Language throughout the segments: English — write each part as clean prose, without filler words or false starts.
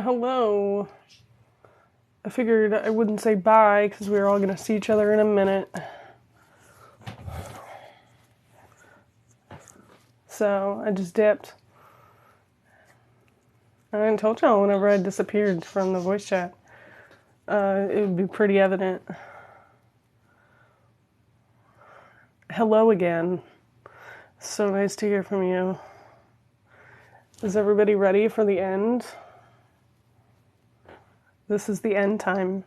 Hello. I figured I wouldn't say bye because we were all going to see each other in a minute. So I just dipped. I told y'all whenever I disappeared from the voice chat, it would be pretty evident. Hello again. So nice to hear from you. Is everybody ready for the end? This is the end time.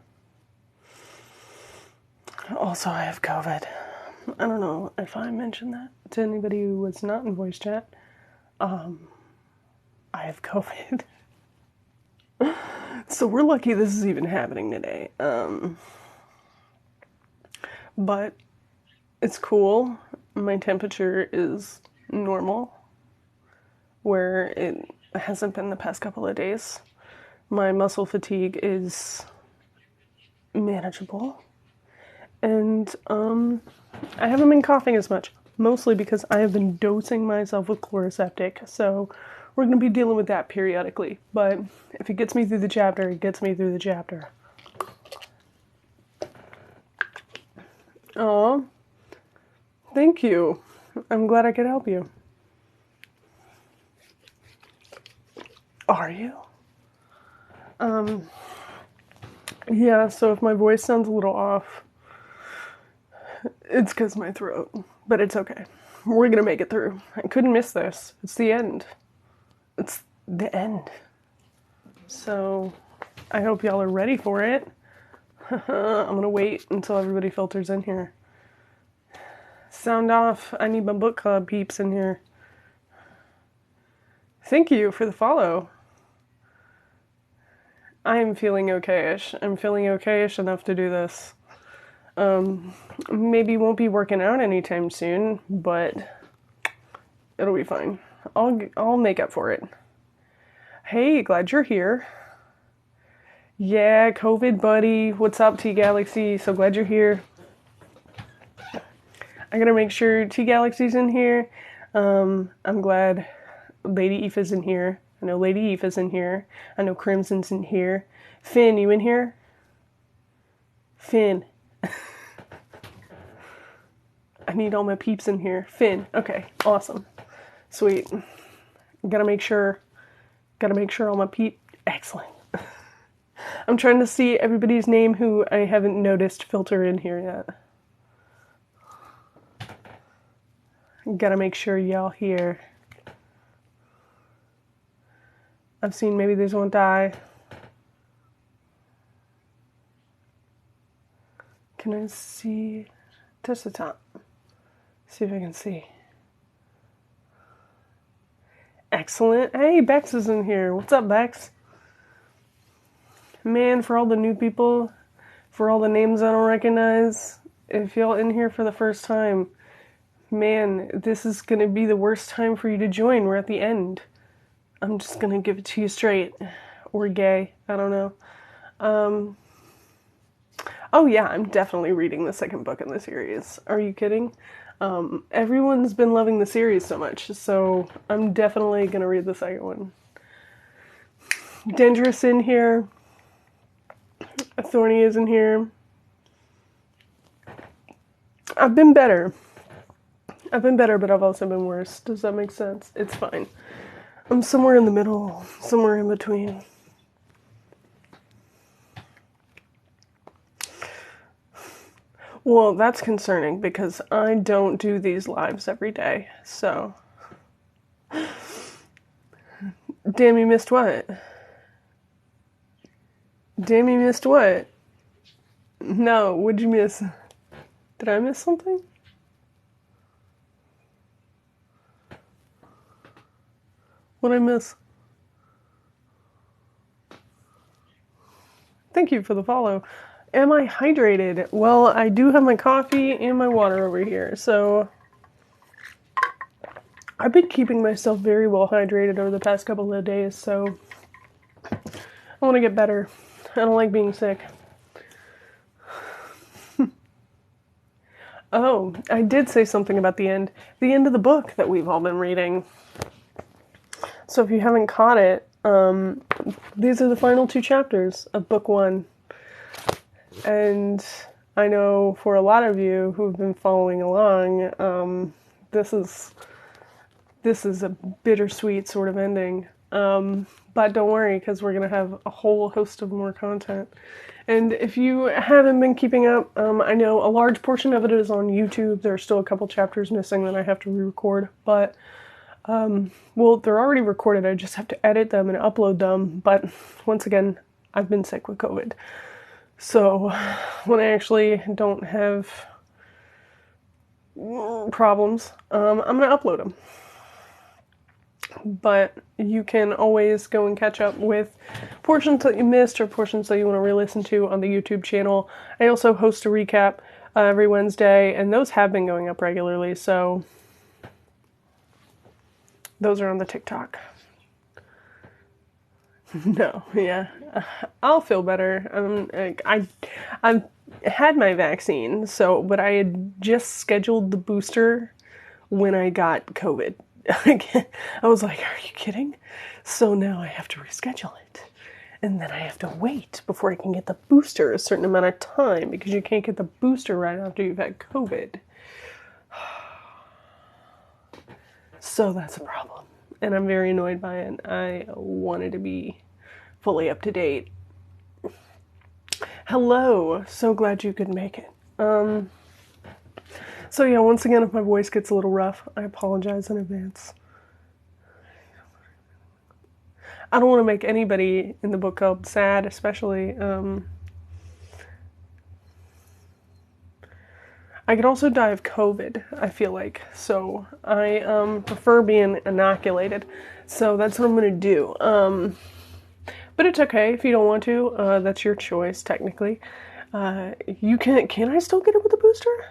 Also, I have COVID. I don't know if I mentioned that to anybody who was not in voice chat. I have COVID. So we're lucky this is even happening today. But it's cool. My temperature is normal, where it hasn't been the past couple of days. My muscle fatigue is manageable. And I haven't been coughing as much, mostly because I have been dosing myself with chloroseptic. So we're going to be dealing with that periodically. But if it gets me through the chapter, it gets me through the chapter. Aw, thank you. I'm glad I could help you. Are you? Yeah, so if my voice sounds a little off, it's because of my throat. But it's okay. We're gonna make it through. I couldn't miss this. It's the end. It's the end. So, I hope y'all are ready for it. I'm gonna wait until everybody filters in here. Sound off. I need my book club peeps in here. Thank you for the follow. I am feeling okayish. I'm feeling okayish enough to do this. Maybe won't be working out anytime soon, but it'll be fine. I'll make up for it. Hey, glad you're here. Yeah, COVID buddy. What's up, T-Galaxy? So glad you're here. I gotta make sure T-Galaxy's in here. I'm glad Lady Aoife's in here. I know Lady Aoife's in here. I know Crimson's in here. Finn, you in here? Finn. I need all my peeps in here. Finn. Okay, awesome. Sweet. Gotta make sure all my excellent. I'm trying to see everybody's name who I haven't noticed filter in here yet. Gotta make sure y'all here. I've seen maybe these won't die. Can I see? Touch the top. See if I can see. Excellent. Hey, Bex is in here. What's up, Bex? Man, for all the new people, for all the names I don't recognize, if y'all in here for the first time, man, this is going to be the worst time for you to join. We're at the end. I'm just going to give it to you straight. Or gay. I don't know. Oh yeah, I'm definitely reading the second book in the series. Are you kidding? Everyone's been loving the series so much, so I'm definitely going to read the second one. Dangerous in here. Thorny is in here. I've been better, but I've also been worse. Does that make sense? It's fine. I'm somewhere in the middle, somewhere in between. Well, that's concerning because I don't do these lives every day, so. Damn, you missed what? Damn, you missed what? No, what'd you miss? Did I miss something? What'd I miss? Thank you for the follow. Am I hydrated? Well, I do have my coffee and my water over here, so I've been keeping myself very well hydrated over the past couple of days, so I want to get better. I don't like being sick. Oh, I did say something about the end of the book that we've all been reading. So if you haven't caught it, these are the final 2 chapters of book 1. And I know for a lot of you who've been following along, this is a bittersweet sort of ending. But don't worry, because we're going to have a whole host of more content. And if you haven't been keeping up, I know a large portion of it is on YouTube. There are still a couple chapters missing that I have to re-record. But, well, they're already recorded. I just have to edit them and upload them. But once again, I've been sick with COVID. So when I actually don't have problems, I'm going to upload them. But you can always go and catch up with portions that you missed or portions that you want to re-listen to on the YouTube channel. I also host a recap every Wednesday, and those have been going up regularly, so those are on the TikTok. No, yeah, I'll feel better. I've had my vaccine, but I had just scheduled the booster when I got COVID. I was like, are you kidding? So now I have to reschedule it. And then I have to wait before I can get the booster a certain amount of time, because you can't get the booster right after you've had COVID. So that's a problem. And I'm very annoyed by it. I wanted to be fully up to date. Hello. So glad you could make it. So yeah, once again, if my voice gets a little rough, I apologize in advance. I don't want to make anybody in the book club sad, especially. I could also die of COVID, I feel like. So I prefer being inoculated. So that's what I'm going to do. But it's okay if you don't want to. That's your choice, technically. You can I still get it with a booster?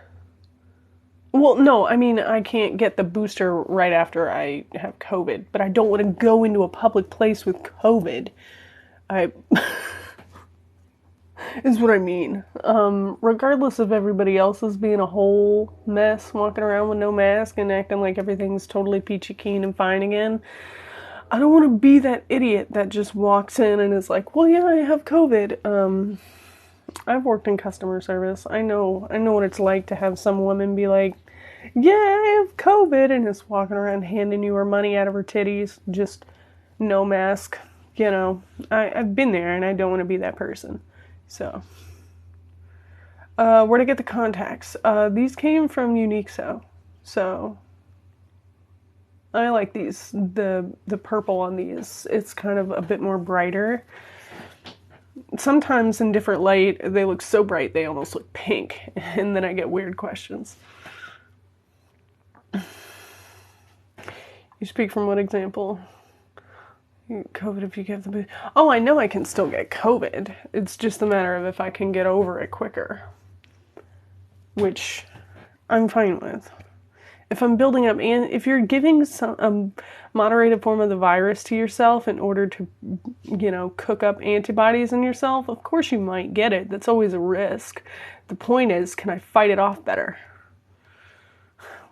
Well, no, I mean, I can't get the booster right after I have COVID, but I don't want to go into a public place with COVID. Is what I mean. Regardless of everybody else's being a whole mess, walking around with no mask and acting like everything's totally peachy keen and fine again, I don't want to be that idiot that just walks in and is like, well, yeah, I have COVID. I've worked in customer service. I know what it's like to have some woman be like, yeah, I have COVID, and just walking around handing you her money out of her titties, just no mask. You know, I've been there, and I don't want to be that person. So, where to get the contacts? These came from Uniqso. So, I like these. The purple on these, it's kind of a bit more brighter. Sometimes in different light, they look so bright they almost look pink, and then I get weird questions. You speak from what example? COVID if you get the booster. Oh, I know I can still get COVID. It's just a matter of if I can get over it quicker, which I'm fine with. If I'm building up, and if you're giving some moderated form of the virus to yourself in order to, cook up antibodies in yourself, of course you might get it. That's always a risk. The point is, can I fight it off better?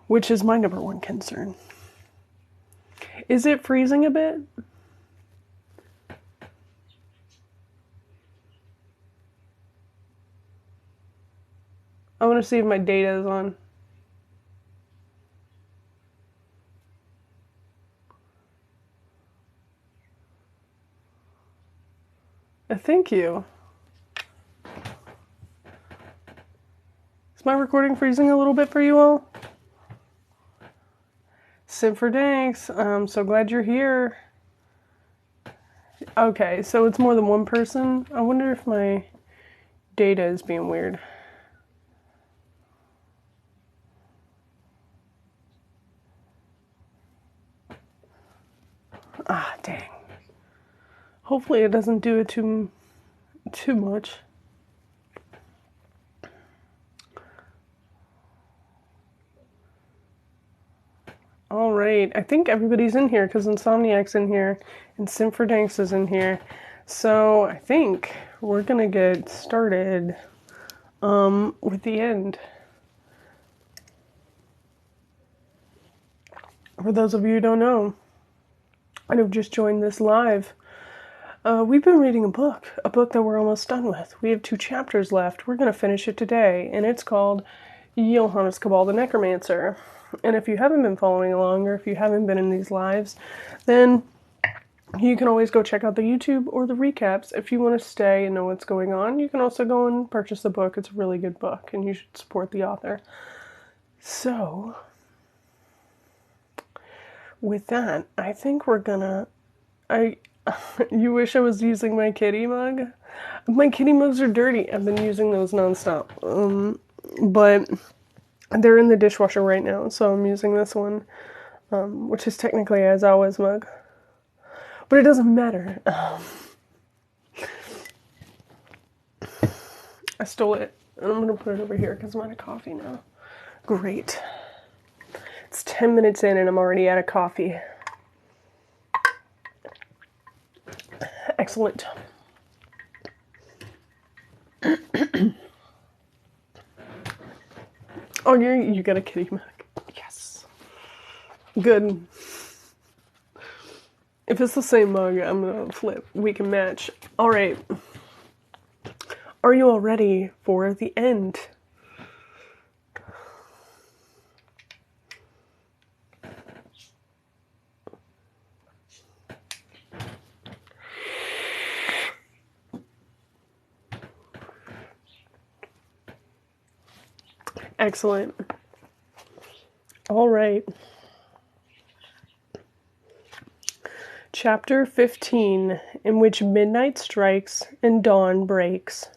Which is my number one concern. Is it freezing a bit? I want to see if my data is on. Thank you. Is my recording freezing a little bit for you all? Sim for thanks. I'm so glad you're here. Okay, so it's more than one person. I wonder if my data is being weird. Ah, dang. Hopefully it doesn't do it too much. All right, I think everybody's in here because Insomniac's in here and Simfordanks is in here. So I think we're gonna get started with the end. For those of you who don't know, and have just joined this live, We've been reading a book that we're almost done with. We have 2 chapters left. We're going to finish it today, and it's called Johannes, Cabal, the Necromancer. And if you haven't been following along, or if you haven't been in these lives, then you can always go check out the YouTube or the recaps. If you want to stay and know what's going on, you can also go and purchase the book. It's a really good book, and you should support the author. So, with that, I think we're gonna... You wish I was using my kitty mug? My kitty mugs are dirty. I've been using those nonstop. But they're in the dishwasher right now, so I'm using this one, which is technically a Zawa's mug. But it doesn't matter. I stole it, and I'm going to put it over here because I'm out of coffee now. Great. It's 10 minutes in, and I'm already out of coffee. Excellent. Oh, you got a kitty mug. Yes. Good. If it's the same mug, I'm gonna flip. We can match. Alright. Are you all ready for the end? Excellent. All right. Chapter 15, in which midnight strikes and dawn breaks.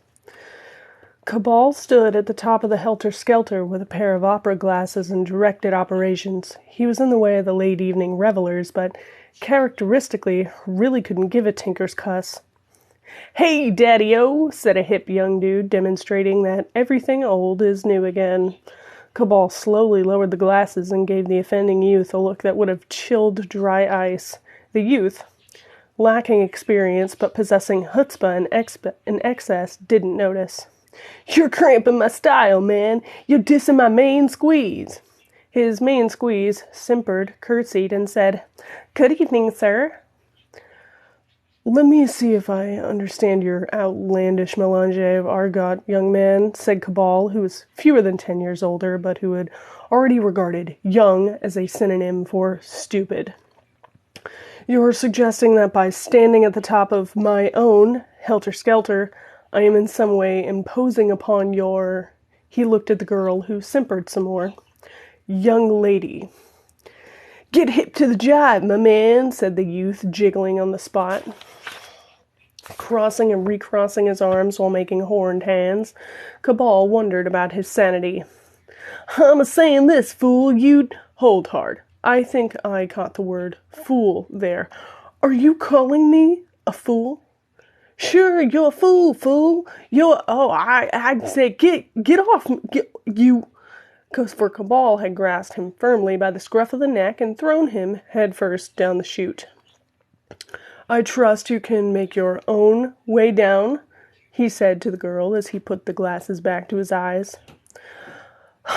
Cabal stood at the top of the helter-skelter with a pair of opera glasses and directed operations. He was in the way of the late evening revelers, but characteristically really couldn't give a tinker's cuss. "Hey, Daddy-O," said a hip young dude, demonstrating that everything old is new again. Cabal slowly lowered the glasses and gave the offending youth a look that would have chilled dry ice. The youth, lacking experience but possessing chutzpah in excess, didn't notice. "You're cramping my style, man. You're dissing my main squeeze." His main squeeze simpered, curtsied, and said, "Good evening, sir." "Let me see if I understand your outlandish melange of argot, young man," said Cabal, who was fewer than 10 years older, but who had already regarded young as a synonym for stupid. "You're suggesting that by standing at the top of my own helter-skelter, I am in some way imposing upon your..." He looked at the girl, who simpered some more. "Young lady." "Get hip to the jive, my man," said the youth, jiggling on the spot, crossing and recrossing his arms while making horned hands. Cabal wondered about his sanity. "I'm a-saying this, fool, you'd..." "Hold hard. I think I caught the word fool there. Are you calling me a fool?" "Sure, you're a fool. I'd say get off, you..." For Cabal had grasped him firmly by the scruff of the neck and thrown him headfirst down the chute. "I trust you can make your own way down," he said to the girl as he put the glasses back to his eyes.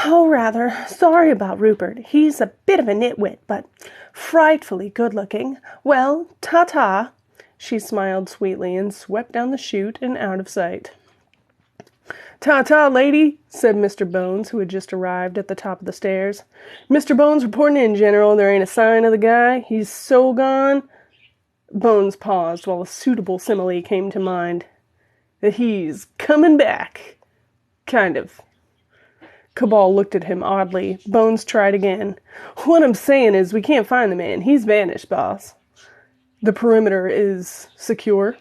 "Oh, rather. Sorry about Rupert. He's a bit of a nitwit, but frightfully good-looking. Well, ta-ta." She smiled sweetly and swept down the chute and out of sight. "Ta-ta, lady," said Mr. Bones, who had just arrived at the top of the stairs. "Mr. Bones reporting in, General. There ain't a sign of the guy. He's so gone..." Bones paused while a suitable simile came to mind. "That he's coming back. Kind of." Cabal looked at him oddly. Bones tried again. "What I'm saying is we can't find the man. He's vanished, boss." "The perimeter is secure?"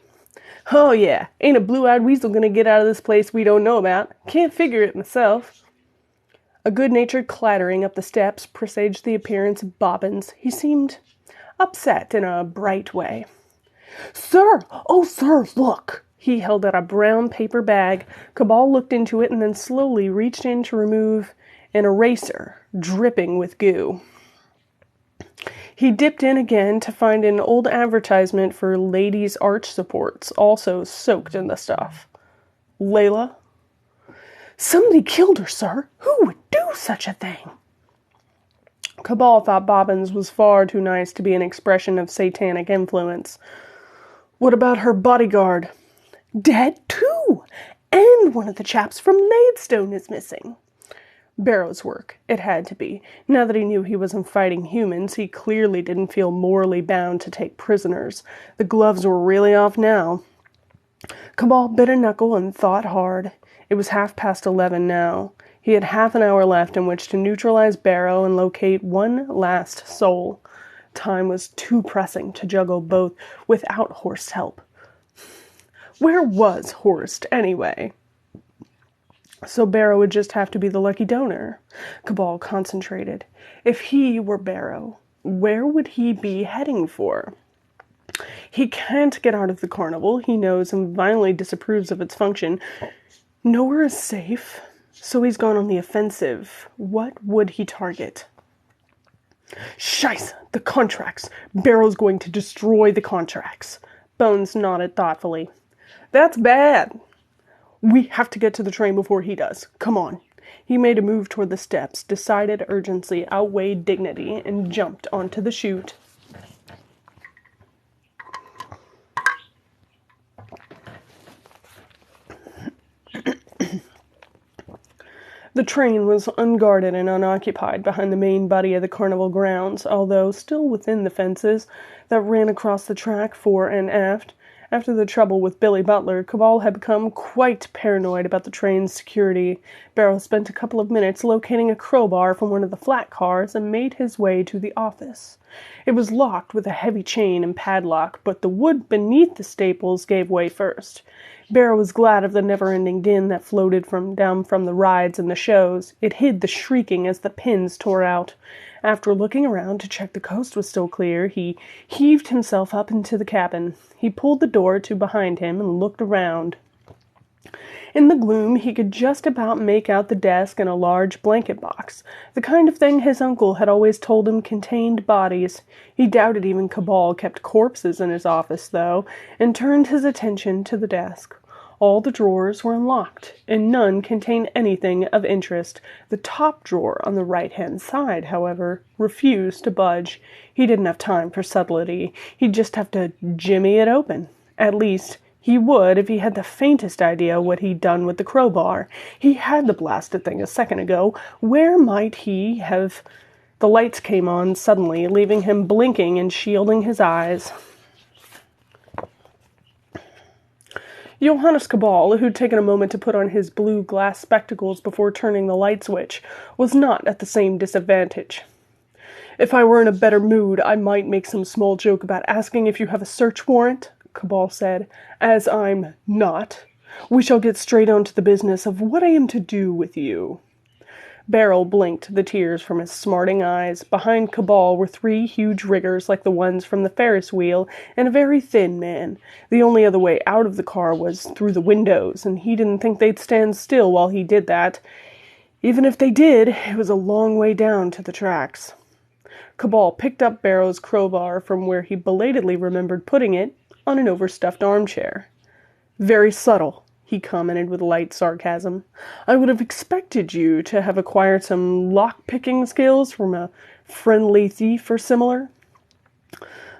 "Oh, yeah. Ain't a blue-eyed weasel gonna get out of this place we don't know about. Can't figure it myself." A good-natured clattering up the steps presaged the appearance of Bobbins. He seemed upset in a bright way. "Sir! Oh, sir, look!" He held out a brown paper bag. Cabal looked into it and then slowly reached in to remove an eraser, dripping with goo. He dipped in again to find an old advertisement for ladies' arch supports, also soaked in the stuff. "Layla?" "Somebody killed her, sir. Who would do such a thing?" Cabal thought Bobbins was far too nice to be an expression of satanic influence. What about her bodyguard? Dead too! And one of the chaps from Maidstone is missing. Barrow's work. It had to be. Now that he knew he wasn't fighting humans, he clearly didn't feel morally bound to take prisoners. The gloves were really off now. Cabal bit a knuckle and thought hard. It was 11:30 now. He had half an hour left in which to neutralize Barrow and locate one last soul. Time was too pressing to juggle both without Horst's help. Where was Horst, anyway? So Barrow would just have to be the lucky donor. Cabal concentrated. If he were Barrow, where would he be heading for? He can't get out of the carnival, he knows, and violently disapproves of its function. Nowhere is safe, so he's gone on the offensive. What would he target? Scheiße! The contracts! Barrow's going to destroy the contracts. Bones nodded thoughtfully. That's bad. We have to get to the train before he does. Come on. He made a move toward the steps, decided urgency outweighed dignity, and jumped onto the chute. The train was unguarded and unoccupied behind the main body of the carnival grounds, although still within the fences that ran across the track fore and aft. After the trouble with Billy Butler, Cabal had become quite paranoid about the train's security. Barrow spent a couple of minutes locating a crowbar from one of the flat cars and made his way to the office. It was locked with a heavy chain and padlock, but the wood beneath the staples gave way first. Barrow was glad of the never-ending din that floated down from the rides and the shows. It hid the shrieking as the pins tore out. After looking around to check the coast was still clear, he heaved himself up into the cabin. He pulled the door to behind him and looked around. In the gloom, he could just about make out the desk and a large blanket box, the kind of thing his uncle had always told him contained bodies. He doubted even Cabal kept corpses in his office, though, and turned his attention to the desk. All the drawers were unlocked, and none contained anything of interest. The top drawer on the right-hand side, however, refused to budge. He didn't have time for subtlety. He'd just have to jimmy it open. At least, he would if he had the faintest idea what he'd done with the crowbar. He had the blasted thing a second ago. Where might he have... The lights came on suddenly, leaving him blinking and shielding his eyes. Johannes Cabal, who'd taken a moment to put on his blue glass spectacles before turning the light switch, was not at the same disadvantage. If I were in a better mood, I might make some small joke about asking if you have a search warrant, Cabal said. As I'm not, we shall get straight on to the business of what I am to do with you. Barrow blinked the tears from his smarting eyes. Behind Cabal were 3 huge riggers like the ones from the Ferris wheel, and a very thin man. The only other way out of the car was through the windows, and he didn't think they'd stand still while he did that. Even if they did, it was a long way down to the tracks. Cabal picked up Barrow's crowbar from where he belatedly remembered putting it, on an overstuffed armchair. Very subtle, he commented with light sarcasm. I would have expected you to have acquired some lock-picking skills from a friendly thief or similar.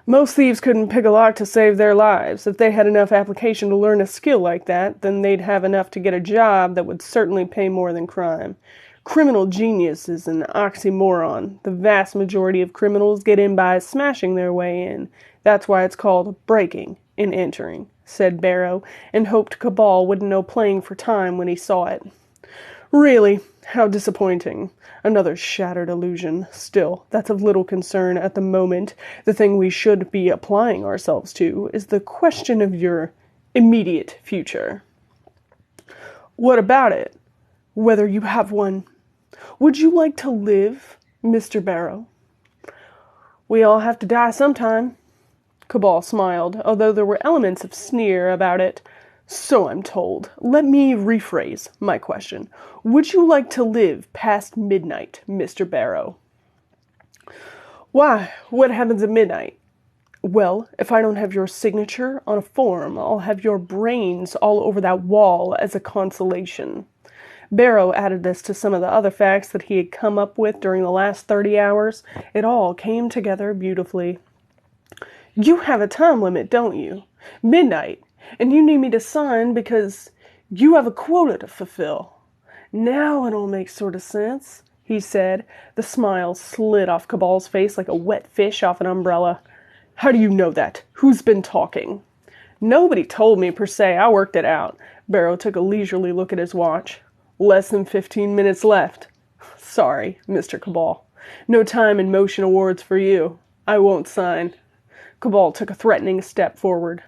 Most thieves couldn't pick a lock to save their lives. If they had enough application to learn a skill like that, then they'd have enough to get a job that would certainly pay more than crime. Criminal genius is an oxymoron. The vast majority of criminals get in by smashing their way in. That's why it's called breaking and entering, said Barrow, and hoped Cabal wouldn't know playing for time when he saw it. Really, how disappointing. Another shattered illusion. Still, that's of little concern at the moment. The thing we should be applying ourselves to is the question of your immediate future. What about it? Whether you have one. Would you like to live, Mr. Barrow? We all have to die sometime. Cabal smiled, although there were elements of sneer about it. So I'm told. Let me rephrase my question. Would you like to live past midnight, Mr. Barrow? Why, what happens at midnight? Well, if I don't have your signature on a form, I'll have your brains all over that wall as a consolation. Barrow added this to some of the other facts that he had come up with during the last 30 hours. It all came together beautifully. You have a time limit, don't you? Midnight, and you need me to sign because you have a quota to fulfill. Now it all makes sort of sense, he said. The smile slid off Cabal's face like a wet fish off an umbrella. How do you know that? Who's been talking? Nobody told me, per se. I worked it out. Barrow took a leisurely look at his watch. Less than 15 minutes left. Sorry, Mr. Cabal. No time and motion awards for you. I won't sign. Cabal took a threatening step forward.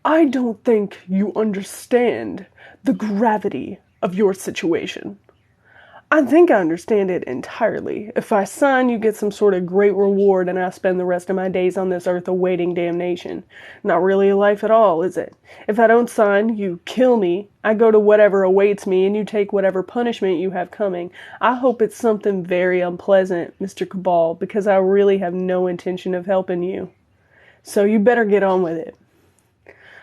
I don't think you understand the gravity of your situation. I think I understand it entirely. If I sign, you get some sort of great reward and I spend the rest of my days on this earth awaiting damnation. Not really a life at all, is it? If I don't sign, you kill me, I go to whatever awaits me, and you take whatever punishment you have coming. I hope it's something very unpleasant, Mr. Cabal, because I really have no intention of helping you. So you better get on with it.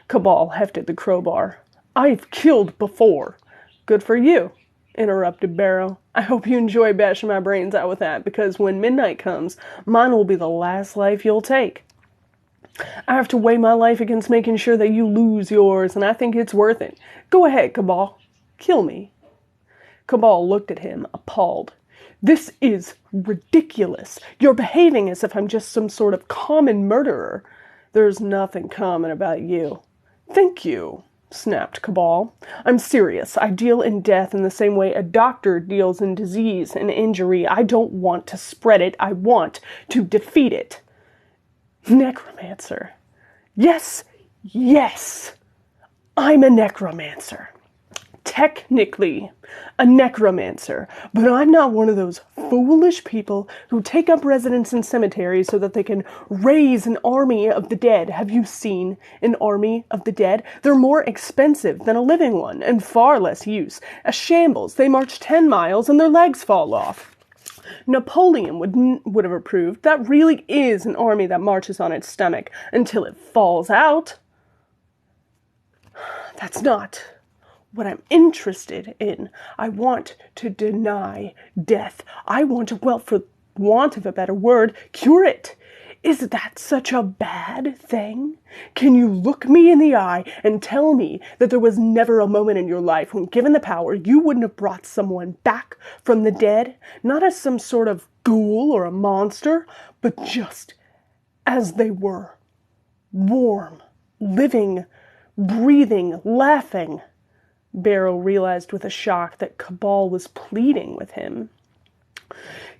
Cabal hefted the crowbar. I've killed before. Good for you, interrupted Barrow. I hope you enjoy bashing my brains out with that, because when midnight comes, mine will be the last life you'll take. I have to weigh my life against making sure that you lose yours, and I think it's worth it. Go ahead, Cabal. Kill me. Cabal looked at him, appalled. This is ridiculous. You're behaving as if I'm just some sort of common murderer. There's nothing common about you. Thank you, snapped Cabal. I'm serious. I deal in death in the same way a doctor deals in disease and injury. I don't want to spread it. I want to defeat it. Necromancer. Yes, yes. I'm a necromancer. Technically a necromancer, but I'm not one of those foolish people who take up residence in cemeteries so that they can raise an army of the dead. Have you seen an army of the dead? They're more expensive than a living one, and far less use. A shambles. They march 10 miles and their legs fall off. Napoleon would have approved. That really is an army that marches on its stomach until it falls out. That's not what I'm interested in. I want to deny death. I want to, well, for want of a better word, cure it. Is that such a bad thing? Can you look me in the eye and tell me that there was never a moment in your life when, given the power, you wouldn't have brought someone back from the dead, not as some sort of ghoul or a monster, but just as they were, warm, living, breathing, laughing? Barrow realized with a shock that Cabal was pleading with him.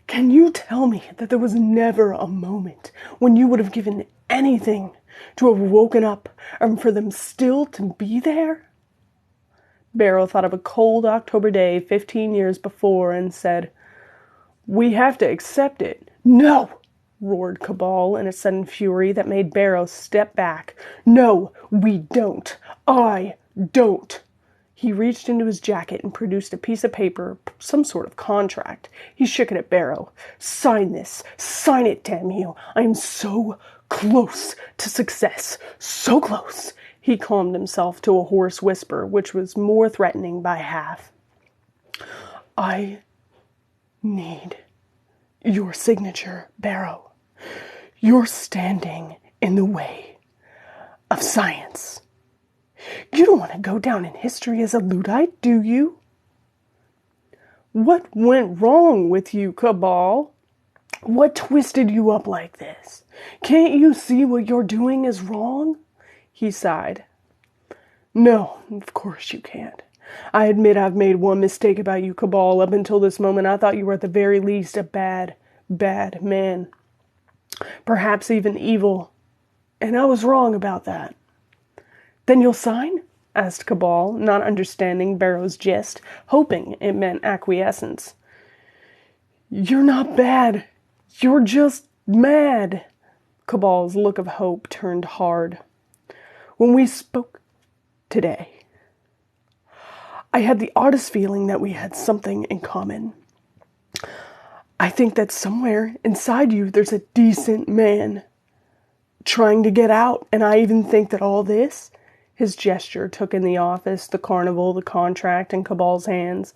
Can you tell me that there was never a moment when you would have given anything to have woken up and for them still to be there? Barrow thought of a cold October day 15 years before and said, We have to accept it. No, roared Cabal in a sudden fury that made Barrow step back. No, we don't. I don't. He reached into his jacket and produced a piece of paper, some sort of contract. He shook it at Barrow. Sign this. Sign it, damn you. I am so close to success. So close. He calmed himself to a hoarse whisper, which was more threatening by half. I need your signature, Barrow. You're standing in the way of science. You don't want to go down in history as a Luddite, do you? What went wrong with you, Cabal? What twisted you up like this? Can't you see what you're doing is wrong? He sighed. No, of course you can't. I admit I've made one mistake about you, Cabal. Up until this moment, I thought you were at the very least a bad, bad man. Perhaps even evil. And I was wrong about that. Then you'll sign? Asked Cabal, not understanding Barrow's jest, hoping it meant acquiescence. You're not bad. You're just mad. Cabal's look of hope turned hard. When we spoke today, I had the oddest feeling that we had something in common. I think that somewhere inside you there's a decent man trying to get out, and I even think that all this, his gesture took in the office, the carnival, the contract in Cabal's hands,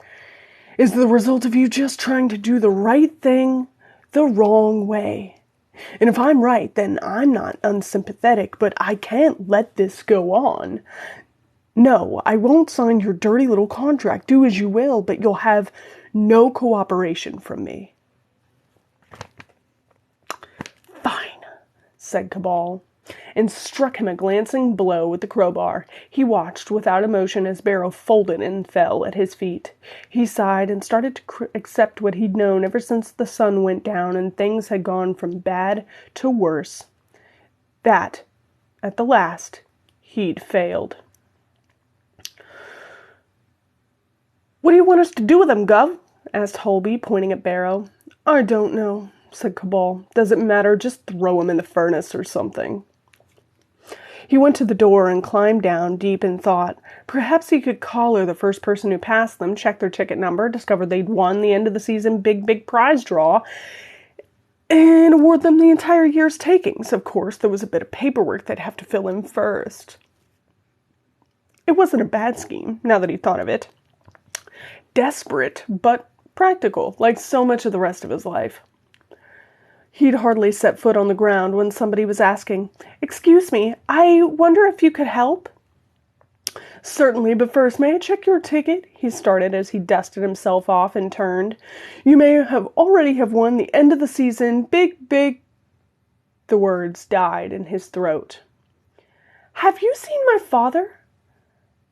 is the result of you just trying to do the right thing the wrong way. And if I'm right, then I'm not unsympathetic, but I can't let this go on. No, I won't sign your dirty little contract. Do as you will, but you'll have no cooperation from me. Fine, said Cabal, and struck him a glancing blow with the crowbar. He watched without emotion as Barrow folded and fell at his feet. He sighed and started to accept what he'd known ever since the sun went down and things had gone from bad to worse. That, at the last, he'd failed. "What do you want us to do with him, Gov?" asked Holby, pointing at Barrow. "I don't know," said Cabal. "Does it matter? Just throw him in the furnace or something." He went to the door and climbed down, deep in thought. Perhaps he could collar the first person who passed them, check their ticket number, discover they'd won the end of the season big prize draw, and award them the entire year's takings. Of course, there was a bit of paperwork they'd have to fill in first. It wasn't a bad scheme, now that he thought of it. Desperate, but practical, like so much of the rest of his life. He'd hardly set foot on the ground when somebody was asking, "Excuse me, I wonder if you could help?" "Certainly, but first, may I check your ticket?" he started as he dusted himself off and turned. "You may already have won the end of the season, big..." The words died in his throat. "Have you seen my father?"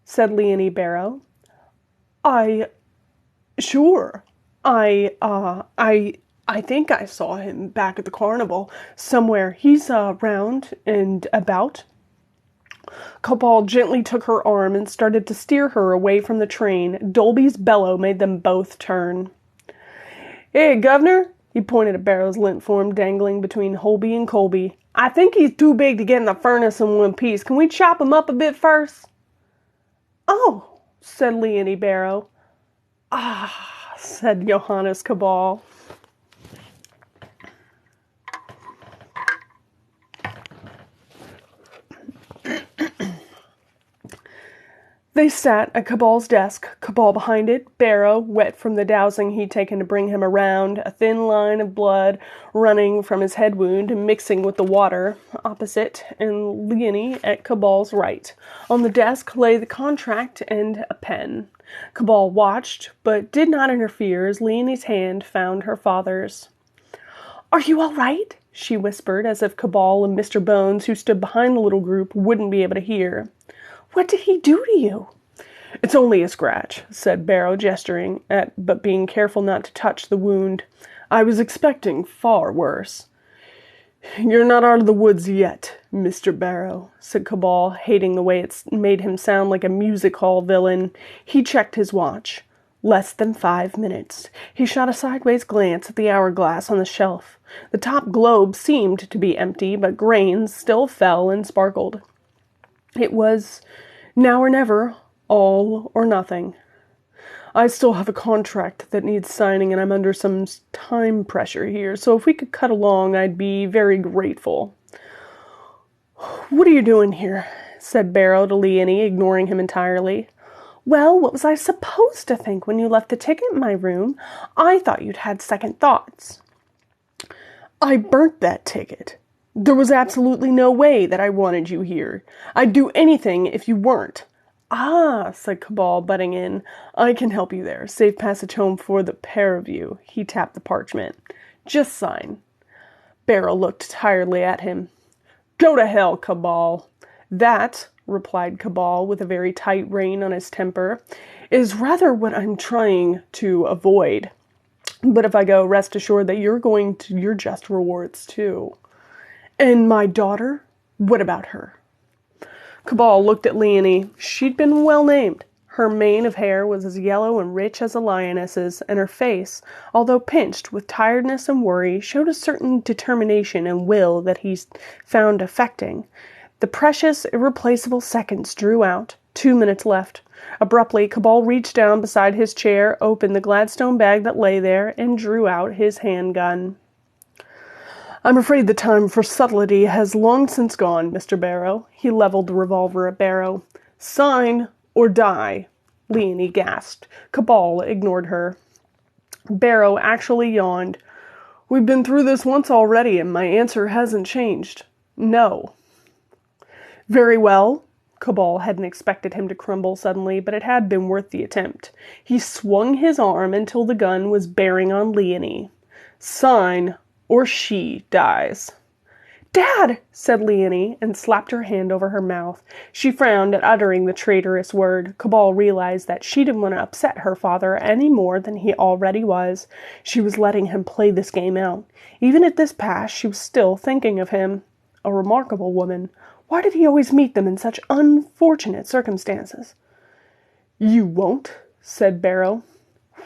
said Leonie Barrow. Sure. I think I saw him back at the carnival somewhere. He's round and about." Cabal gently took her arm and started to steer her away from the train. Dolby's bellow made them both turn. "Hey, Governor," he pointed at Barrow's lint form dangling between Holby and Colby. "I think he's too big to get in the furnace in one piece. Can we chop him up a bit first?" "Oh," said Leonie Barrow. "Ah," said Johannes Cabal. They sat at Cabal's desk, Cabal behind it, Barrow, wet from the dousing he'd taken to bring him around, a thin line of blood running from his head wound, mixing with the water, opposite, and Leonie at Cabal's right. On the desk lay the contract and a pen. Cabal watched, but did not interfere as Leonie's hand found her father's. "Are you all right?" she whispered, as if Cabal and Mr. Bones, who stood behind the little group, wouldn't be able to hear. "What did he do to you?" "It's only a scratch," said Barrow, gesturing but being careful not to touch the wound. "I was expecting far worse." "You're not out of the woods yet, Mr. Barrow," said Cabal, hating the way it made him sound like a music hall villain. He checked his watch. Less than 5 minutes. He shot a sideways glance at the hourglass on the shelf. The top globe seemed to be empty, but grains still fell and sparkled. It was now or never, all or nothing. "I still have a contract that needs signing, and I'm under some time pressure here, so if we could cut along, I'd be very grateful." "What are you doing here?" said Barrow to Leonie, ignoring him entirely. "Well, what was I supposed to think when you left the ticket in my room? I thought you'd had second thoughts." "I burnt that ticket. There was absolutely no way that I wanted you here. I'd do anything if you weren't." "Ah," said Cabal, butting in. "I can help you there. Safe passage home for the pair of you." He tapped the parchment. "Just sign." Barrow looked tiredly at him. "Go to hell, Cabal." "That," replied Cabal, with a very tight rein on his temper, "is rather what I'm trying to avoid. But if I go, rest assured that you're going to your just rewards, too." "And my daughter? What about her?" Cabal looked at Leonie. She'd been well named. Her mane of hair was as yellow and rich as a lioness's, and her face, although pinched with tiredness and worry, showed a certain determination and will that he found affecting. The precious, irreplaceable seconds drew out. 2 minutes left. Abruptly, Cabal reached down beside his chair, opened the Gladstone bag that lay there, and drew out his handgun. "I'm afraid the time for subtlety has long since gone, Mr. Barrow." He leveled the revolver at Barrow. "Sign or die," Leonie gasped. Cabal ignored her. Barrow actually yawned. We've been through this once already, and my answer hasn't changed. No. Very well. Cabal hadn't expected him to crumble suddenly, but it had been worth the attempt. He swung his arm until the gun was bearing on Leonie. Sign, or she dies. Dad, said Leonie, and slapped her hand over her mouth. She frowned at uttering the traitorous word. Cabal realized that she didn't want to upset her father any more than he already was. She was letting him play this game out. Even at this pass, she was still thinking of him. A remarkable woman. Why did he always meet them in such unfortunate circumstances? You won't, said Barrow.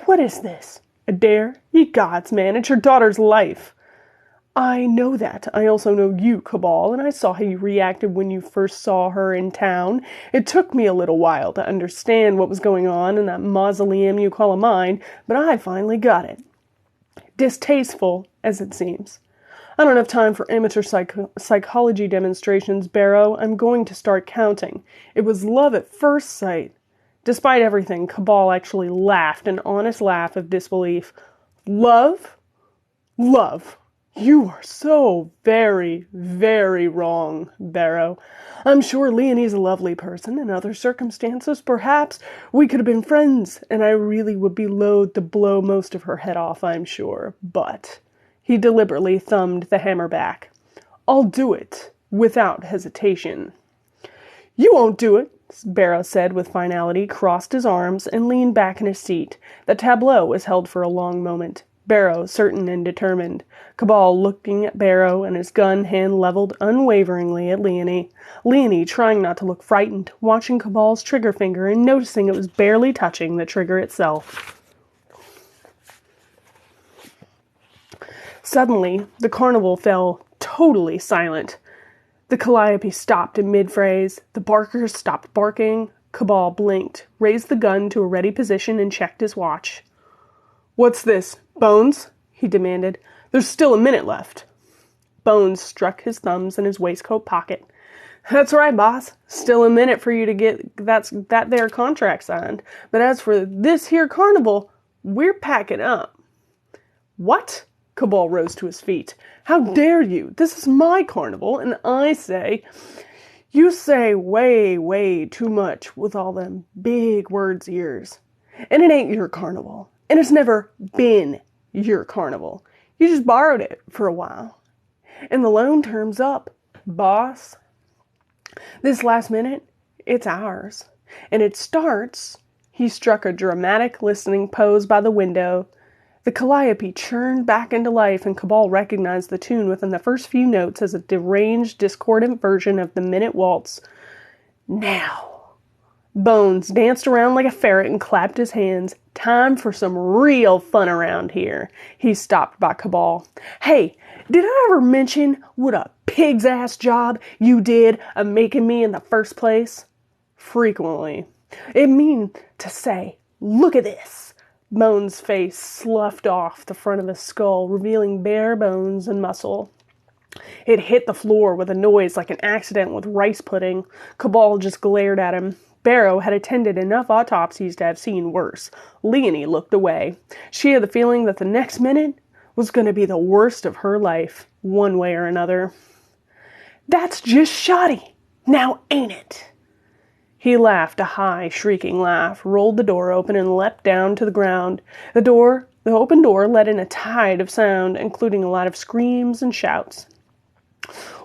What is this? A dare? Ye gods, man, it's your daughter's life. I know that. I also know you, Cabal, and I saw how you reacted when you first saw her in town. It took me a little while to understand what was going on in that mausoleum you call a mine, but I finally got it. Distasteful, as it seems. I don't have time for amateur psychology demonstrations, Barrow. I'm going to start counting. It was love at first sight. Despite everything, Cabal actually laughed, an honest laugh of disbelief. Love? Love. You are so very, very wrong, Barrow. I'm sure Leonie's a lovely person. In other circumstances, perhaps, we could have been friends, and I really would be loath to blow most of her head off, I'm sure. But he deliberately thumbed the hammer back. I'll do it, without hesitation. You won't do it, Barrow said with finality, crossed his arms, and leaned back in his seat. The tableau was held for a long moment. Barrow, certain and determined. Cabal looking at Barrow, and his gun hand leveled unwaveringly at Leonie. Leonie, trying not to look frightened, watching Cabal's trigger finger and noticing it was barely touching the trigger itself. Suddenly, the carnival fell totally silent. The calliope stopped in mid-phrase. The barkers stopped barking. Cabal blinked, raised the gun to a ready position, and checked his watch. What's this, Bones? He demanded. There's still a minute left. Bones struck his thumbs in his waistcoat pocket. That's right, boss. Still a minute for you to get that there contract signed. But as for this here carnival, we're packing up. What? Cabal rose to his feet. How dare you? This is my carnival, and I say... You say way, way too much with all them big words ears. And it ain't your carnival. And it's never been your carnival. You just borrowed it for a while. And the loan term's up, boss. This last minute, it's ours. And it starts... He struck a dramatic listening pose by the window. The calliope churned back into life, and Cabal recognized the tune within the first few notes as a deranged, discordant version of the minute waltz. Now. Bones danced around like a ferret and clapped his hands. Time for some real fun around here. He stopped by Cabal. Hey, did I ever mention what a pig's ass job you did of making me in the first place? Frequently. It mean to say, look at this. Bones' face sloughed off the front of his skull, revealing bare bones and muscle. It hit the floor with a noise like an accident with rice pudding. Cabal just glared at him. Barrow had attended enough autopsies to have seen worse. Leonie looked away. She had the feeling that the next minute was going to be the worst of her life, one way or another. That's just shoddy, now ain't it? He laughed a high, shrieking laugh, rolled the door open, and leapt down to the ground. The open door let in a tide of sound, including a lot of screams and shouts.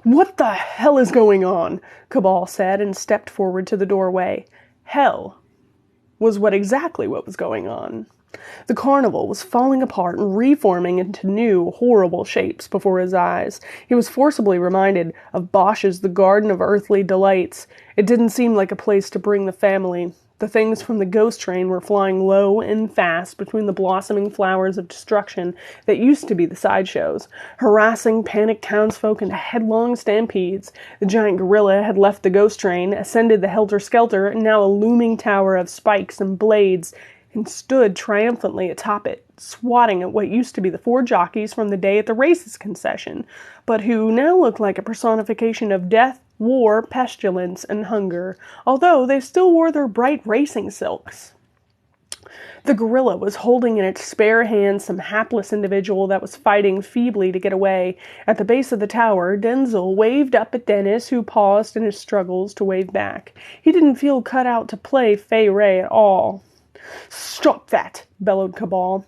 What the hell is going on? Cabal said, and stepped forward to the doorway. Hell was exactly what was going on. The carnival was falling apart and reforming into new, horrible shapes before his eyes. He was forcibly reminded of Bosch's The Garden of Earthly Delights. It didn't seem like a place to bring the family. The things from the ghost train were flying low and fast between the blossoming flowers of destruction that used to be the sideshows, harassing panicked townsfolk into headlong stampedes. The giant gorilla had left the ghost train, ascended the helter-skelter, and now a looming tower of spikes and blades, and stood triumphantly atop it, swatting at what used to be the 4 jockeys from the day at the races concession, but who now looked like a personification of death, war, pestilence, and hunger, although they still wore their bright racing silks. The gorilla was holding in its spare hand some hapless individual that was fighting feebly to get away. At the base of the tower, Denzel waved up at Dennis, who paused in his struggles to wave back. He didn't feel cut out to play Fay Ray at all. "Stop that!" bellowed Cabal.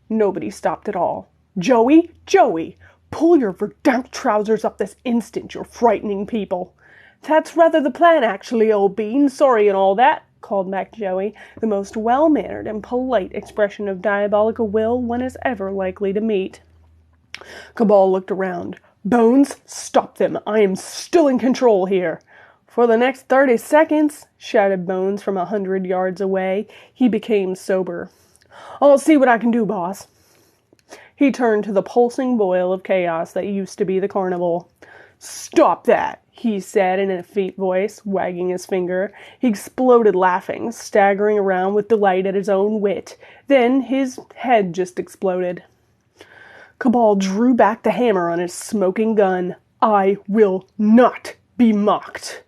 Nobody stopped at all. "Joey! Joey! Pull your verdammt trousers up this instant, you're frightening people." "That's rather the plan, actually, old bean. Sorry and all that," called back Joey, the most well-mannered and polite expression of diabolical will one is ever likely to meet. Cabal looked around. "Bones, stop them. I am still in control here." "For the next 30 seconds," shouted Bones from 100 yards away. He became sober. "I'll see what I can do, boss." He turned to the pulsing boil of chaos that used to be the carnival. "Stop that," he said in a faint voice, wagging his finger. He exploded laughing, staggering around with delight at his own wit. Then his head just exploded. Cabal drew back the hammer on his smoking gun. "I will not be mocked,"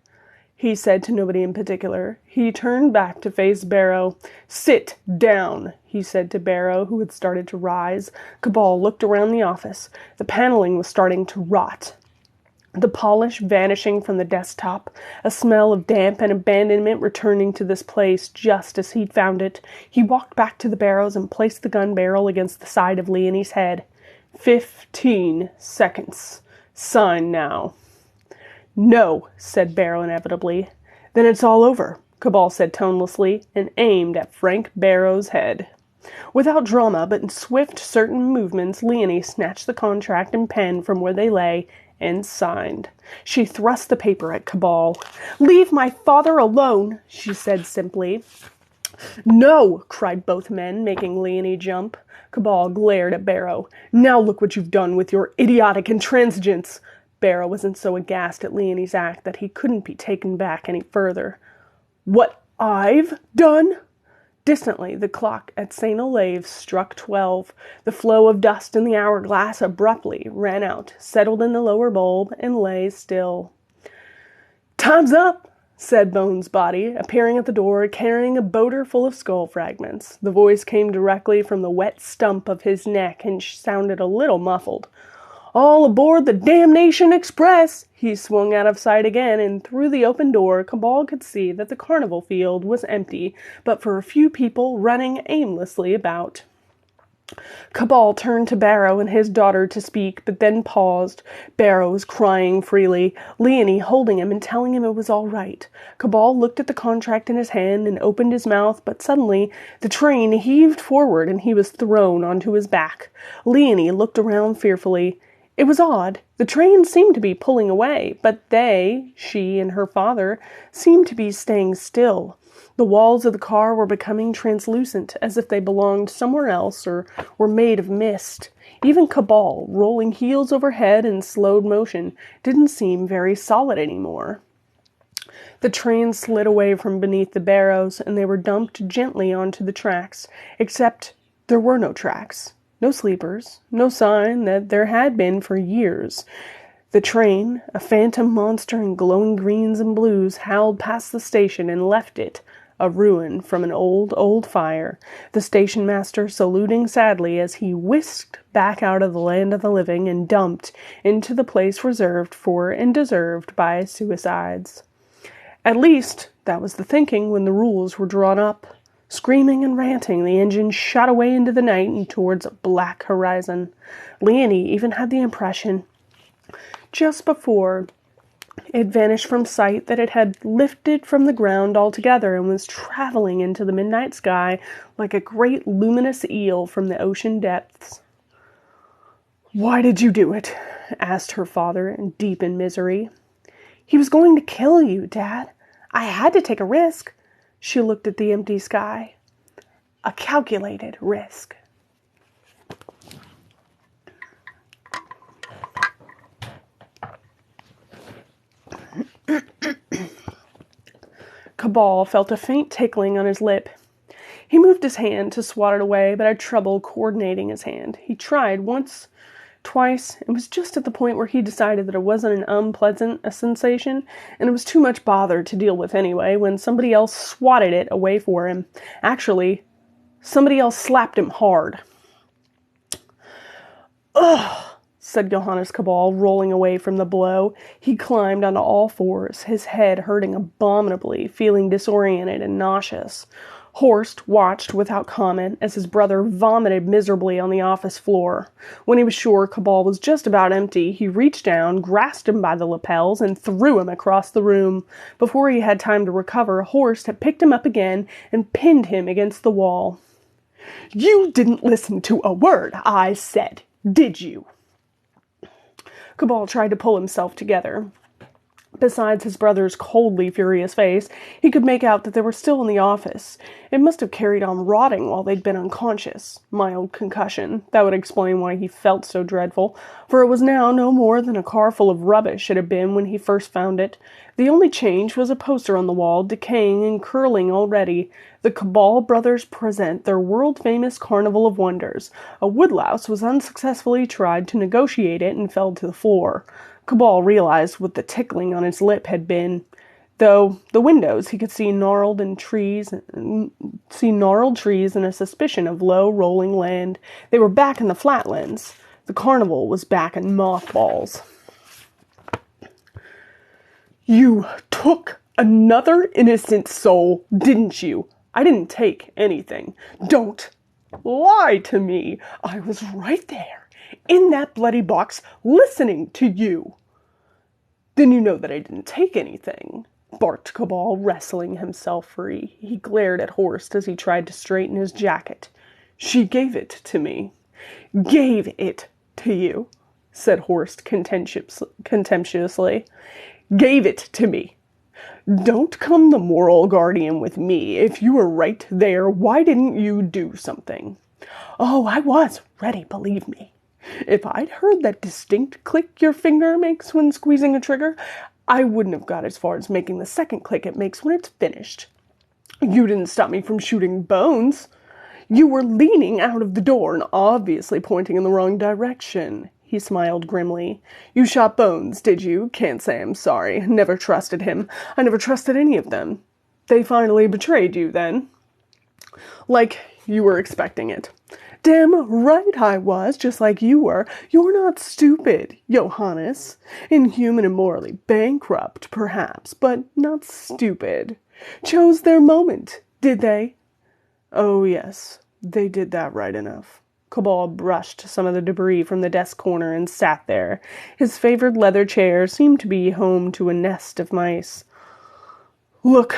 he said to nobody in particular. He turned back to face Barrow. "Sit down," he said to Barrow, who had started to rise. Cabal looked around the office. The paneling was starting to rot, the polish vanishing from the desktop, a smell of damp and abandonment returning to this place just as he'd found it. He walked back to the barrels and placed the gun barrel against the side of Leonie's head. 15 seconds. Sign now." "No," said Barrow inevitably. "Then it's all over," Cabal said tonelessly, and aimed at Frank Barrow's head. Without drama, but in swift, certain movements, Leonie snatched the contract and pen from where they lay and signed. She thrust the paper at Cabal. "Leave my father alone," she said simply. "No!" cried both men, making Leonie jump. Cabal glared at Barrow. "Now look what you've done with your idiotic intransigence." Barrow wasn't so aghast at Leonie's act that he couldn't be taken back any further. "What I've done?" Distantly, the clock at St. Olave's struck 12. The flow of dust in the hourglass abruptly ran out, settled in the lower bulb, and lay still. "Time's up," said Bones' body, appearing at the door, carrying a boater full of skull fragments. The voice came directly from the wet stump of his neck and sounded a little muffled. "All aboard the Damnation Express!" He swung out of sight again, and through the open door, Cabal could see that the carnival field was empty, but for a few people running aimlessly about. Cabal turned to Barrow and his daughter to speak, but then paused. Barrow was crying freely, Leonie holding him and telling him it was all right. Cabal looked at the contract in his hand and opened his mouth, but suddenly the train heaved forward and he was thrown onto his back. Leonie looked around fearfully. It was odd. The train seemed to be pulling away, but she and her father, seemed to be staying still. The walls of the car were becoming translucent, as if they belonged somewhere else or were made of mist. Even Cabal, rolling heels over head in slowed motion, didn't seem very solid anymore. The train slid away from beneath the barrows, and they were dumped gently onto the tracks, except there were no tracks. No sleepers, no sign that there had been for years. The train, a phantom monster in glowing greens and blues, howled past the station and left it, a ruin from an old fire, the station master saluting sadly as he whisked back out of the land of the living and dumped into the place reserved for and deserved by suicides. At least, that was the thinking when the rules were drawn up. Screaming and ranting, the engine shot away into the night and towards a black horizon. Leonie even had the impression, just before it vanished from sight, that it had lifted from the ground altogether and was traveling into the midnight sky like a great luminous eel from the ocean depths. "Why did you do it?" asked her father, deep in misery. "He was going to kill you, Dad. I had to take a risk." She looked at the empty sky. "A calculated risk." Cabal felt a faint tickling on his lip. He moved his hand to swat it away, but had trouble coordinating his hand. He tried once, twice, and was just at the point where he decided that it wasn't an unpleasant sensation, and it was too much bother to deal with anyway, when somebody else swatted it away for him. Actually, Somebody else slapped him hard. Ugh, said Johannes Cabal, rolling away from the blow. He climbed onto all fours, his head hurting abominably, feeling disoriented and nauseous. Horst watched without comment as his brother vomited miserably on the office floor. When he was sure Cabal was just about empty, he reached down, grasped him by the lapels, and threw him across the room. Before he had time to recover, Horst had picked him up again and pinned him against the wall. "You didn't listen to a word I said, did you?" Cabal tried to pull himself together. Besides his brother's coldly furious face, he could make out that they were still in the office. It must have carried on rotting while they'd been unconscious. Mild concussion. That would explain why he felt so dreadful, for it was now no more than a car full of rubbish it had been when he first found it. The only change was a poster on the wall, decaying and curling already. The Cabal brothers present their world-famous Carnival of Wonders. A woodlouse was unsuccessfully tried to negotiate it and fell to the floor. Cabal realized what the tickling on his lip had been. Though the windows, he could see gnarled trees and a suspicion of low, rolling land. They were back in the flatlands. The carnival was back in mothballs. "You took another innocent soul, didn't you?" "I didn't take anything." "Don't lie to me. I was right there, in that bloody box, listening to you." "Then you know that I didn't take anything," barked Cabal, wrestling himself free. He glared at Horst as he tried to straighten his jacket. "She gave it to me." "Gave it to you," said Horst contemptuously. "Gave it to me. Don't come the moral guardian with me. If you were right there, why didn't you do something?" "Oh, I was ready, believe me. If I'd heard that distinct click your finger makes when squeezing a trigger, I wouldn't have got as far as making the second click it makes when it's finished." "You didn't stop me from shooting Bones." "You were leaning out of the door and obviously pointing in the wrong direction." He smiled grimly. "You shot Bones, did you? Can't say I'm sorry. Never trusted him. I never trusted any of them." "They finally betrayed you, then?" "Like you were expecting it." "Damn right I was, just like you were. You're not stupid, Johannes. Inhuman and morally bankrupt, perhaps, but not stupid. Chose their moment, did they?" "Oh, yes, they did that right enough." Cabal brushed some of the debris from the desk corner and sat there. His favored leather chair seemed to be home to a nest of mice. "Look,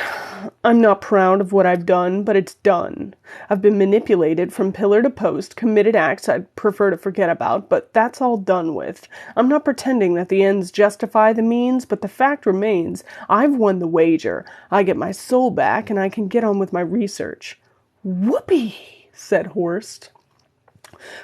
I'm not proud of what I've done, but it's done. I've been manipulated from pillar to post, committed acts I'd prefer to forget about, but that's all done with. I'm not pretending that the ends justify the means, but the fact remains, I've won the wager. I get my soul back, and I can get on with my research." "Whoopee," said Horst.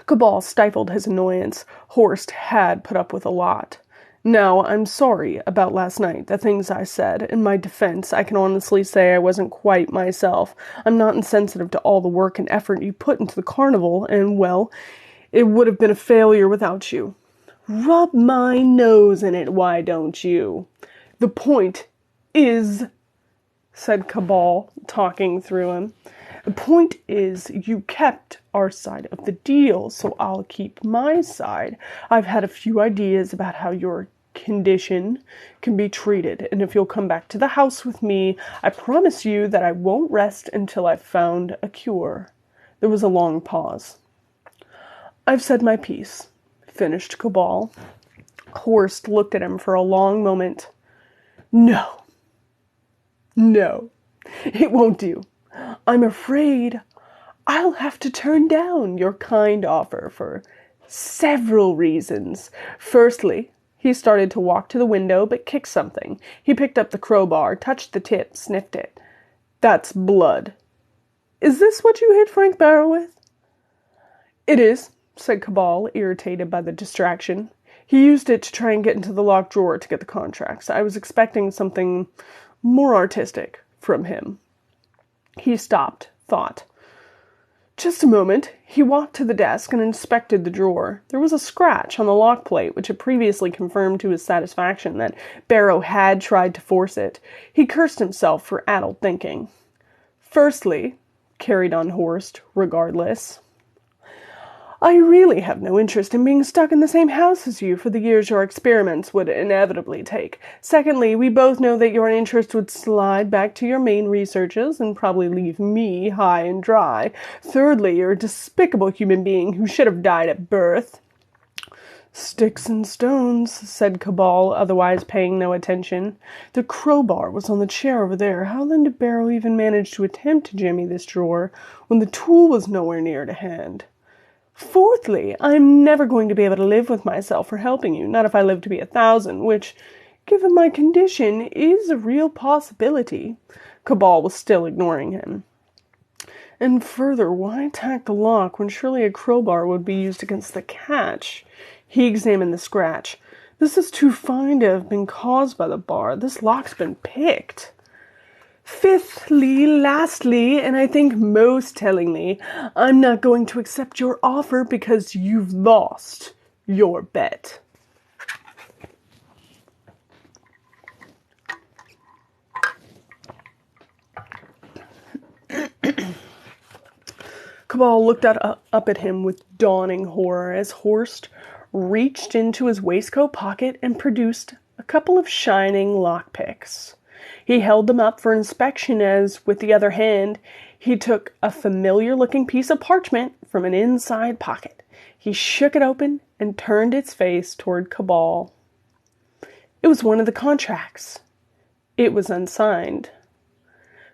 Cabal stifled his annoyance. Horst had put up with a lot. "Now, I'm sorry about last night, the things I said. In my defense, I can honestly say I wasn't quite myself. I'm not insensitive to all the work and effort you put into the carnival, and, well, it would have been a failure without you." "Rub my nose in it, why don't you?" "The point is," said Cabal, talking through him, "the point is you kept our side of the deal, so I'll keep my side. I've had a few ideas about how your condition can be treated, and if you'll come back to the house with me, I promise you that I won't rest until I've found a cure." There was a long pause. "I've said my piece," finished Cabal. Horst looked at him for a long moment. No, it won't do. I'm afraid I'll have to turn down your kind offer for several reasons. Firstly," he started to walk to the window, but kicked something. He picked up the crowbar, touched the tip, sniffed it. "That's blood." "Is this what you hit Frank Barrow with?" "It is," said Cabal, irritated by the distraction. "He used it to try and get into the locked drawer to get the contracts. I was expecting something more artistic from him." He stopped, thought. "Just a moment." He walked to the desk and inspected the drawer. There was a scratch on the lock plate, which had previously confirmed to his satisfaction that Barrow had tried to force it. He cursed himself for addled thinking. "Firstly, carried on Horst, regardless. I really have no interest in being stuck in the same house as you for the years your experiments would inevitably take. Secondly, we both know that your interest would slide back to your main researches and probably leave me high and dry. Thirdly, you're a despicable human being who should have died at birth. Sticks and stones, said Cabal, otherwise paying no attention. The crowbar was on the chair over there. How then did Barrow even manage to attempt to jimmy this drawer when the tool was nowhere near to hand? Fourthly, I'm never going to be able to live with myself for helping you, not if I live to be 1,000, which, given my condition, is a real possibility. Cabal was still ignoring him. And further, why attack the lock when surely a crowbar would be used against the catch? He examined the scratch. This is too fine to have been caused by the bar. This lock's been picked. Fifthly, lastly, and I think most tellingly, I'm not going to accept your offer because you've lost your bet. Cabal looked up at him with dawning horror as Horst reached into his waistcoat pocket and produced a couple of shining lockpicks. He held them up for inspection as, with the other hand, he took a familiar-looking piece of parchment from an inside pocket. He shook it open and turned its face toward Cabal. It was one of the contracts. It was unsigned.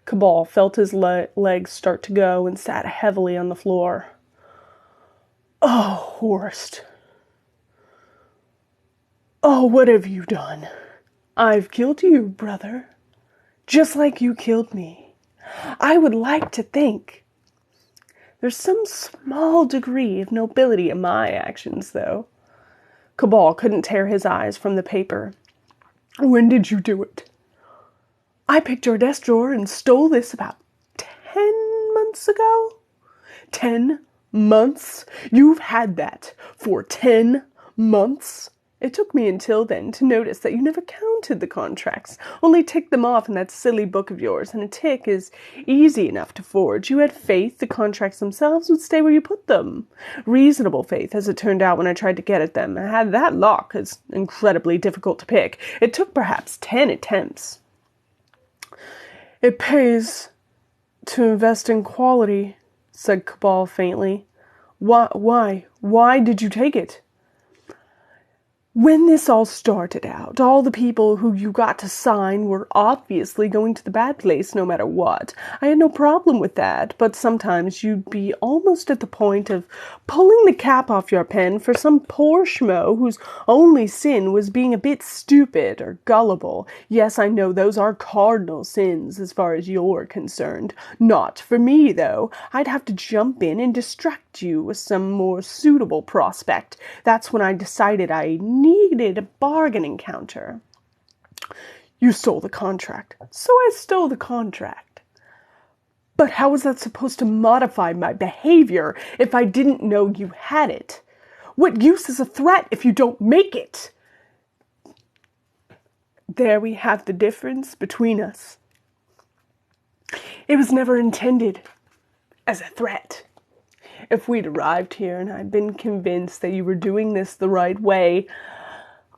Cabal felt his legs start to go and sat heavily on the floor. Oh, Horst. Oh, what have you done? I've killed you, brother. Just like you killed me. I would like to think. There's some small degree of nobility in my actions, though. Cabal couldn't tear his eyes from the paper. When did you do it? I picked your desk drawer and stole this about 10 months ago. 10 months? You've had that for 10 months? It took me until then to notice that you never counted the contracts, only ticked them off in that silly book of yours, and a tick is easy enough to forge. You had faith the contracts themselves would stay where you put them. Reasonable faith, as it turned out when I tried to get at them. I had that lock is incredibly difficult to pick. It took perhaps 10 attempts. It pays to invest in quality, said Cabal faintly. Why did you take it? When this all started out, all the people who you got to sign were obviously going to the bad place no matter what. I had no problem with that, but sometimes you'd be almost at the point of pulling the cap off your pen for some poor schmo whose only sin was being a bit stupid or gullible. Yes, I know those are cardinal sins as far as you're concerned. Not for me, though. I'd have to jump in and distract you with some more suitable prospect. That's when I decided I needed a bargaining counter. You stole the contract. So I stole the contract. But how was that supposed to modify my behavior if I didn't know you had it? What use is a threat if you don't make it? There we have the difference between us. It was never intended as a threat. If we'd arrived here and I'd been convinced that you were doing this the right way,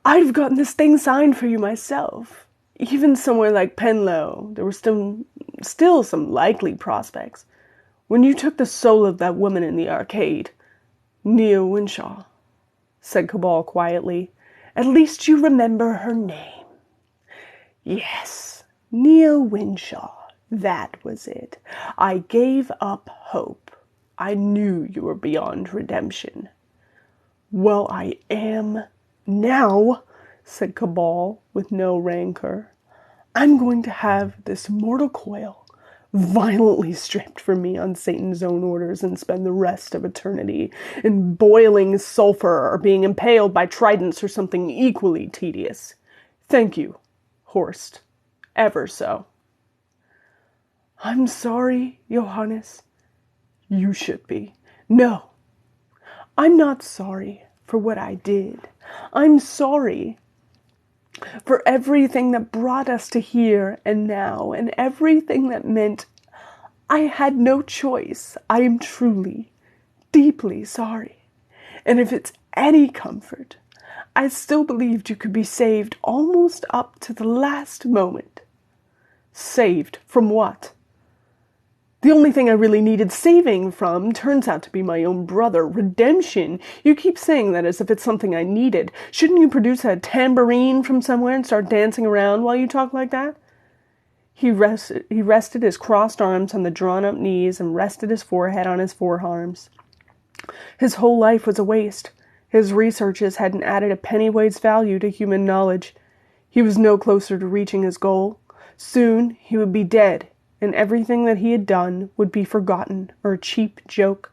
I'd have gotten this thing signed for you myself. Even somewhere like Penlow, there were still some likely prospects. When you took the soul of that woman in the arcade, Nia Winshaw, said Cabal quietly, at least you remember her name. Yes, Nia Winshaw, that was it. I gave up hope. I knew you were beyond redemption. Well, I am now, said Cabal with no rancor. I'm going to have this mortal coil violently stripped from me on Satan's own orders and spend the rest of eternity in boiling sulfur or being impaled by tridents or something equally tedious. Thank you, Horst, ever so. I'm sorry, Johannes. You should be. No, I'm not sorry for what I did. I'm sorry for everything that brought us to here and now, and everything that meant I had no choice. I am truly, deeply sorry. And if it's any comfort, I still believed you could be saved almost up to the last moment. Saved from what? The only thing I really needed saving from turns out to be my own brother. Redemption. You keep saying that as if it's something I needed. Shouldn't you produce a tambourine from somewhere and start dancing around while you talk like that? He rested his crossed arms on the drawn-up knees and rested his forehead on his forearms. His whole life was a waste. His researches hadn't added a pennyweight's value to human knowledge. He was no closer to reaching his goal. Soon he would be dead, and everything that he had done would be forgotten or a cheap joke.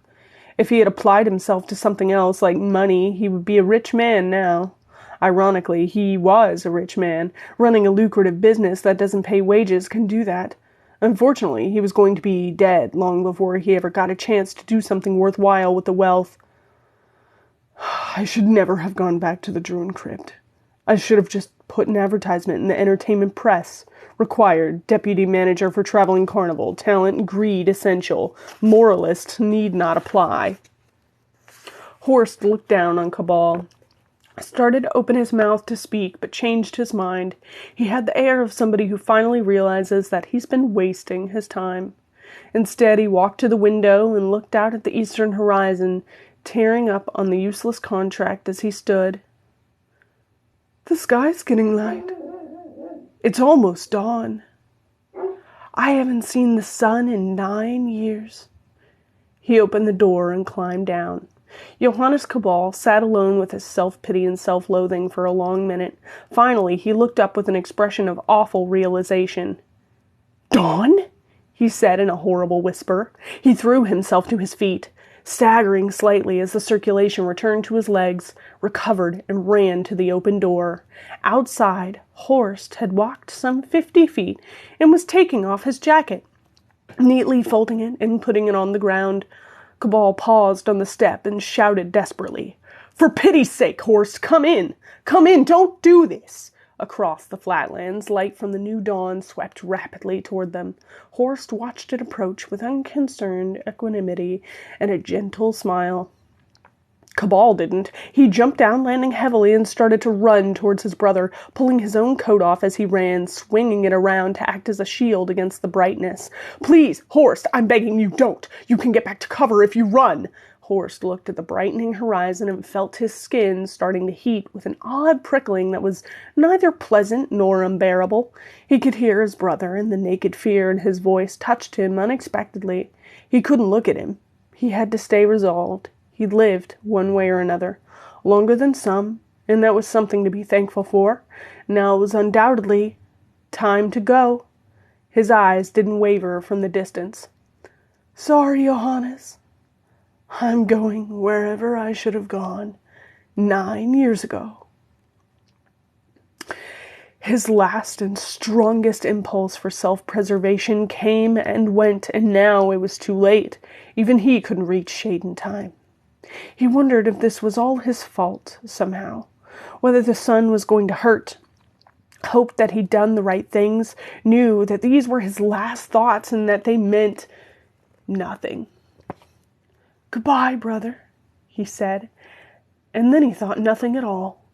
If he had applied himself to something else, like money, he would be a rich man now. Ironically, he was a rich man. Running a lucrative business that doesn't pay wages can do that. Unfortunately, he was going to be dead long before he ever got a chance to do something worthwhile with the wealth. I should never have gone back to the Druin Crypt. I should have just put an advertisement in the entertainment press. Required, deputy manager for traveling carnival, talent, greed essential. Moralist need not apply. Horst looked down on Cabal. Started to open his mouth to speak, but changed his mind. He had the air of somebody who finally realizes that he's been wasting his time. Instead, he walked to the window and looked out at the eastern horizon, tearing up on the useless contract as he stood. The sky's getting light. It's almost dawn. I haven't seen the sun in 9 years. He opened the door and climbed down. Johannes Cabal sat alone with his self-pity and self-loathing for a long minute. Finally, he looked up with an expression of awful realization. Dawn? He said in a horrible whisper. He threw himself to his feet, staggering slightly as the circulation returned to his legs, recovered, and ran to the open door. Outside, Horst had walked some 50 feet and was taking off his jacket, neatly folding it and putting it on the ground. Cabal paused on the step and shouted desperately, For pity's sake, Horst, come in! Come in! Don't do this! Across the flatlands, light from the new dawn swept rapidly toward them. Horst watched it approach with unconcerned equanimity and a gentle smile. Cabal didn't. He jumped down, landing heavily, and started to run towards his brother, pulling his own coat off as he ran, swinging it around to act as a shield against the brightness. Please, Horst, I'm begging you, don't. You can get back to cover if you run. Horst looked at the brightening horizon and felt his skin starting to heat with an odd prickling that was neither pleasant nor unbearable. He could hear his brother, and the naked fear in his voice touched him unexpectedly. He couldn't look at him. He had to stay resolved. He'd lived, one way or another, longer than some, and that was something to be thankful for. Now it was undoubtedly time to go. His eyes didn't waver from the distance. Sorry, Johannes. I'm going wherever I should have gone 9 years ago. His last and strongest impulse for self-preservation came and went, and now it was too late. Even he couldn't reach Shade in time. He wondered if this was all his fault, somehow. Whether the sun was going to hurt. Hoped that he'd done the right things. Knew that these were his last thoughts and that they meant nothing. Goodbye, brother, he said. And then he thought nothing at all.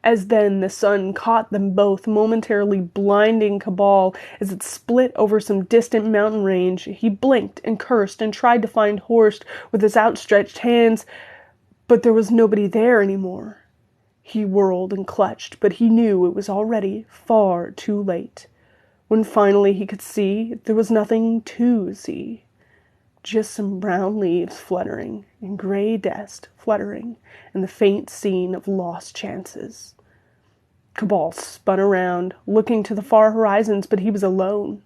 As then the sun caught them both, momentarily blinding Cabal as it split over some distant mountain range. He blinked and cursed and tried to find Horst with his outstretched hands, but there was nobody there anymore. He whirled and clutched, but he knew it was already far too late. When finally he could see, there was nothing to see. Just some brown leaves fluttering, and gray dust fluttering, and the faint scene of lost chances. Cabal spun around, looking to the far horizons, but he was alone.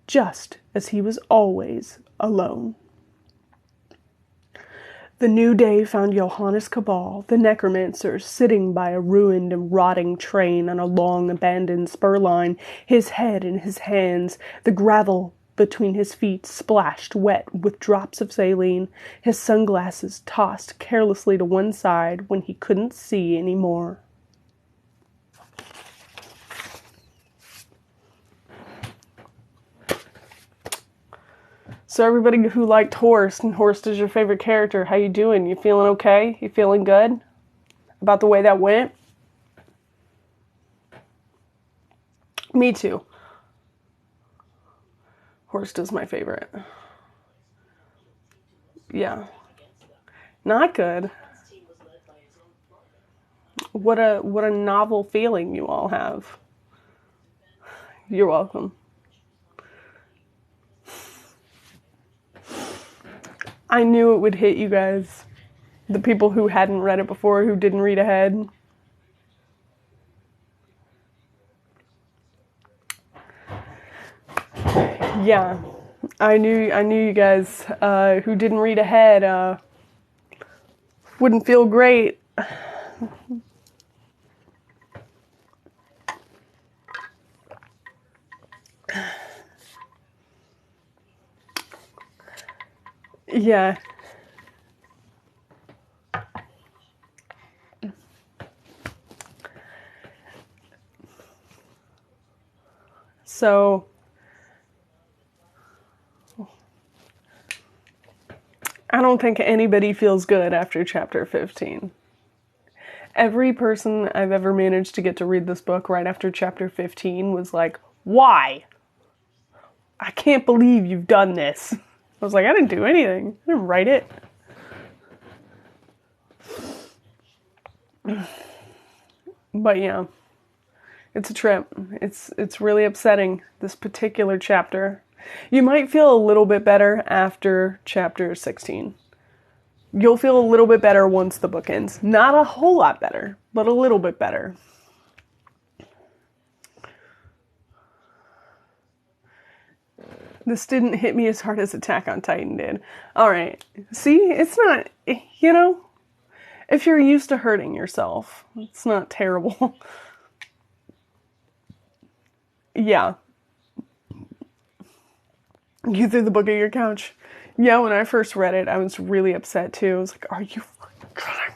Just as he was always alone. The new day found Johannes Cabal, the Necromancer, sitting by a ruined and rotting train on a long abandoned spur line, his head in his hands, the gravel between his feet splashed wet with drops of saline, his sunglasses tossed carelessly to one side when he couldn't see any more. So everybody who liked Horst, and Horst is your favorite character, how you doing? You feeling okay? You feeling good about the way that went? Me too. Horst is my favorite. Yeah. Not good. What a novel feeling you all have. You're welcome. I knew it would hit you guys. The people who hadn't read it before, who didn't read ahead. Yeah. I knew you guys who didn't read ahead wouldn't feel great. Yeah. So I don't think anybody feels good after chapter 15. Every person I've ever managed to get to read this book right after chapter 15 was like, why? I can't believe you've done this. I was like, I didn't do anything. I didn't write it. But yeah, it's a trip. It's really upsetting, this particular chapter. You might feel a little bit better after chapter 16. You'll feel a little bit better once the book ends. Not a whole lot better, but a little bit better. This didn't hit me as hard as Attack on Titan did. Alright, see? It's not, if you're used to hurting yourself, it's not terrible. Yeah. You threw the book at your couch. Yeah, when I first read it, I was really upset too. I was like, are you fucking kidding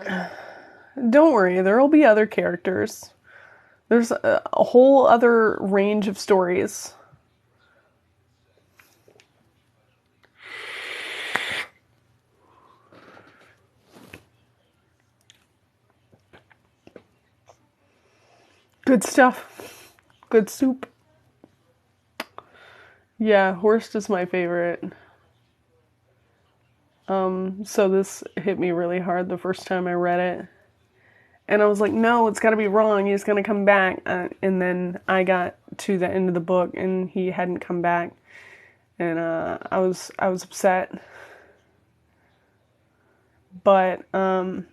me? Don't worry, there will be other characters. There's a whole other range of stories. Good stuff. Good soup. Yeah, Horst is my favorite. So this hit me really hard the first time I read it. And I was like, no, it's gotta be wrong. He's gonna come back. And then I got to the end of the book and he hadn't come back. And I was upset. But don't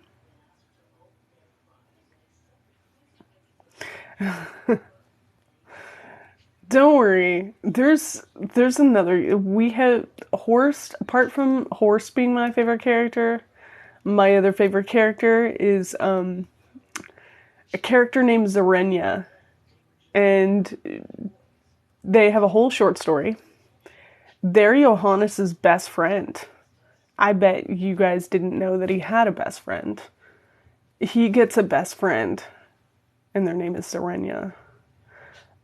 worry. There's another. We have Horst. Apart from Horst being my favorite character, my other favorite character is a character named Zarenya, and they have a whole short story. They're Johannes' best friend. I bet you guys didn't know that he had a best friend. He gets a best friend, and their name is Zarenya.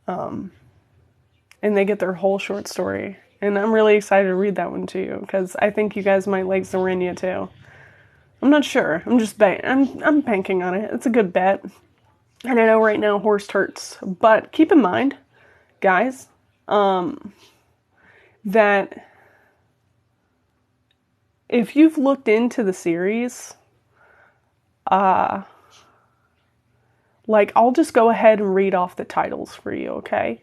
And they get their whole short story. And I'm really excited to read that one to you, because I think you guys might like Zarenya too. I'm not sure. I'm banking on it. It's a good bet. And I know right now Horst hurts. But keep in mind, guys, that if you've looked into the series, I'll just go ahead and read off the titles for you, okay?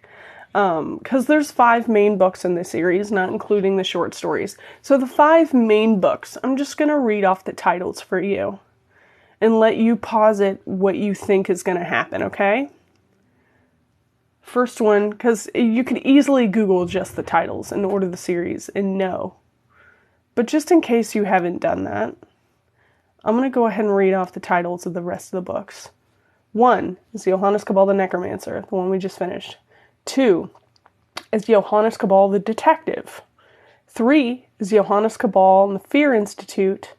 Because there's 5 main books in the series, not including the short stories. So the 5 main books, I'm just going to read off the titles for you and let you posit what you think is going to happen, okay? First one, because you could easily Google just the titles and order the series and know. But just in case you haven't done that, I'm going to go ahead and read off the titles of the rest of the books. 1 is Johannes Cabal the Necromancer, the one we just finished. 2 is Johannes Cabal the Detective. 3 is Johannes Cabal and the Fear Institute.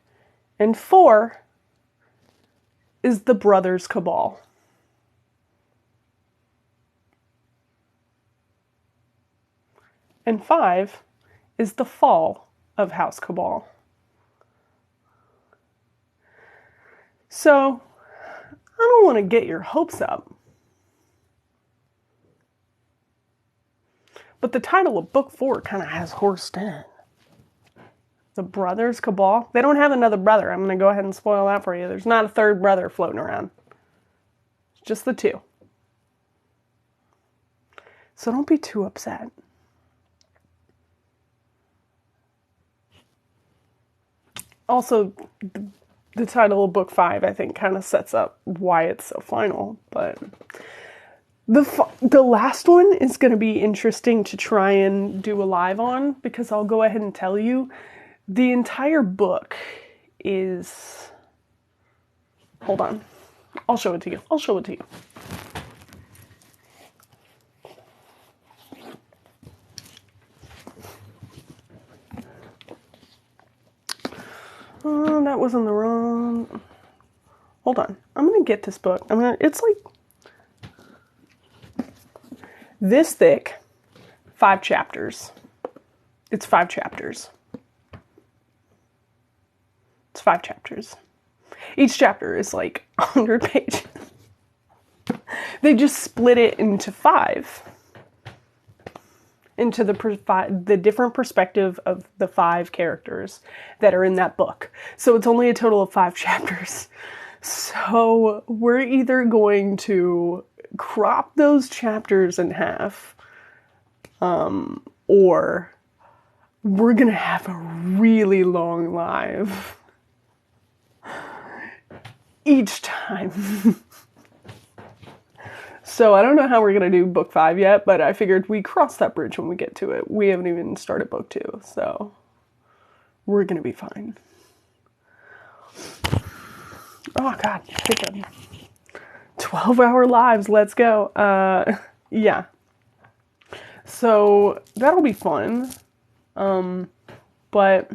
And 4 is the Brothers Cabal. And 5 is the fall of House Cabal. So, I don't want to get your hopes up, but the title of book 4 kind of has Horst in it. The brothers Cabal. They don't have another brother. I'm going to go ahead and spoil that for you. There's not a third brother floating around. It's just the 2. So don't be too upset. Also, the title of book 5, I think, kind of sets up why it's so final. But the last one is going to be interesting to try and do a live on, because I'll go ahead and tell you, the entire book is... Hold on. I'll show it to you. Oh, that wasn't the wrong... Hold on. I'm going to get this book. It's like this thick. 5 chapters. It's 5 chapters. It's 5 chapters. Each chapter is like 100 pages. They just split it into 5. Into the different perspective of the 5 characters that are in that book. So it's only a total of 5 chapters. So we're either going to crop those chapters in half, or we're going to have a really long live each time. So I don't know how we're going to do book 5 yet, but I figured we cross that bridge when we get to it. We haven't even started book 2, so we're going to be fine. Oh God, chicken. 12-hour lives, let's go. Yeah. So that'll be fun. But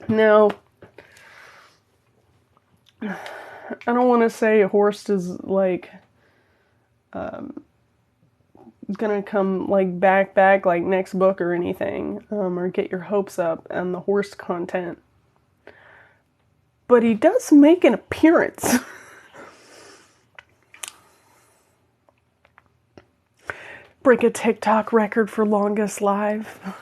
now, I don't want to say Horst is like gonna come like back like next book or anything, or get your hopes up on the Horst content. But he does make an appearance. Break a TikTok record for longest live.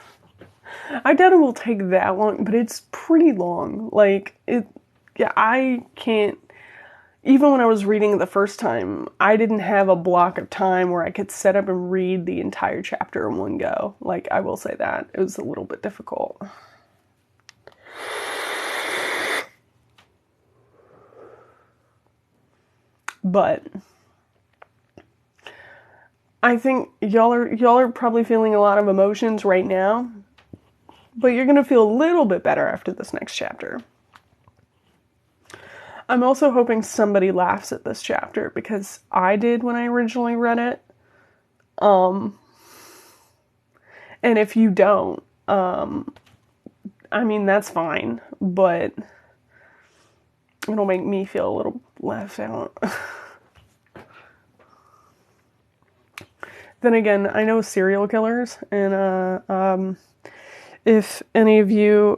I doubt it will take that long, but it's pretty long. Like, I can't... Even when I was reading it the first time, I didn't have a block of time where I could set up and read the entire chapter in one go. Like, I will say that. It was a little bit difficult. But I think y'all are probably feeling a lot of emotions right now, but you're going to feel a little bit better after this next chapter. I'm also hoping somebody laughs at this chapter, because I did when I originally read it. And if you don't, I mean, that's fine, but it'll make me feel a little left out. Then again, I know serial killers, and if any of you,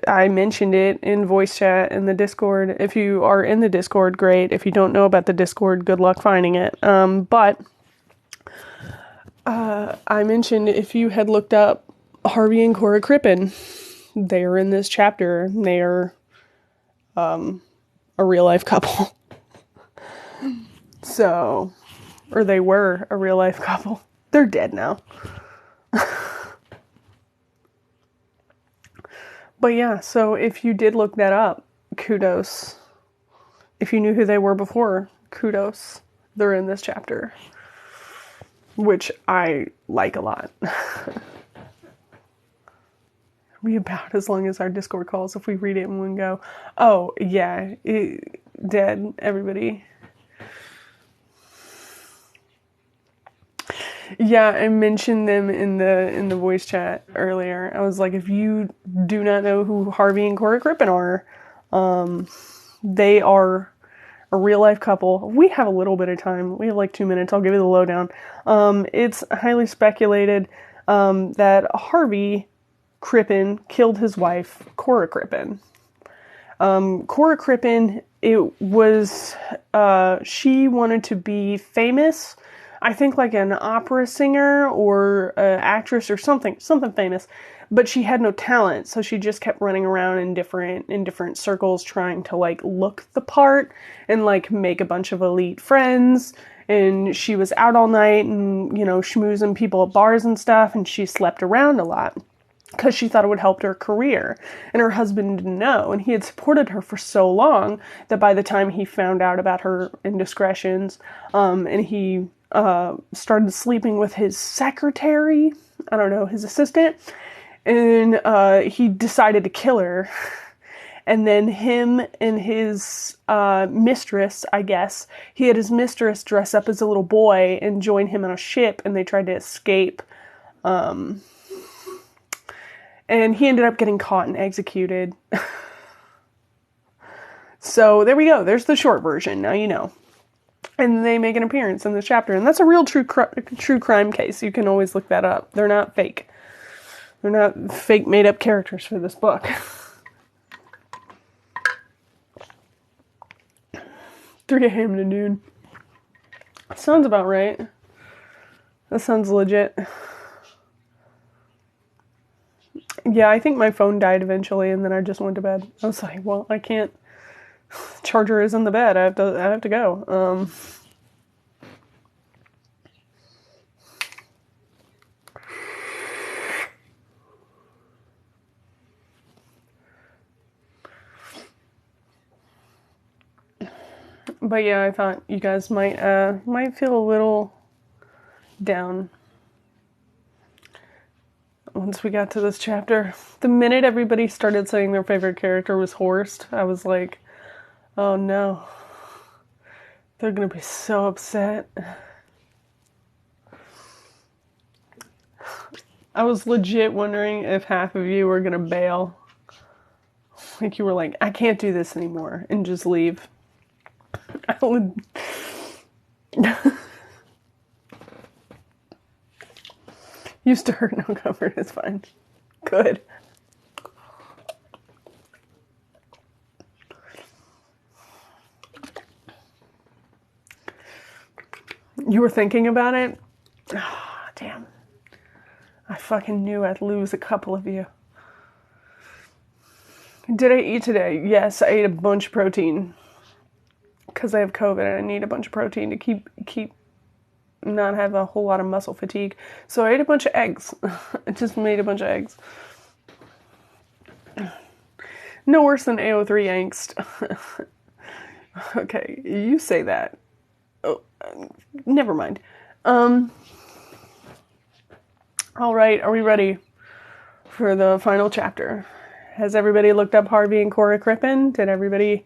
I mentioned it in voice chat in the Discord. If you are in the Discord, great. If you don't know about the Discord, good luck finding it. But I mentioned if you had looked up Harvey and Cora Crippen, they are in this chapter. They are a real life couple. So, or they were a real life couple. They're dead now. But yeah, so if you did look that up, kudos. If you knew who they were before, kudos. They're in this chapter, which I like a lot. We about as long as our Discord calls if we read it in one go. Oh, yeah. Dead, everybody. Yeah, I mentioned them in the voice chat earlier. I was like, if you do not know who Harvey and Cora Crippen are, they are a real life couple. We have a little bit of time. We have like 2 minutes. I'll give you the lowdown. It's highly speculated that Harvey Crippen killed his wife, Cora Crippen. Cora Crippen, it was, she wanted to be famous. I think like an opera singer or an actress or something famous, but she had no talent, so she just kept running around in different circles trying to like look the part and like make a bunch of elite friends. And she was out all night and, you know, schmoozing people at bars and stuff, and she slept around a lot because she thought it would help her career. And her husband didn't know, and he had supported her for so long that by the time he found out about her indiscretions, and he started sleeping with his secretary, I don't know, his assistant, and he decided to kill her. And then him and his mistress, I guess, he had his mistress dress up as a little boy and join him on a ship, and they tried to escape. And he ended up getting caught and executed. So there we go. There's the short version. Now you know. And they make an appearance in this chapter. And that's a real true crime case. You can always look that up. They're not fake. They're not fake made up characters for this book. 3 a.m. to noon. Sounds about right. That sounds legit. Yeah, I think my phone died eventually, and then I just went to bed. I was like, well, I can't. Charger is in the bed. I have to go. But yeah, I thought you guys might feel a little down once we got to this chapter. The minute everybody started saying their favorite character was Horst, I was like, oh no. They're gonna be so upset. I was legit wondering if half of you were gonna bail. Like you were like, I can't do this anymore, and just leave. I would... Used to hurt, no comfort, it's fine. Good. You were thinking about it? Oh, damn. I fucking knew I'd lose a couple of you. Did I eat today? Yes, I ate a bunch of protein. Because I have COVID and I need a bunch of protein to keep not have a whole lot of muscle fatigue. So I ate a bunch of eggs. I just made a bunch of eggs. No worse than AO3 angst. Okay, you say that. Oh, never mind. All right, are we ready for the final chapter? Has everybody looked up Harvey and Cora Crippen? Did everybody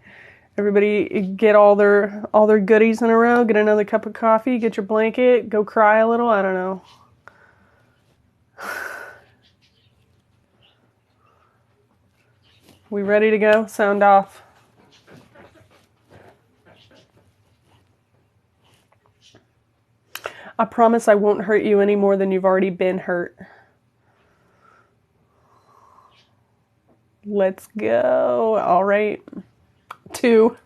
get all their goodies in a row? Get another cup of coffee, get your blanket, go cry a little? I don't know. We ready to go? Sound off. I promise I won't hurt you any more than you've already been hurt. Let's go. All right. 2.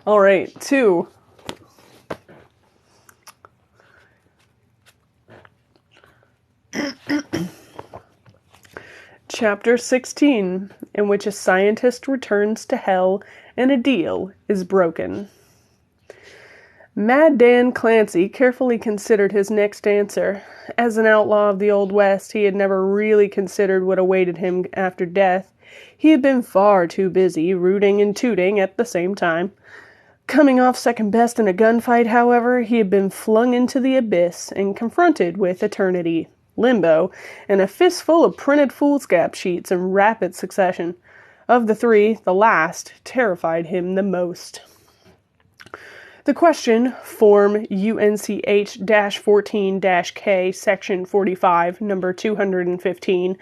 All right, 2. Chapter 16, in which a scientist returns to hell and a deal is broken. Mad Dan Clancy carefully considered his next answer. As an outlaw of the Old West, he had never really considered what awaited him after death. He had been far too busy rooting and tooting at the same time. Coming off second best in a gunfight, however, he had been flung into the abyss and confronted with eternity, limbo, and a fistful of printed foolscap sheets in rapid succession. Of the 3, the last terrified him the most. The question, Form UNCH-14-K, Section 45, number 215,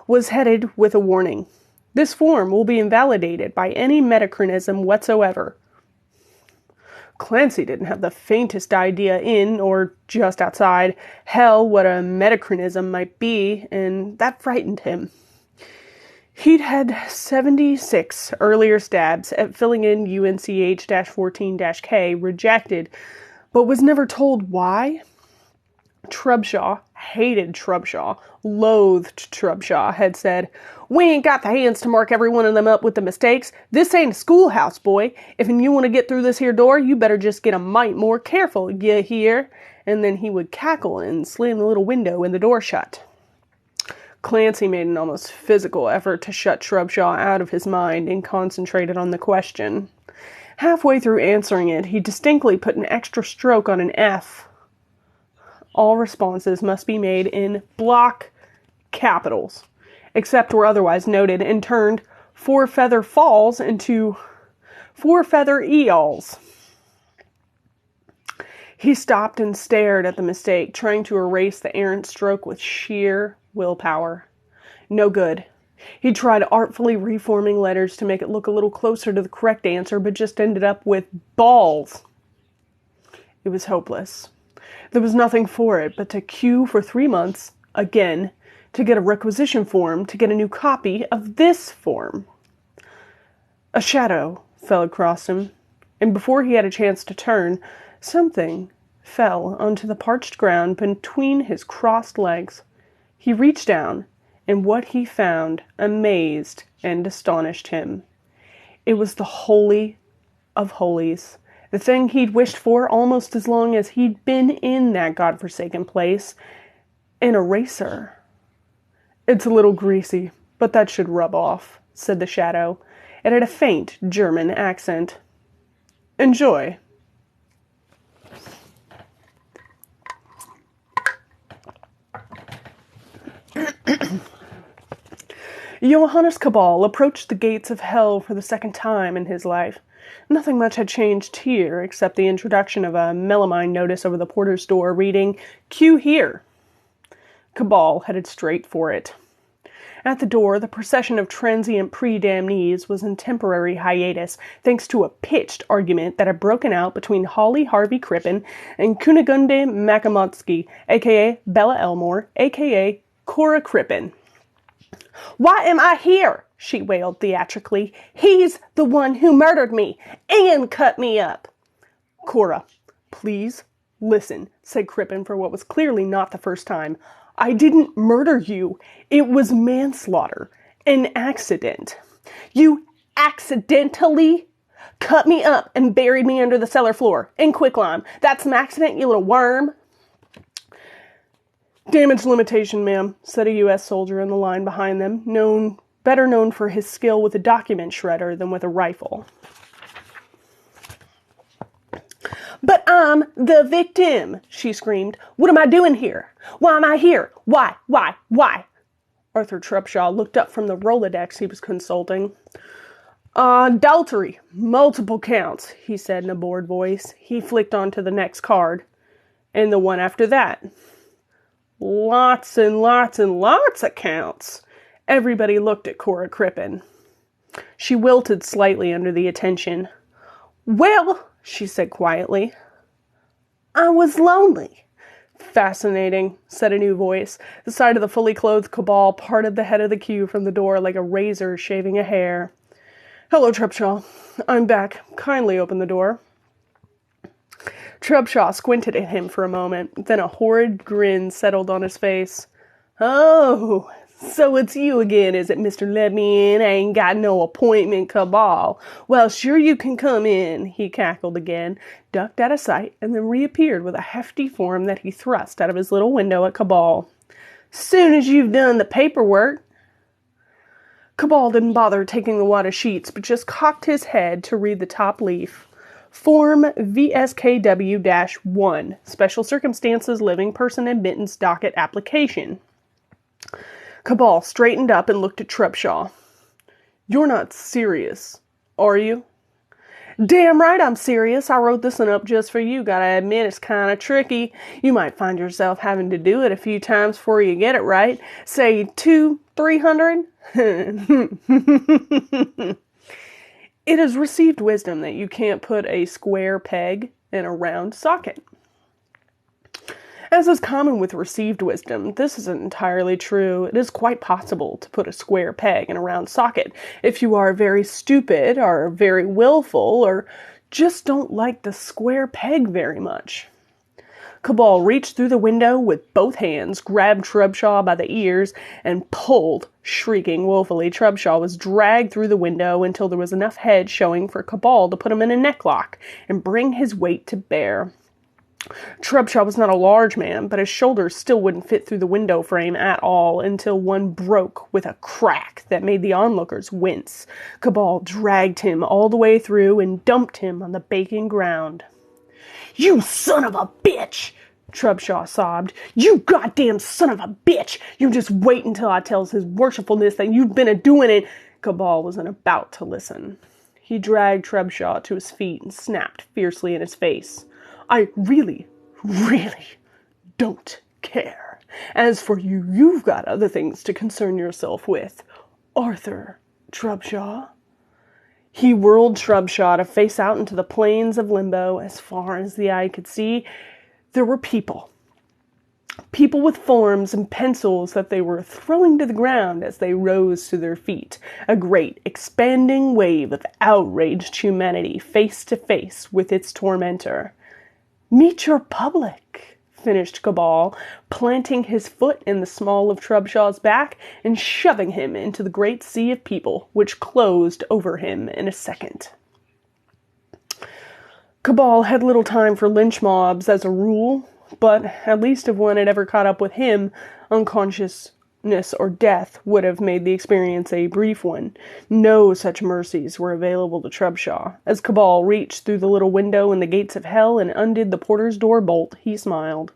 was headed with a warning. This form will be invalidated by any metachronism whatsoever. Clancy didn't have the faintest idea in, or just outside, hell what a metachronism might be, and that frightened him. He'd had 76 earlier stabs at filling in UNCH-14-K rejected, but was never told why. Trubshaw hated Trubshaw, loathed Trubshaw, had said, "We ain't got the hands to mark every one of them up with the mistakes. This ain't a schoolhouse, boy. If you want to get through this here door, you better just get a mite more careful, you hear?" And then he would cackle and slam the little window and the door shut. Clancy made an almost physical effort to shut Trubshaw out of his mind and concentrated on the question. Halfway through answering it, he distinctly put an extra stroke on an F. All responses must be made in block capitals, except where otherwise noted, and turned four feather falls into four feather eals. He stopped and stared at the mistake, trying to erase the errant stroke with sheer willpower. No good. He tried artfully reforming letters to make it look a little closer to the correct answer, but just ended up with balls. It was hopeless. There was nothing for it but to queue for 3 months, again, to get a requisition form, to get a new copy of this form. A shadow fell across him, and before he had a chance to turn, something fell onto the parched ground between his crossed legs. He reached down, and what he found amazed and astonished him. It was the Holy of Holies, the thing he'd wished for almost as long as he'd been in that godforsaken place, an eraser. "It's a little greasy, but that should rub off," said the shadow. It had a faint German accent. "Enjoy." Johannes Cabal approached the gates of hell for the second time in his life. Nothing much had changed here, except the introduction of a melamine notice over the porter's door reading, "Queue here." Cabal headed straight for it. At the door, the procession of transient pre-damnees was in temporary hiatus, thanks to a pitched argument that had broken out between Holly Harvey Crippen and Kunigunde Makamotsky, a.k.a. Bella Elmore, a.k.a. Cora Crippen. "Why am I here?" she wailed theatrically. "He's the one who murdered me and cut me up." "Cora, please listen," said Crippen for what was clearly not the first time. "I didn't murder you. It was manslaughter. An accident." "You accidentally cut me up and buried me under the cellar floor in quicklime. That's an accident, you little worm." "Damage limitation, ma'am," said a U.S. soldier in the line behind them, better known for his skill with a document shredder than with a rifle. "But I'm the victim," she screamed. "What am I doing here? Why am I here? Why? Arthur Trubshaw looked up from the Rolodex he was consulting. "Adultery, multiple counts," he said in a bored voice. He flicked on to the next card. "And the one after that." "Lots and lots and lots of counts." Everybody looked at Cora Crippen. She wilted slightly under the attention. "Well," she said quietly, "I was lonely." "Fascinating," said a new voice. The side of the fully clothed Cabal parted the head of the queue from the door like a razor shaving a hair. "Hello, Trubshaw. I'm back. Kindly open the door." Trubshaw squinted at him for a moment, then a horrid grin settled on his face. "Oh, so it's you again, is it, Mr. Let Me In? I ain't got no appointment, Cabal. Well, sure you can come in," he cackled again, ducked out of sight, and then reappeared with a hefty form that he thrust out of his little window at Cabal. "Soon as you've done the paperwork." Cabal didn't bother taking the wad of sheets, but just cocked his head to read the top leaf. Form VSKW-1, Special Circumstances Living Person Admittance Docket Application. Cabal straightened up and looked at Trubshaw. "You're not serious, are you?" Damn right I'm serious. I wrote this one up just for you. Gotta admit, it's kinda tricky. You might find yourself having to do it a few times before you get it right. Say 300. It has received wisdom that you can't put a square peg in a round socket. As is common with received wisdom, this isn't entirely true. It is quite possible to put a square peg in a round socket if you are very stupid or very willful or just don't like the square peg very much. Cabal reached through the window with both hands, grabbed Trubshaw by the ears, and pulled, shrieking woefully. Trubshaw was dragged through the window until there was enough head showing for Cabal to put him in a necklock and bring his weight to bear. Trubshaw was not a large man, but his shoulders still wouldn't fit through the window frame at all until one broke with a crack that made the onlookers wince. Cabal dragged him all the way through and dumped him on the baking ground. "You son of a bitch!" Trubshaw sobbed. "You goddamn son of a bitch! You just wait until I tells his worshipfulness that you've been a-doing it." Cabal wasn't about to listen. He dragged Trubshaw to his feet and snapped fiercely in his face. "I really don't care. As for you, you've got other things to concern yourself with. Arthur Trubshaw." He whirled Trubshaw to face out into the plains of limbo. As far as the eye could see, there were people. People with forms and pencils that they were throwing to the ground as they rose to their feet. A great, expanding wave of outraged humanity face to face with its tormentor. "Meet your public," finished Cabal, planting his foot in the small of Trubshaw's back and shoving him into the great sea of people, which closed over him in a second. Cabal had little time for lynch mobs as a rule, but at least if one had ever caught up with him, unconsciousness or death would have made the experience a brief one. No such mercies were available to Trubshaw. As Cabal reached through the little window in the gates of hell and undid the porter's door bolt, he smiled.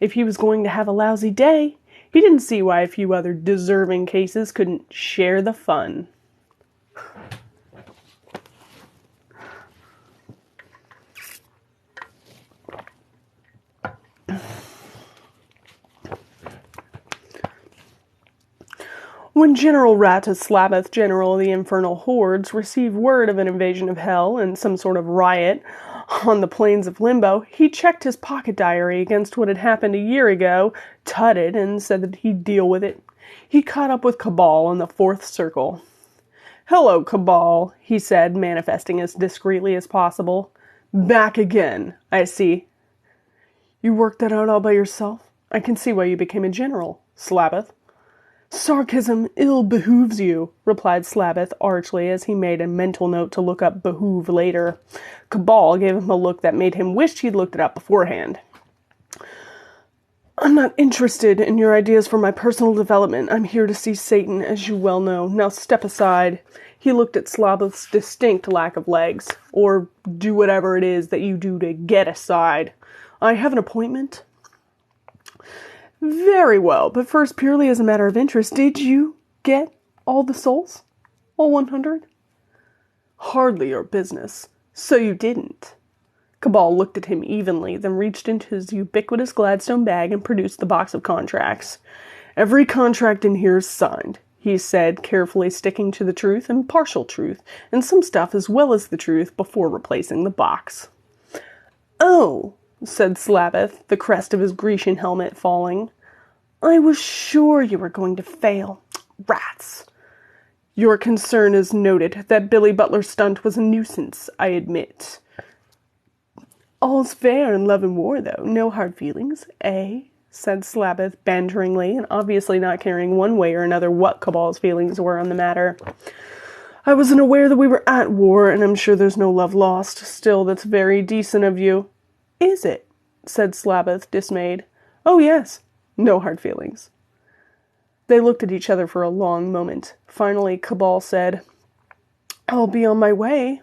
If he was going to have a lousy day, he didn't see why a few other deserving cases couldn't share the fun. When General Rataslabath, General of the Infernal Hordes, received word of an invasion of hell and some sort of riot on the plains of Limbo, he checked his pocket diary against what had happened a year ago, tutted, and said that he'd deal with it. He caught up with Cabal in the fourth circle. "Hello, Cabal," he said, manifesting as discreetly as possible. "Back again, I see." "You worked that out all by yourself? I can see why you became a general, Slabath." "Sarcasm ill behooves you," replied Slabath archly as he made a mental note to look up behoove later. Cabal gave him a look that made him wish he'd looked it up beforehand. "I'm not interested in your ideas for my personal development. I'm here to see Satan, as you well know. Now step aside." He looked at Slabath's distinct lack of legs. "Or do whatever it is that you do to get aside. I have an appointment." "Very well, but first, purely as a matter of interest, did you get all the souls? All 100? "Hardly your business. So you didn't." Cabal looked at him evenly, then reached into his ubiquitous Gladstone bag and produced the box of contracts. "Every contract in here is signed," he said, carefully sticking to the truth and partial truth, and some stuff as well as the truth before replacing the box. "Oh," said Slabath, the crest of his Grecian helmet falling. "I was sure you were going to fail. Rats." "Your concern is noted. That Billy Butler stunt was a nuisance, I admit." "All's fair in love and war, though. No hard feelings, eh?" said Slabath banteringly, and obviously not caring one way or another what Cabal's feelings were on the matter. "I wasn't aware that we were at war, and I'm sure there's no love lost. Still, that's very decent of you." "Is it?" said Slabath, dismayed. "Oh, yes. No hard feelings." They looked at each other for a long moment. Finally, Cabal said, "I'll be on my way."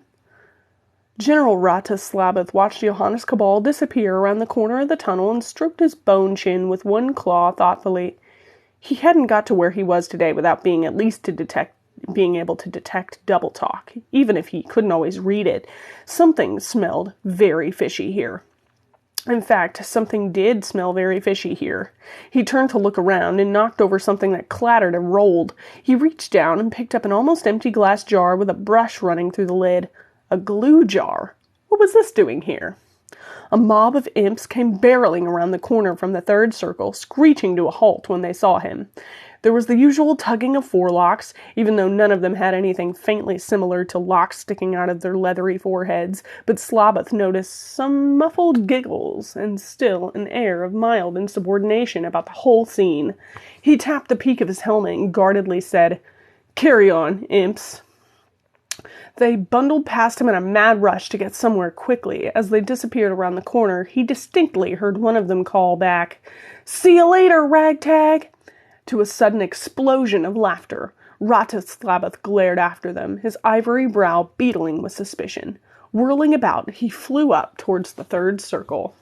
General Rataslabath watched Johannes Cabal disappear around the corner of the tunnel and stroked his bone chin with one claw thoughtfully. He hadn't got to where he was today without being at least being able to detect double talk, even if he couldn't always read it. Something smelled very fishy here. In fact, something did smell very fishy here. He turned to look around and knocked over something that clattered and rolled. He reached down and picked up an almost empty glass jar with a brush running through the lid. A glue jar. What was this doing here? A mob of imps came barreling around the corner from the third circle, screeching to a halt when they saw him. There was the usual tugging of forelocks, even though none of them had anything faintly similar to locks sticking out of their leathery foreheads, but Slaboth noticed some muffled giggles and still an air of mild insubordination about the whole scene. He tapped the peak of his helmet and guardedly said, "Carry on, imps." They bundled past him in a mad rush to get somewhere quickly. As they disappeared around the corner, he distinctly heard one of them call back, "See you later, ragtag!" To a sudden explosion of laughter, Rataslaboth glared after them, his ivory brow beetling with suspicion. Whirling about, he flew up towards the third circle.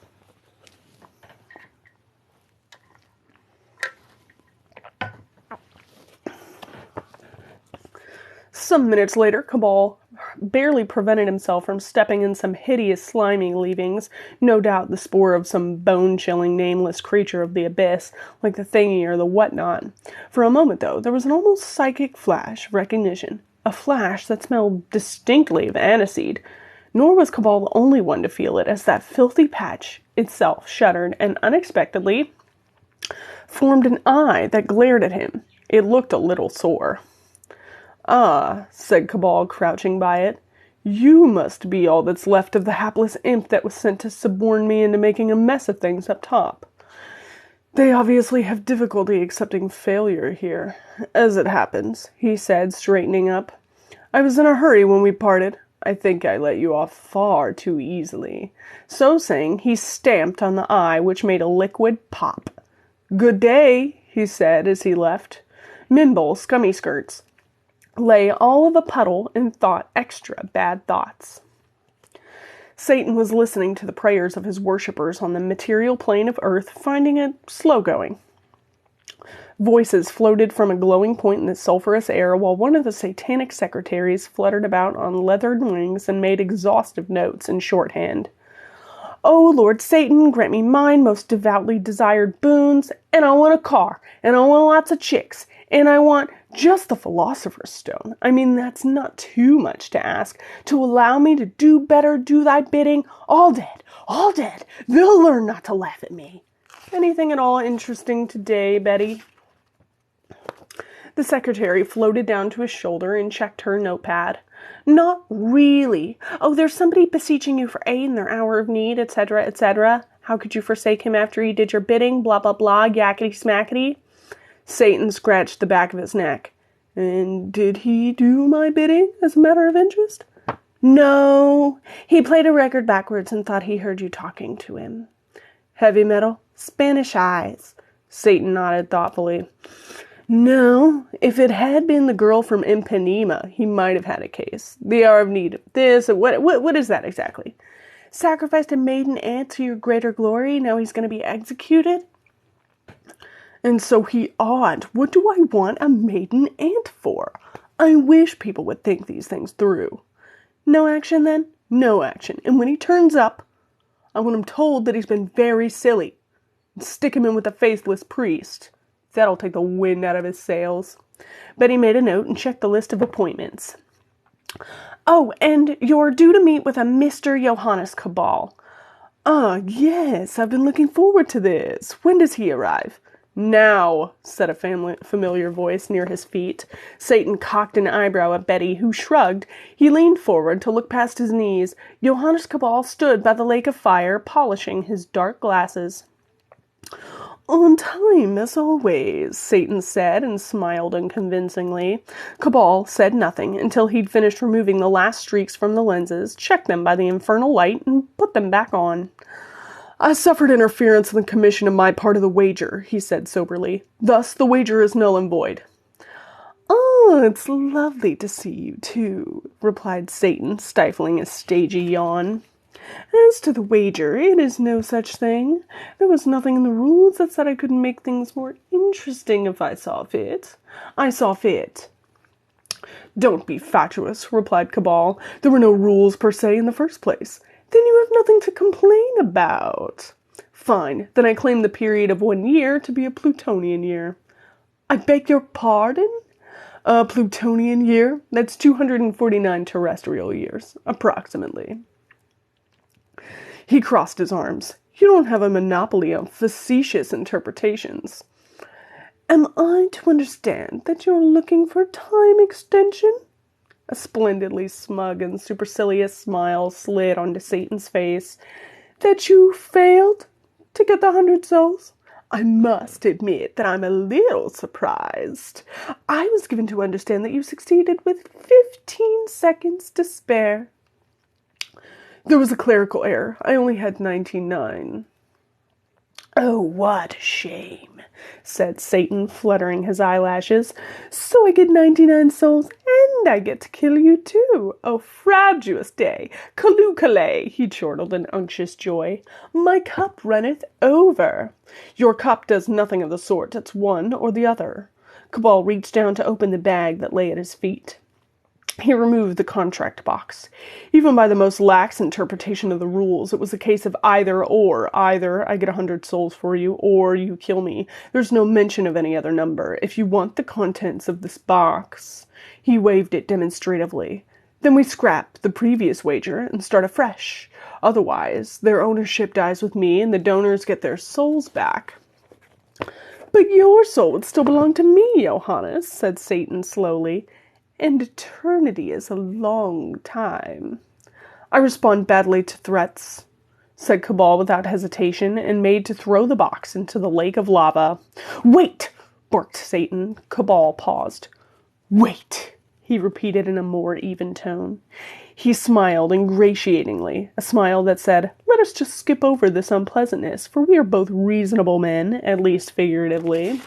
Some minutes later, Cabal barely prevented himself from stepping in some hideous slimy leavings, no doubt the spore of some bone-chilling nameless creature of the abyss, like the thingy or the whatnot. For a moment, though, there was an almost psychic flash of recognition, a flash that smelled distinctly of aniseed. Nor was Cabal the only one to feel it, as that filthy patch itself shuddered and unexpectedly formed an eye that glared at him. It looked a little sore. "Ah," said Cabal, crouching by it. "You must be all that's left of the hapless imp that was sent to suborn me into making a mess of things up top. They obviously have difficulty accepting failure here. As it happens," he said, straightening up, "I was in a hurry when we parted. I think I let you off far too easily." So saying, he stamped on the eye, which made a liquid pop. "Good day," he said as he left. Mimble, Scummy Skirts, lay all of a puddle and thought extra bad thoughts. Satan was listening to the prayers of his worshippers on the material plane of earth, finding it slow going. Voices floated from a glowing point in the sulphurous air, while one of the satanic secretaries fluttered about on leathered wings and made exhaustive notes in shorthand. "Oh, Lord Satan, grant me mine most devoutly desired boons, and I want a car, and I want lots of chicks, and I want just the Philosopher's Stone. I mean, that's not too much to ask. To allow me to do better, do thy bidding. All dead, all dead. They'll learn not to laugh at me." "Anything at all interesting today, Betty?" The secretary floated down to his shoulder and checked her notepad. "Not really. Oh, there's somebody beseeching you for aid in their hour of need, etc., etc. How could you forsake him after he did your bidding? Blah, blah, blah, yakety-smackety." Satan scratched the back of his neck. "And did he do my bidding, as a matter of interest?" "No. He played a record backwards and thought he heard you talking to him." "Heavy metal? Spanish eyes?" Satan nodded thoughtfully. "No. If it had been the girl from Impanema, he might have had a case. The hour of need. This, what is that exactly?" "Sacrificed a maiden aunt to your greater glory, now he's going to be executed?" "And so he ought. What do I want a maiden aunt for? I wish people would think these things through." "No action, then?" "No action. And when he turns up, I want him told that he's been very silly. And stick him in with a faithless priest. That'll take the wind out of his sails." Betty made a note and checked the list of appointments. "Oh, and you're due to meet with a Mr. Johannes Cabal." "Ah, yes, I've been looking forward to this. When does he arrive?" "Now," said a familiar voice near his feet. Satan cocked an eyebrow at Betty, who shrugged. He leaned forward to look past his knees. Johannes Cabal stood by the lake of fire, polishing his dark glasses. "On time, as always," Satan said, and smiled unconvincingly. Cabal said nothing until he'd finished removing the last streaks from the lenses, checked them by the infernal light, and put them back on. "I suffered interference in the commission of my part of the wager," he said soberly. "Thus, the wager is null and void." "Oh, it's lovely to see you, too," replied Satan, stifling a stagey yawn. "As to the wager, it is no such thing. There was nothing in the rules that said I couldn't make things more interesting if I saw fit. I saw fit. Don't be fatuous, replied Cabal. There were no rules per se in the first place. Then you have nothing to complain about. Fine, then I claim the period of 1 year to be a Plutonian year. I beg your pardon? A Plutonian year? That's 249 terrestrial years, approximately. He crossed his arms. You don't have a monopoly on facetious interpretations. Am I to understand that you're looking for time extension? A splendidly smug and supercilious smile slid onto Satan's face. That you failed to get the 100 souls? I must admit that I'm a little surprised. I was given to understand that you succeeded with 15 seconds to spare. There was a clerical error. I only had 99. Oh, what a shame, said Satan, fluttering his eyelashes. So I get 99 souls, and I get to kill you too. Oh, frabjous day. Kalukale, he chortled in unctuous joy. My cup runneth over. Your cup does nothing of the sort. It's one or the other. Cabal reached down to open the bag that lay at his feet. He removed the contract box. Even by the most lax interpretation of the rules, it was a case of either or. Either I get 100 souls for you, or you kill me. There's no mention of any other number. If you want the contents of this box, he waved it demonstratively, then we scrap the previous wager and start afresh. Otherwise, their ownership dies with me and the donors get their souls back. But your soul would still belong to me, Johannes, said Satan slowly. And eternity is a long time. I respond badly to threats, said Cabal without hesitation, and made to throw the box into the lake of lava. Wait! Barked Satan. Cabal paused. Wait! He repeated in a more even tone. He smiled ingratiatingly, a smile that said, let us just skip over this unpleasantness, for we are both reasonable men, at least figuratively.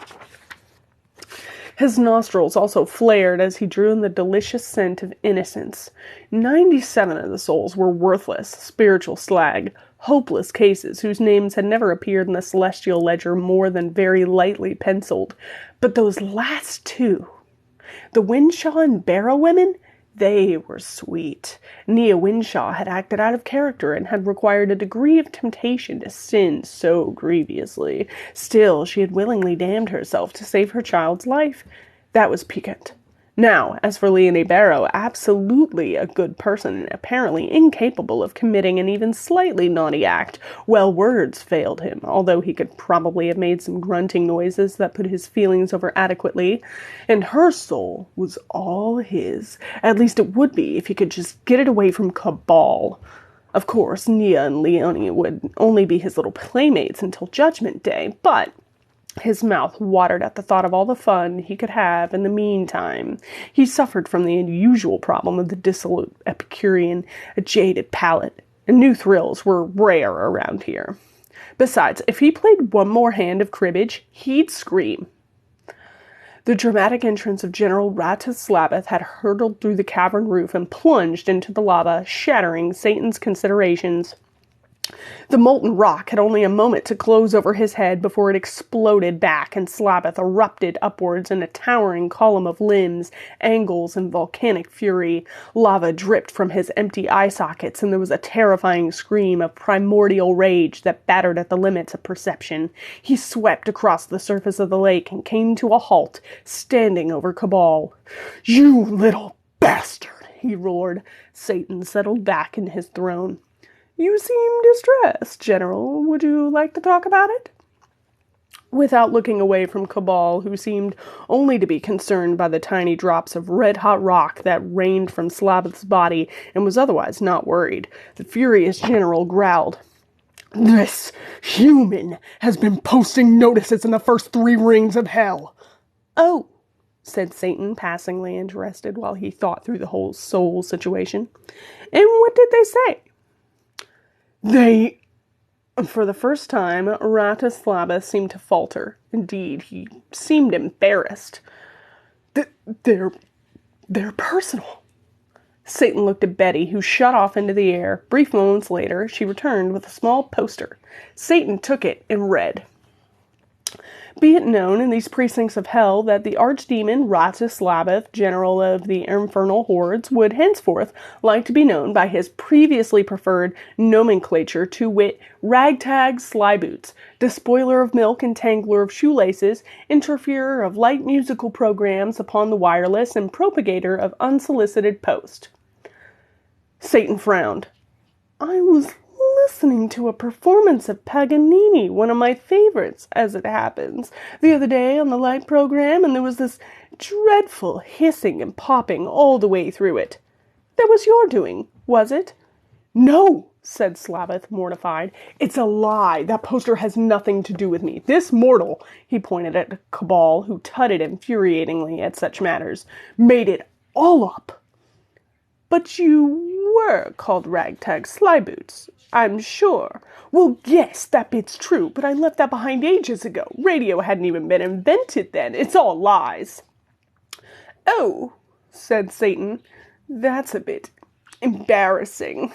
His nostrils also flared as he drew in the delicious scent of innocence. 97 of the souls were worthless, spiritual slag, hopeless cases whose names had never appeared in the celestial ledger more than very lightly penciled. But those last two, the Winshaw and Barrow women, they were sweet. Nia Winshaw had acted out of character and had required a degree of temptation to sin so grievously. Still, she had willingly damned herself to save her child's life. That was piquant. Now, as for Leonie Barrow, absolutely a good person and apparently incapable of committing an even slightly naughty act, well, words failed him, although he could probably have made some grunting noises that put his feelings over adequately, and her soul was all his. At least it would be if he could just get it away from Cabal. Of course, Nia and Leonie would only be his little playmates until Judgment Day, but his mouth watered at the thought of all the fun he could have in the meantime. He suffered from the unusual problem of the dissolute Epicurean, a jaded palate, and new thrills were rare around here. Besides, if he played one more hand of cribbage, he'd scream. The dramatic entrance of General Ratislabath had hurtled through the cavern roof and plunged into the lava, shattering Satan's considerations. The molten rock had only a moment to close over his head before it exploded back, and Slabath erupted upwards in a towering column of limbs, angles, and volcanic fury. Lava dripped from his empty eye sockets, and there was a terrifying scream of primordial rage that battered at the limits of perception. He swept across the surface of the lake and came to a halt, standing over Cabal. "You little bastard!" he roared. Satan settled back in his throne. "You seem distressed, General. Would you like to talk about it?" Without looking away from Cabal, who seemed only to be concerned by the tiny drops of red-hot rock that rained from Slabath's body and was otherwise not worried, the furious general growled, "This human has been posting notices in the first 3 rings of hell." "Oh," said Satan, passingly interested while he thought through the whole soul situation. "And what did they say?" For the first time, Ratislabath seemed to falter. Indeed, he seemed embarrassed. They're personal." Satan looked at Betty, who shot off into the air. Brief moments later, she returned with a small poster. Satan took it and read, Be it known in these precincts of hell that the archdemon Ratislabath, general of the infernal hordes, would henceforth like to be known by his previously preferred nomenclature, to wit, ragtag slyboots, despoiler of milk and tangler of shoelaces, interferer of light musical programs upon the wireless, and propagator of unsolicited post. Satan frowned. I was listening to a performance of Paganini, one of my favorites, as it happens, the other day on the light program, and there was this dreadful hissing and popping all the way through it. That was your doing, was it? No, said Slabath, mortified. It's a lie. That poster has nothing to do with me. This mortal, he pointed at Cabal, who tutted infuriatingly at such matters, made it all up. But you were called Ragtag Slyboots, I'm sure. Well, yes, that bit's true, but I left that behind ages ago. Radio hadn't even been invented then. It's all lies. Oh, said Satan, that's a bit embarrassing.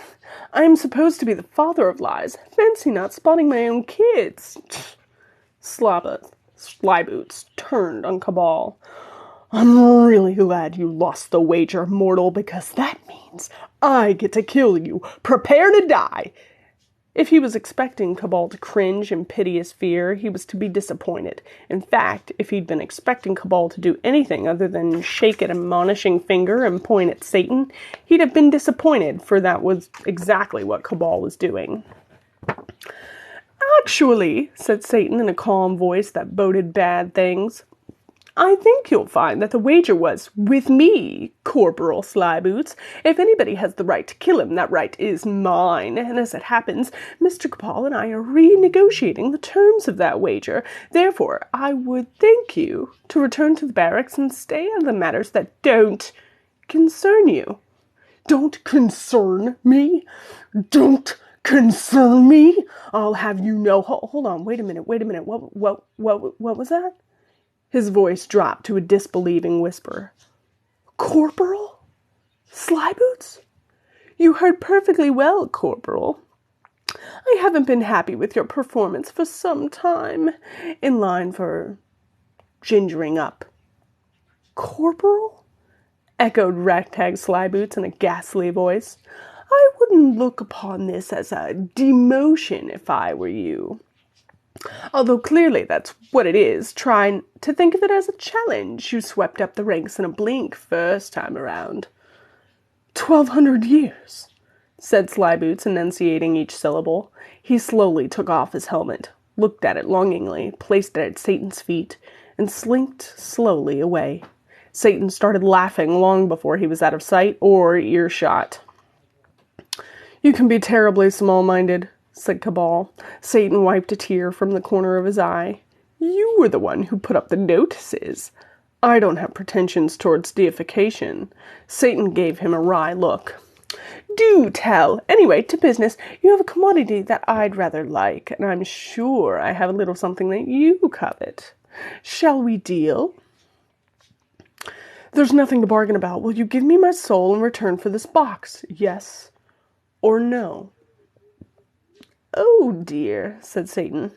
I'm supposed to be the father of lies. Fancy not spotting my own kids. Slyboots turned on Cabal. I'm really glad you lost the wager, mortal, because that means I get to kill you. Prepare to die. If he was expecting Cabal to cringe in piteous fear, he was to be disappointed. In fact, if he'd been expecting Cabal to do anything other than shake an admonishing finger and point at Satan, he'd have been disappointed, for that was exactly what Cabal was doing. Actually, said Satan in a calm voice that boded bad things, I think you'll find that the wager was with me, Corporal Slyboots. If anybody has the right to kill him, that right is mine. And as it happens, Mr. Cabal and I are renegotiating the terms of that wager. Therefore, I would thank you to return to the barracks and stay out of the matters that don't concern you. Don't concern me? Don't concern me? I'll have you know. Hold on, wait a minute. What was that? His voice dropped to a disbelieving whisper. Corporal? Slyboots? You heard perfectly well, Corporal. I haven't been happy with your performance for some time. In line for gingering up. Corporal? Echoed Ragtag Slyboots in a ghastly voice. I wouldn't look upon this as a demotion if I were you. Although clearly that's what it is, trying to think of it as a challenge. You swept up the ranks in a blink first time around. 1,200 years, said Slyboots, enunciating each syllable. He slowly took off his helmet, looked at it longingly, placed it at Satan's feet, and slinked slowly away. Satan started laughing long before he was out of sight or earshot. You can be terribly small-minded, said Cabal. Satan wiped a tear from the corner of his eye. You were the one who put up the notices. I don't have pretensions towards deification. Satan gave him a wry look. Do tell. Anyway, to business. You have a commodity that I'd rather like, and I'm sure I have a little something that you covet. Shall we deal? There's nothing to bargain about. Will you give me my soul in return for this box? Yes or no? Oh, dear, said Satan.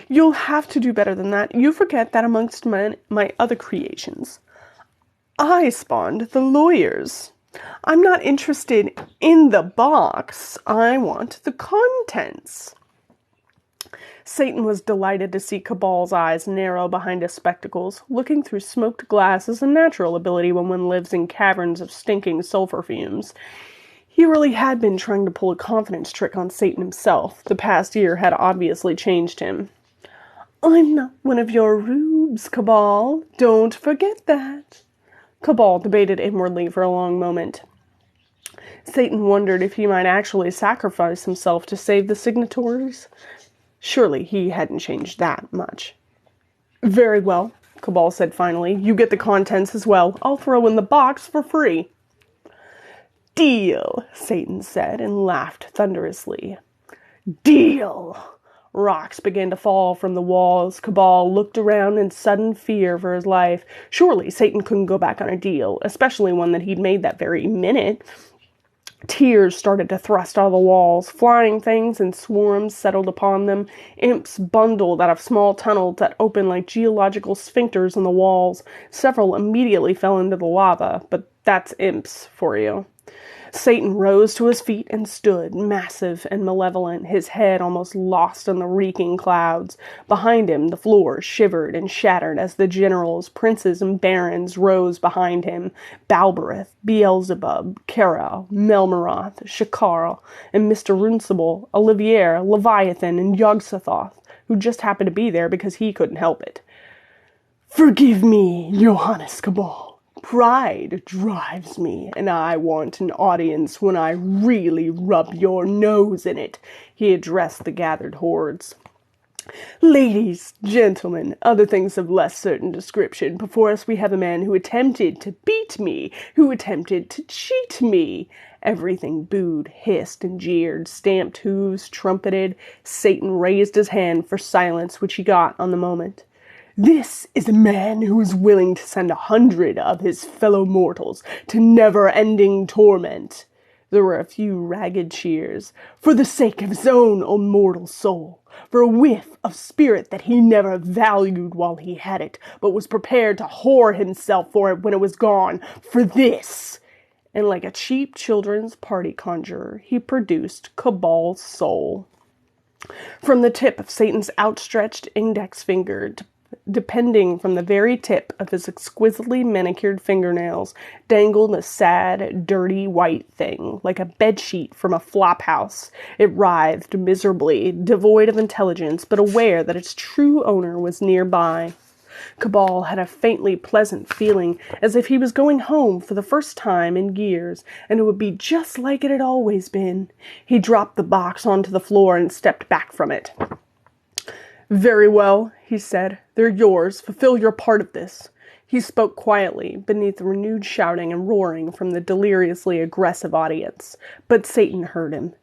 You'll have to do better than that. You forget that amongst my other creations, I spawned the lawyers. I'm not interested in the box. I want the contents. Satan was delighted to see Cabal's eyes narrow behind his spectacles. Looking through smoked glass is a natural ability when one lives in caverns of stinking sulfur fumes. He really had been trying to pull a confidence trick on Satan himself. The past year had obviously changed him. I'm not one of your rubes, Cabal. Don't forget that. Cabal debated inwardly for a long moment. Satan wondered if he might actually sacrifice himself to save the signatories. Surely he hadn't changed that much. Very well, Cabal said finally. You get the contents as well. I'll throw in the box for free. Deal, Satan said, and laughed thunderously. Deal! Rocks began to fall from the walls. Cabal looked around in sudden fear for his life. Surely Satan couldn't go back on a deal, especially one that he'd made that very minute. Tears started to thrust out of the walls. Flying things in swarms settled upon them. Imps bundled out of small tunnels that opened like geological sphincters in the walls. Several immediately fell into the lava, but that's imps for you. Satan rose to his feet and stood, massive and malevolent, his head almost lost in the reeking clouds. Behind him, the floor shivered and shattered as the generals, princes, and barons rose behind him. Balberith, Beelzebub, Carol, Melmorath, Shakar, and Mr. Runcible, Olivier, Leviathan, and Yog-Sothoth, who just happened to be there because he couldn't help it. "Forgive me, Johannes Cabal. Pride drives me, and I want an audience when I really rub your nose in it," he addressed the gathered hordes. "Ladies, gentlemen, other things of less certain description. Before us we have a man who attempted to beat me, who attempted to cheat me." Everything booed, hissed, and jeered, stamped hooves, trumpeted. Satan raised his hand for silence, which he got on the moment. "This is a man who is willing to send 100 of his fellow mortals to never-ending torment." There were a few ragged cheers. "For the sake of his own immortal soul. For a whiff of spirit that he never valued while he had it, but was prepared to whore himself for it when it was gone. For this." And like a cheap children's party conjurer, he produced Cabal's soul. From the tip of Satan's outstretched index finger, depending from the very tip of his exquisitely manicured fingernails, dangled a sad, dirty white thing, like a bedsheet from a flophouse. It writhed miserably, devoid of intelligence, but aware that its true owner was nearby. Cabal had a faintly pleasant feeling, as if he was going home for the first time in years, and it would be just like it had always been. He dropped the box onto the floor and stepped back from it. "Very well," he said. "They're yours. Fulfill your part of this." He spoke quietly, beneath the renewed shouting and roaring from the deliriously aggressive audience. But Satan heard him.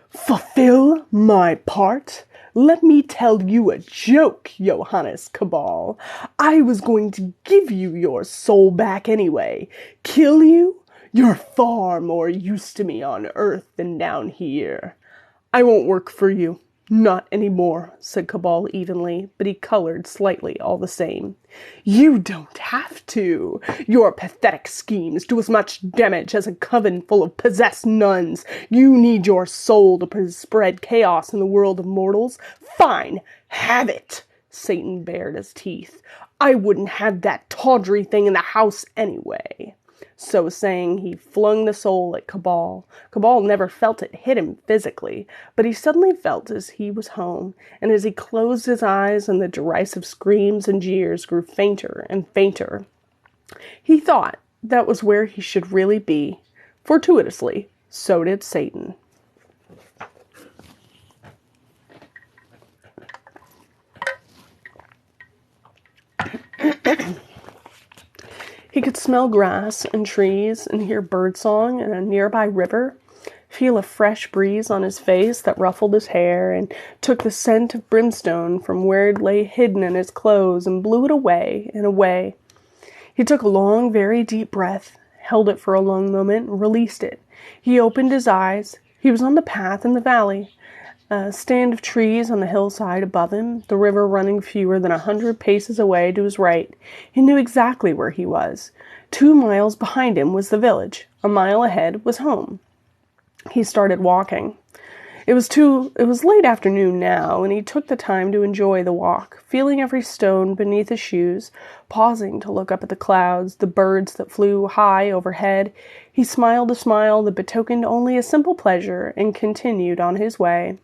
"Fulfill my part? Let me tell you a joke, Johannes Cabal. I was going to give you your soul back anyway. Kill you? You're far more use to me on Earth than down here." "I won't work for you. Not anymore," said Cabal evenly, but he colored slightly all the same. "You don't have to. Your pathetic schemes do as much damage as a coven full of possessed nuns. You need your soul to spread chaos in the world of mortals. Fine, have it." Satan bared his teeth. "I wouldn't have that tawdry thing in the house anyway." So saying, he flung the soul at Cabal. Cabal never felt it hit him physically, but he suddenly felt as he was home, and as he closed his eyes and the derisive screams and jeers grew fainter and fainter, he thought that was where he should really be. Fortuitously, so did Satan. He could smell grass and trees and hear birdsong and a nearby river, feel a fresh breeze on his face that ruffled his hair and took the scent of brimstone from where it lay hidden in his clothes and blew it away and away. He took a long, very deep breath, held it for a long moment, and released it. He opened his eyes. He was on the path in the valley. A stand of trees on the hillside above him, the river running fewer than 100 paces away to his right. He knew exactly where he was. 2 miles behind him was the village. A mile ahead was home. He started walking. It was late afternoon now, and he took the time to enjoy the walk, feeling every stone beneath his shoes, pausing to look up at the clouds, the birds that flew high overhead. He smiled a smile that betokened only a simple pleasure, and continued on his way.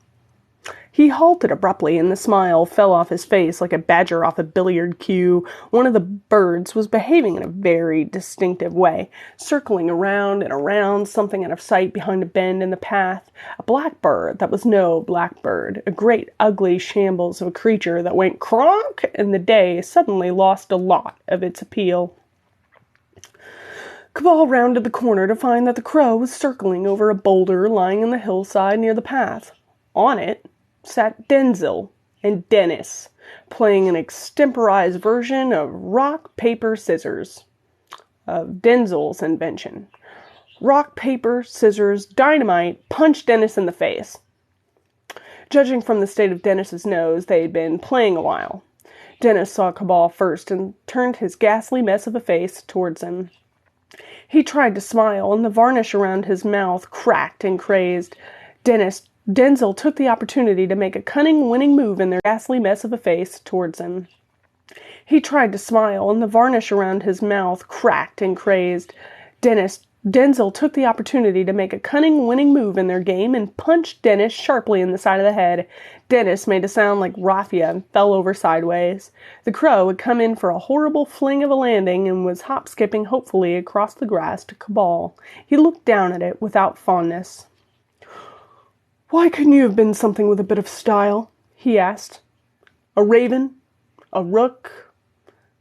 He halted abruptly, and the smile fell off his face like a badger off a billiard cue. One of the birds was behaving in a very distinctive way, circling around and around, something out of sight behind a bend in the path. A blackbird that was no blackbird, a great ugly shambles of a creature that went cronk, and the day suddenly lost a lot of its appeal. Cabal rounded the corner to find that the crow was circling over a boulder lying on the hillside near the path. On it sat Denzil and Dennis, playing an extemporized version of rock, paper, scissors, of Denzil's invention. rock, paper, scissors, dynamite, punched Dennis in the face. Judging from the state of Dennis's nose, they had been playing a while. Dennis saw Cabal first and turned his ghastly mess of a face towards him. He tried to smile, and the varnish around his mouth cracked and crazed. Denzel took the opportunity to make a cunning, winning move in their ghastly mess of a face towards him. He tried to smile, and the varnish around his mouth cracked and crazed. Denzel took the opportunity to make a cunning, winning move in their game and punched Dennis sharply in the side of the head. Dennis made a sound like raffia and fell over sideways. The crow had come in for a horrible fling of a landing and was hop-skipping hopefully across the grass to Cabal. He looked down at it without fondness. "Why couldn't you have been something with a bit of style?" he asked. "A raven? A rook?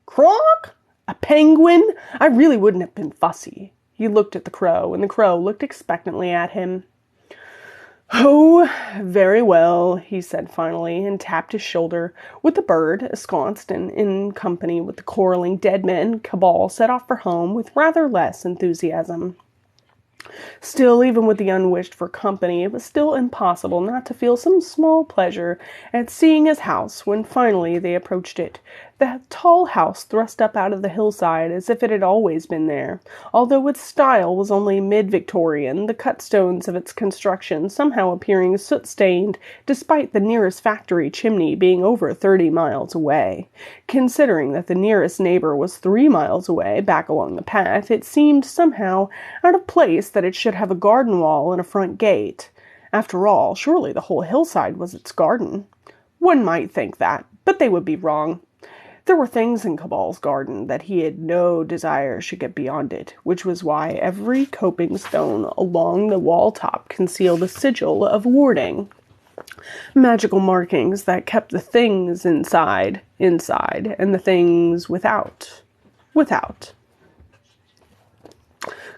Croc? A penguin? I really wouldn't have been fussy." He looked at the crow, and the crow looked expectantly at him. "Oh, very well," he said finally, and tapped his shoulder. With the bird ensconced and in company with the quarreling dead men, Cabal set off for home with rather less enthusiasm. Still, even with the unwished-for company, it was still impossible not to feel some small pleasure at seeing his house when finally they approached it. The tall house thrust up out of the hillside as if it had always been there. Although its style was only mid-Victorian, the cut stones of its construction somehow appearing soot-stained, despite the nearest factory chimney being over 30 miles away. Considering that the nearest neighbor was 3 miles away, back along the path, it seemed somehow out of place that it should have a garden wall and a front gate. After all, surely the whole hillside was its garden. One might think that, but they would be wrong. There were things in Cabal's garden that he had no desire should get beyond it, which was why every coping stone along the wall top concealed a sigil of warding. Magical markings that kept the things inside, and the things without.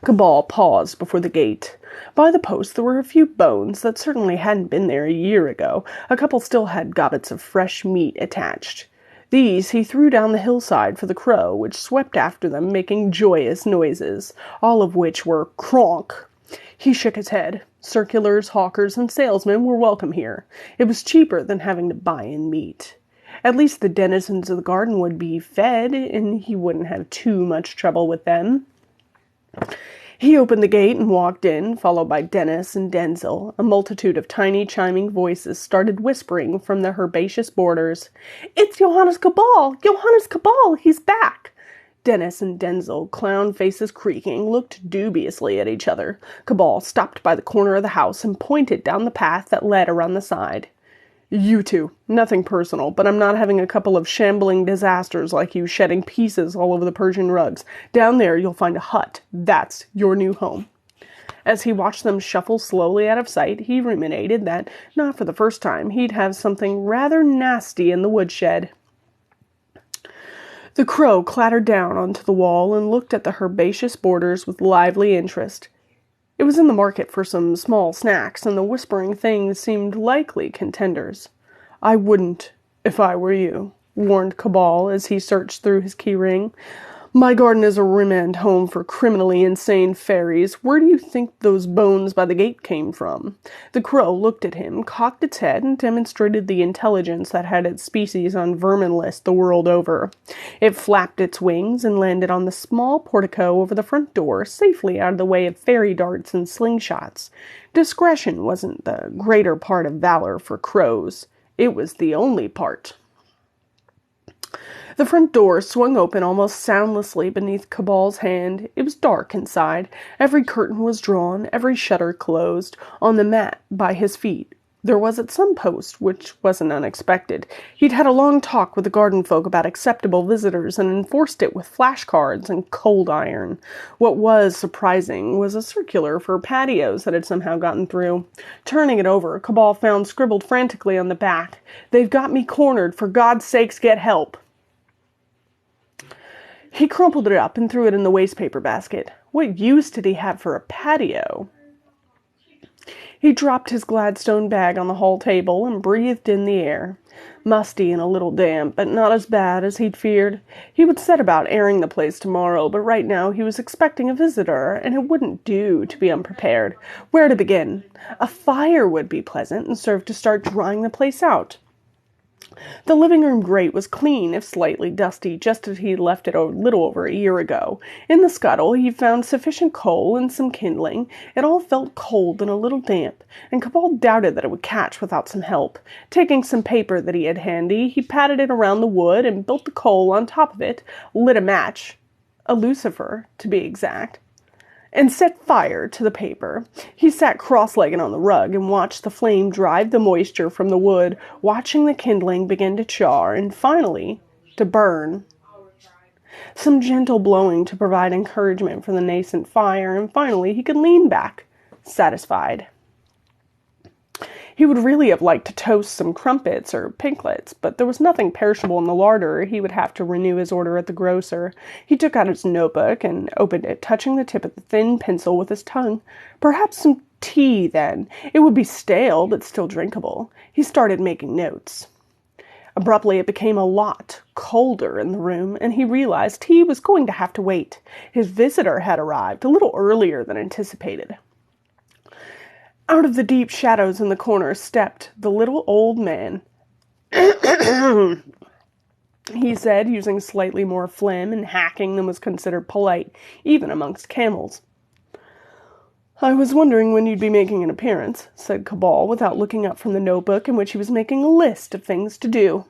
Cabal paused before the gate. By the post there were a few bones that certainly hadn't been there a year ago. A couple still had gobbets of fresh meat attached. These he threw down the hillside for the crow, which swept after them, making joyous noises, all of which were cronk. He shook his head. Circulars, hawkers, and salesmen were welcome here. It was cheaper than having to buy in meat. At least the denizens of the garden would be fed, and he wouldn't have too much trouble with them. He opened the gate and walked in, followed by Dennis and Denzel. A multitude of tiny, chiming voices started whispering from the herbaceous borders. "It's Johannes Cabal! Johannes Cabal! He's back!" Dennis and Denzel, clown faces creaking, looked dubiously at each other. Cabal stopped by the corner of the house and pointed down the path that led around the side. "You two. Nothing personal, but I'm not having a couple of shambling disasters like you shedding pieces all over the Persian rugs. Down there you'll find a hut. That's your new home." As he watched them shuffle slowly out of sight, he ruminated that, not for the first time, he'd have something rather nasty in the woodshed. The crow clattered down onto the wall and looked at the herbaceous borders with lively interest. It was in the market for some small snacks, and the whispering things seemed likely contenders. "I wouldn't, if I were you," warned Cabal as he searched through his keyring. "My garden is a remand home for criminally insane fairies. Where do you think those bones by the gate came from?" The crow looked at him, cocked its head, and demonstrated the intelligence that had its species on vermin list the world over. It flapped its wings and landed on the small portico over the front door, safely out of the way of fairy darts and slingshots. Discretion wasn't the greater part of valor for crows. It was the only part. The front door swung open almost soundlessly beneath Cabal's hand. It was dark inside. Every curtain was drawn, every shutter closed. On the mat by his feet there was at some post, which wasn't unexpected. He'd had a long talk with the garden folk about acceptable visitors and enforced it with flashcards and cold iron. What was surprising was a circular for patios that had somehow gotten through. Turning it over, Cabal found scribbled frantically on the back, "They've got me cornered. For God's sakes, get help." He crumpled it up and threw it in the wastepaper basket. What use did he have for a patio? He dropped his Gladstone bag on the hall table and breathed in the air. Musty and a little damp, but not as bad as he'd feared. He would set about airing the place tomorrow, but right now he was expecting a visitor, and it wouldn't do to be unprepared. Where to begin? A fire would be pleasant and serve to start drying the place out. The living room grate was clean, if slightly dusty, just as he left it a little over a year ago. In the scuttle he found sufficient coal and some kindling. It all felt cold and a little damp, and Cabal doubted that it would catch without some help. Taking some paper that he had handy, he patted it around the wood and built the coal on top of it, lit a match, a lucifer, to be exact, and set fire to the paper. He sat cross-legged on the rug and watched the flame drive the moisture from the wood, watching the kindling begin to char and finally to burn. Some gentle blowing to provide encouragement for the nascent fire, and finally he could lean back, satisfied. He would really have liked to toast some crumpets or pinklets, but there was nothing perishable in the larder. He would have to renew his order at the grocer. He took out his notebook and opened it, touching the tip of the thin pencil with his tongue. Perhaps some tea, then. It would be stale, but still drinkable. He started making notes. Abruptly, it became a lot colder in the room, and he realized he was going to have to wait. His visitor had arrived a little earlier than anticipated. Out of the deep shadows in the corner stepped the little old man. He said, using slightly more phlegm and hacking than was considered polite, even amongst camels. "I was wondering when you'd be making an appearance," said Cabal, without looking up from the notebook in which he was making a list of things to do.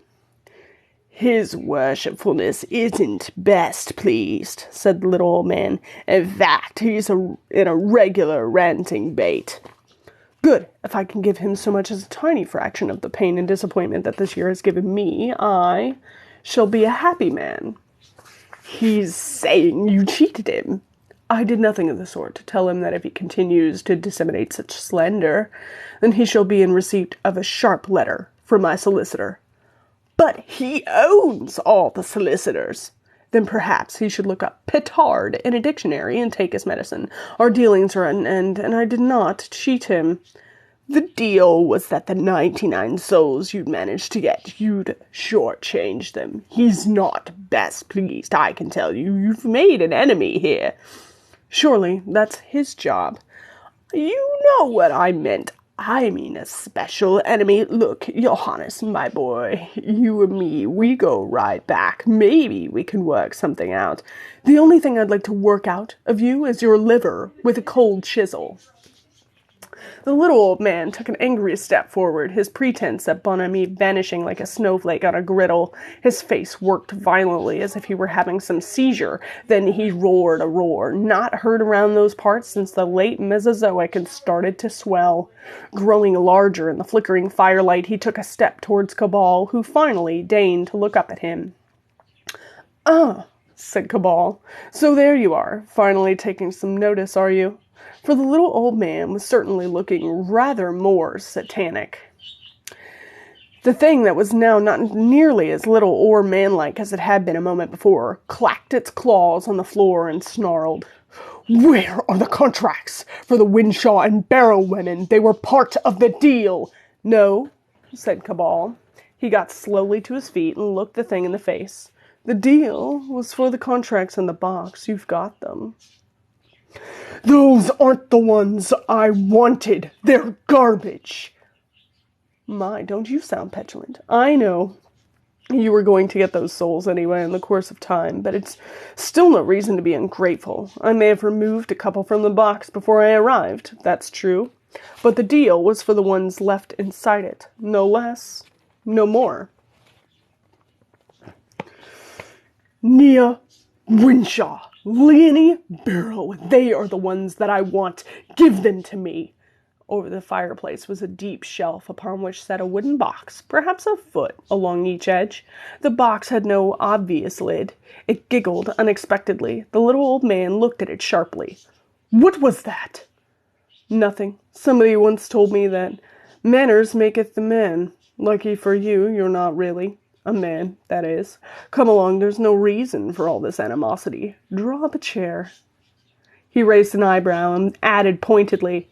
"His worshipfulness isn't best pleased," said the little old man. "In fact, he's in a regular ranting bait." "Good. If I can give him so much as a tiny fraction of the pain and disappointment that this year has given me, I shall be a happy man." "He's saying you cheated him." "I did nothing of the sort. To tell him that if he continues to disseminate such slander, then he shall be in receipt of a sharp letter from my solicitor." "But he owns all the solicitors." "Then perhaps he should look up petard in a dictionary and take his medicine. Our dealings are at an end, and I did not cheat him." "The deal was that the 99 souls you'd managed to get, you'd shortchange them. He's not best pleased, I can tell you. You've made an enemy here." "Surely that's his job." "You know what I meant. I mean a special enemy. Look, Johannes, my boy, you and me, we go right back. Maybe we can work something out. The only thing I'd like to work out of you is your liver with a cold chisel." The little old man took an angry step forward, his pretense at bonhomie vanishing like a snowflake on a griddle. His face worked violently as if he were having some seizure. Then he roared a roar, not heard around those parts since the late Mesozoic, and started to swell. Growing larger in the flickering firelight, he took a step towards Cabal, who finally deigned to look up at him. "Ah," said Cabal, "so there you are, finally taking some notice, are you?" For the little old man was certainly looking rather more satanic. The thing that was now not nearly as little or manlike as it had been a moment before clacked its claws on the floor and snarled. "Where are the contracts for the Winshaw and Barrow women? They were part of the deal." "No," said Cabal. He got slowly to his feet and looked the thing in the face. "The deal was for the contracts in the box. You've got them." "Those aren't the ones I wanted. They're garbage." "My, don't you sound petulant. I know you were going to get those souls anyway in the course of time, but it's still no reason to be ungrateful. I may have removed a couple from the box before I arrived, that's true, but the deal was for the ones left inside it. No less, no more." "Nia, Winshaw, Leonie, Barrow, they are the ones that I want. Give them to me." Over the fireplace was a deep shelf upon which sat a wooden box, perhaps a foot along each edge. The box had no obvious lid. It giggled unexpectedly. The little old man looked at it sharply. "What was that?" "Nothing. Somebody once told me that manners maketh the man. Lucky for you, you're not really a man, that is. Come along, there's no reason for all this animosity. Draw up a chair." He raised an eyebrow and added pointedly,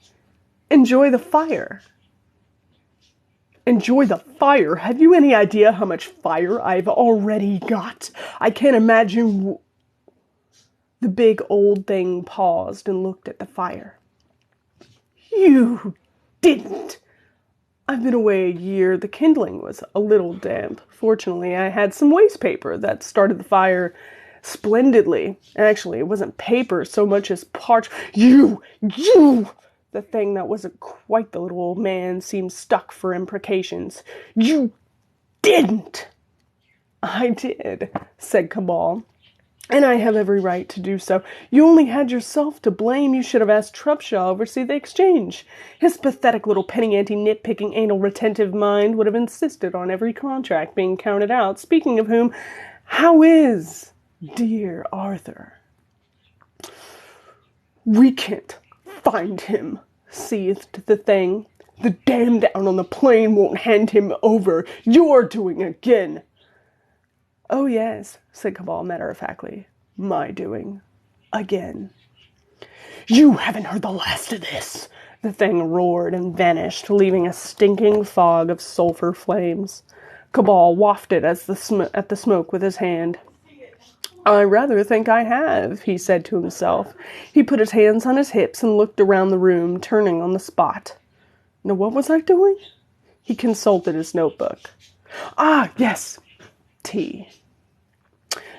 "Enjoy the fire." Enjoy the fire. Have you any idea how much fire I've already got? I can't imagine. The big old thing paused and looked at the fire. You didn't. I've been away a year. The kindling was a little damp. Fortunately, I had some waste paper that started the fire splendidly. Actually, it wasn't paper so much as You! The thing that wasn't quite the little old man seemed stuck for imprecations. You didn't! I did, said Cabal. And I have every right to do so. You only had yourself to blame. You should have asked Trubshaw to oversee the exchange. His pathetic little penny-ante, nitpicking, anal-retentive mind would have insisted on every contract being counted out. Speaking of whom, how is dear Arthur? We can't find him, seethed the thing. The dam down on the plain won't hand him over. You're doing again. Oh, yes, said Cabal matter-of-factly. My doing. Again. You haven't heard the last of this, the thing roared and vanished, leaving a stinking fog of sulfur flames. Cabal wafted at the smoke with his hand. I rather think I have, he said to himself. He put his hands on his hips and looked around the room, turning on the spot. Now, what was I doing? He consulted his notebook. Ah, yes, tea.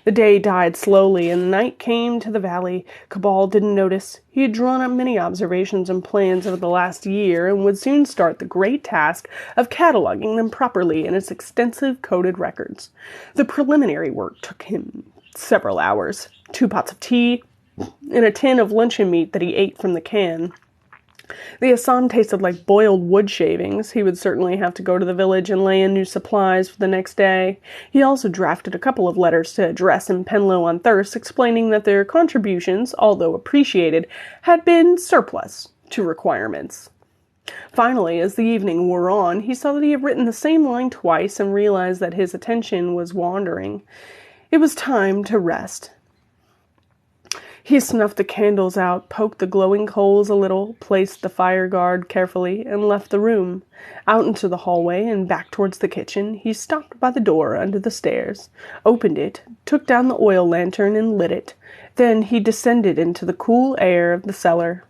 The day died slowly, and night came to the valley. Cabal didn't notice. He had drawn up many observations and plans over the last year, and would soon start the great task of cataloging them properly in its extensive coded records. The preliminary work took him several hours. 2 pots of tea, and a tin of luncheon meat that he ate from the can. The Assam tasted like boiled wood shavings. He would certainly have to go to the village and lay in new supplies for the next day. He also drafted a couple of letters to address in Penlow on Thirst, explaining that their contributions, although appreciated, had been surplus to requirements. Finally, as the evening wore on, he saw that he had written the same line twice and realized that his attention was wandering. It was time to rest. He snuffed the candles out, poked the glowing coals a little, placed the fire guard carefully, and left the room. Out into the hallway and back towards the kitchen, he stopped by the door under the stairs, opened it, took down the oil lantern and lit it. Then he descended into the cool air of the cellar.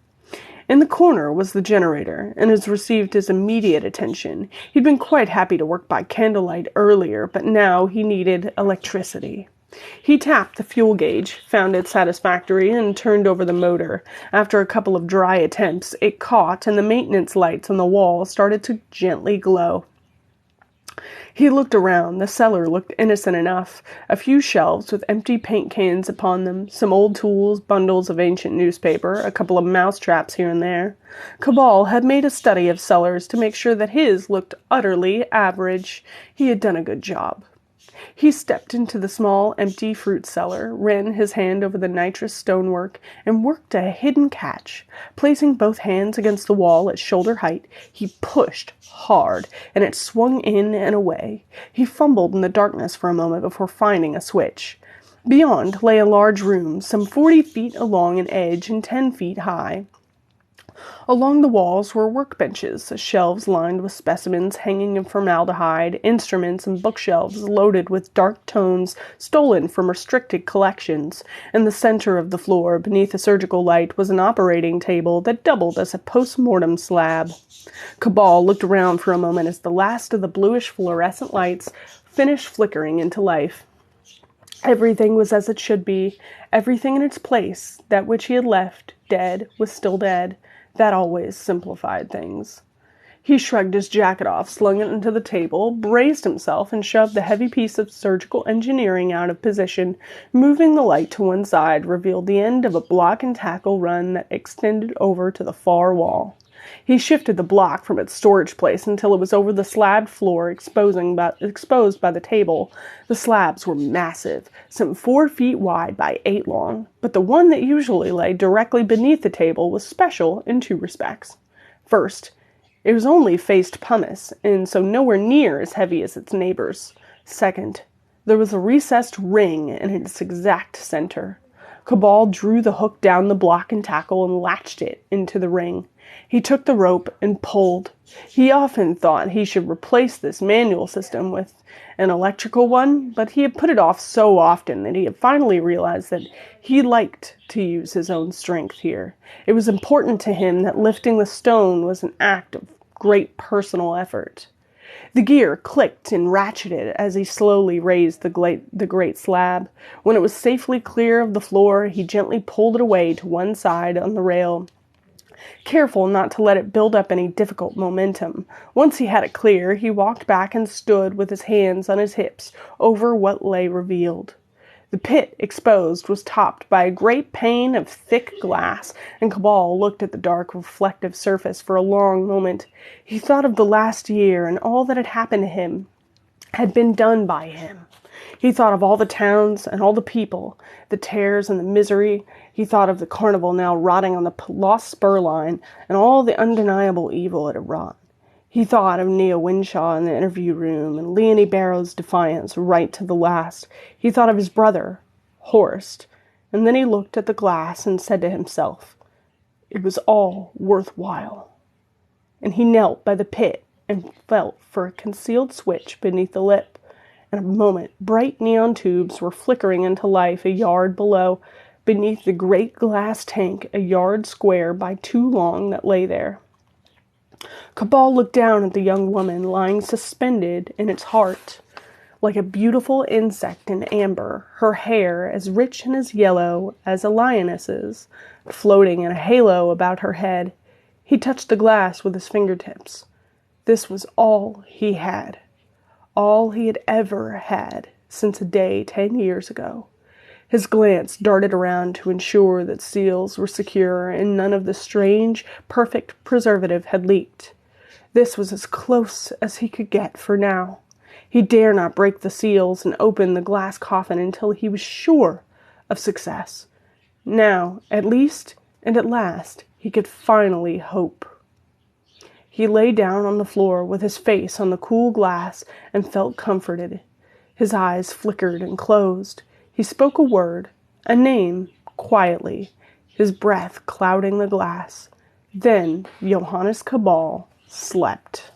In the corner was the generator, and it received his immediate attention. He'd been quite happy to work by candlelight earlier, but now he needed electricity. He tapped the fuel gauge, found it satisfactory, and turned over the motor. After a couple of dry attempts, it caught, and the maintenance lights on the wall started to gently glow. He looked around. The cellar looked innocent enough. A few shelves with empty paint cans upon them, some old tools, bundles of ancient newspaper, a couple of mouse traps here and there. Cabal had made a study of cellars to make sure that his looked utterly average. He had done a good job. He stepped into the small, empty fruit cellar, ran his hand over the nitrous stonework, and worked a hidden catch. Placing both hands against the wall at shoulder height, he pushed hard, and it swung in and away. He fumbled in the darkness for a moment before finding a switch. Beyond lay a large room, some 40 feet along an edge and 10 feet high. Along the walls were workbenches, shelves lined with specimens hanging in formaldehyde, instruments and bookshelves loaded with dark tomes stolen from restricted collections. In the center of the floor, beneath a surgical light, was an operating table that doubled as a post-mortem slab. Cabal looked around for a moment as the last of the bluish fluorescent lights finished flickering into life. Everything was as it should be, everything in its place. That which he had left dead was still dead. That always simplified things. He shrugged his jacket off, slung it into the table, braced himself, and shoved the heavy piece of surgical engineering out of position. Moving the light to one side revealed the end of a block and tackle run that extended over to the far wall. He shifted the block from its storage place until it was over the slabbed floor exposed by the table. The slabs were massive, some 4 feet wide by 8 long, but the one that usually lay directly beneath the table was special in 2 respects. First, it was only faced pumice, and so nowhere near as heavy as its neighbors. Second, there was a recessed ring in its exact center. Cabal drew the hook down the block and tackle and latched it into the ring. He took the rope and pulled. He often thought he should replace this manual system with an electrical one, but he had put it off so often that he had finally realized that he liked to use his own strength here. It was important to him that lifting the stone was an act of great personal effort. The gear clicked and ratcheted as he slowly raised the great slab. When it was safely clear of the floor, he gently pulled it away to one side on the rail, careful not to let it build up any difficult momentum. Once he had it clear, he walked back and stood with his hands on his hips over what lay revealed. The pit, exposed, was topped by a great pane of thick glass, and Cabal looked at the dark, reflective surface for a long moment. He thought of the last year and all that had happened to him had been done by him. He thought of all the towns and all the people, the tears and the misery. He thought of the carnival now rotting on the lost spur line and all the undeniable evil it had wrought. He thought of Nia Winshaw in the interview room and Leonie Barrow's defiance right to the last. He thought of his brother, Horst, and then he looked at the glass and said to himself, it was all worthwhile. And he knelt by the pit and felt for a concealed switch beneath the lip. In a moment, bright neon tubes were flickering into life a yard below, beneath the great glass tank, a yard square by 2 long, that lay there. Cabal looked down at the young woman lying suspended in its heart, like a beautiful insect in amber, her hair as rich and as yellow as a lioness's, floating in a halo about her head. He touched the glass with his fingertips. This was all he had ever had since a day 10 years ago. His glance darted around to ensure that seals were secure and none of the strange, perfect preservative had leaked. This was as close as he could get for now. He dare not break the seals and open the glass coffin until he was sure of success. Now, at least, and at last, he could finally hope. He lay down on the floor with his face on the cool glass and felt comforted. His eyes flickered and closed. He spoke a word, a name, quietly, his breath clouding the glass. Then Johannes Cabal slept.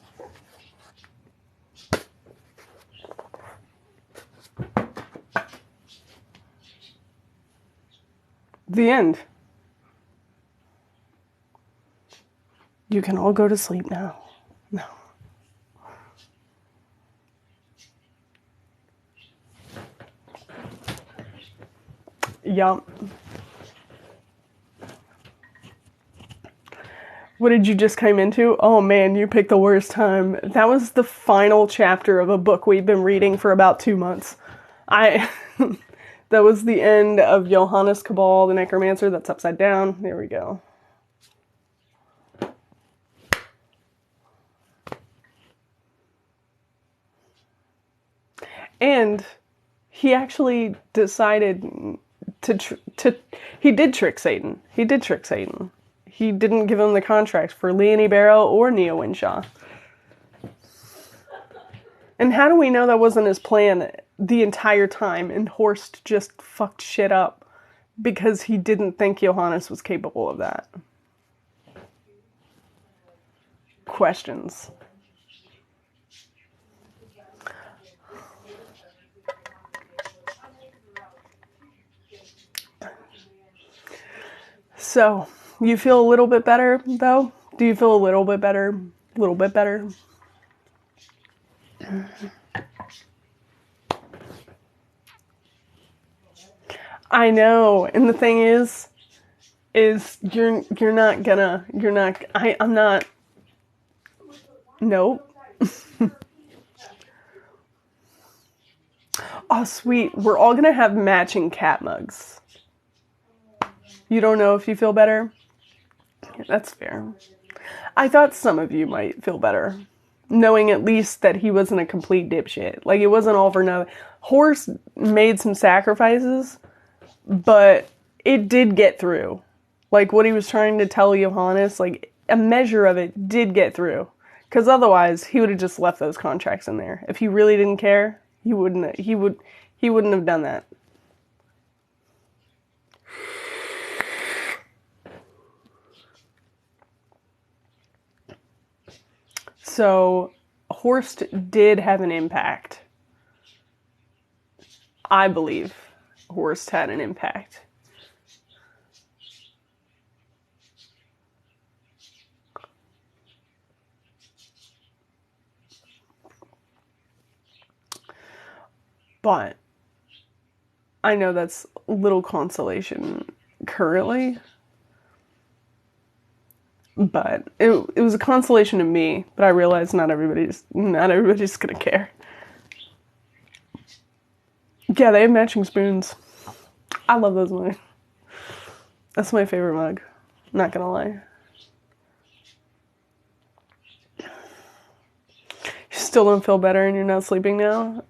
The end. You can all go to sleep now. No. Yup. What did you just come into? Oh man, you picked the worst time. That was the final chapter of a book we've been reading for about 2 months. That was the end of Johannes Cabal, the Necromancer. That's upside down. There we go. And he actually decided he did trick Satan. He did trick Satan. He didn't give him the contract for Leonie Barrow or Nia Winshaw. And how do we know that wasn't his plan the entire time and Horst just fucked shit up because he didn't think Johannes was capable of that? Questions. So, you feel a little bit better, though? Do you feel a little bit better? A little bit better? I know, and the thing is I'm not. Nope. Oh, sweet. We're all gonna have matching cat mugs. You don't know if you feel better? That's fair. I thought some of you might feel better, knowing at least that he wasn't a complete dipshit. Like, it wasn't all for nothing. Horst made some sacrifices, but it did get through. Like, what he was trying to tell Johannes, like, a measure of it did get through. Because otherwise, he would have just left those contracts in there. If he really didn't care, he wouldn't have done that. So Horst did have an impact. I believe Horst had an impact. But I know that's little consolation currently. But it was a consolation to me, but I realized not everybody's gonna care. Yeah, they have matching spoons. I love those mugs. That's my favorite mug. Not gonna lie. You still don't feel better and you're not sleeping now?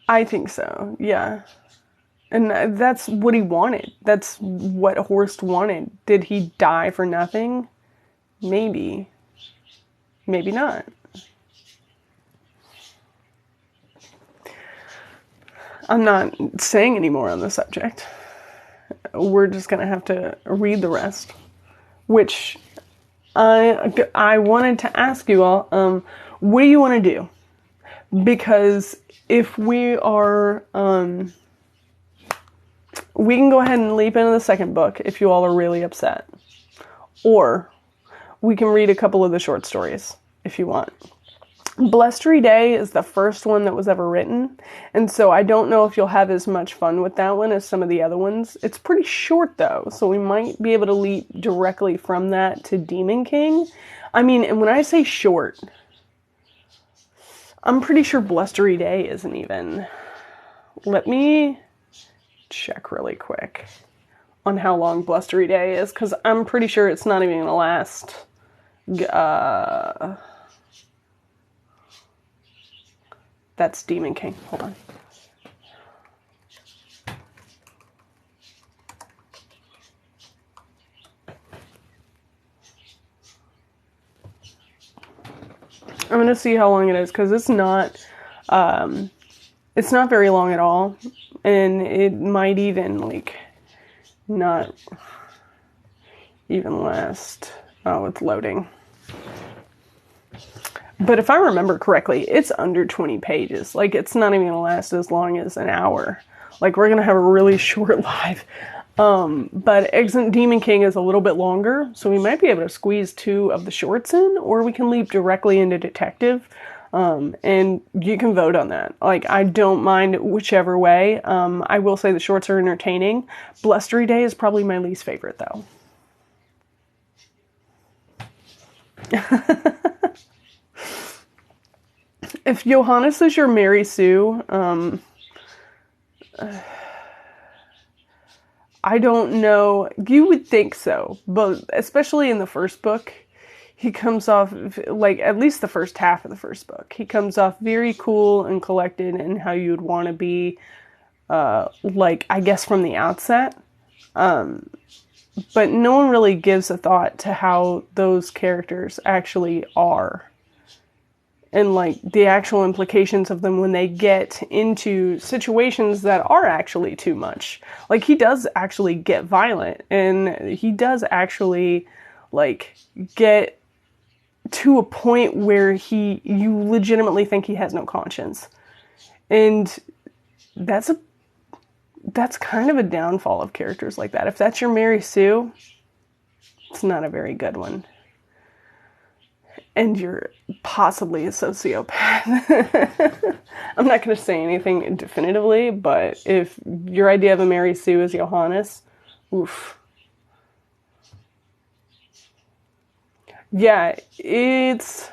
I think so, yeah. And that's what he wanted. That's what Horst wanted. Did he die for nothing? Maybe. Maybe not. I'm not saying any more on the subject. We're just going to have to read the rest. Which I wanted to ask you all, what do you want to do? Because if we are, we can go ahead and leap into the second book if you all are really upset. Or we can read a couple of the short stories if you want. Blustery Day is the first one that was ever written, and so I don't know if you'll have as much fun with that one as some of the other ones. It's pretty short though, so we might be able to leap directly from that to Demon King. I mean, and when I say short, I'm pretty sure Blustery Day isn't even. Let me check really quick on how long Blustery Day is, because I'm pretty sure it's not even going to last. That's Demon King. Hold on. I'm going to see how long it is, because it's not very long at all, and it might even, like, not even last. Oh, it's loading. But if I remember correctly, it's under 20 pages. Like, it's not even going to last as long as an hour. Like, we're going to have a really short live. But Demon King is a little bit longer, so we might be able to squeeze 2 of the shorts in, or we can leap directly into Detective. And you can vote on that. Like, I don't mind whichever way. I will say the shorts are entertaining. Blustery Day is probably my least favorite, though. If Johannes is your Mary Sue, I don't know. You would think so, but especially in the first book, he comes off, like, at least the first half of the first book, he comes off very cool and collected and how you'd want to be, like, I guess from the outset. But no one really gives a thought to how those characters actually are. And, like, the actual implications of them when they get into situations that are actually too much. Like, he does actually get violent, and he does actually, like, get to a point where you legitimately think he has no conscience. And that's kind of a downfall of characters like that. If that's your Mary Sue, it's not a very good one. And you're possibly a sociopath. I'm not going to say anything definitively, but if your idea of a Mary Sue is Johannes, oof. Yeah, it's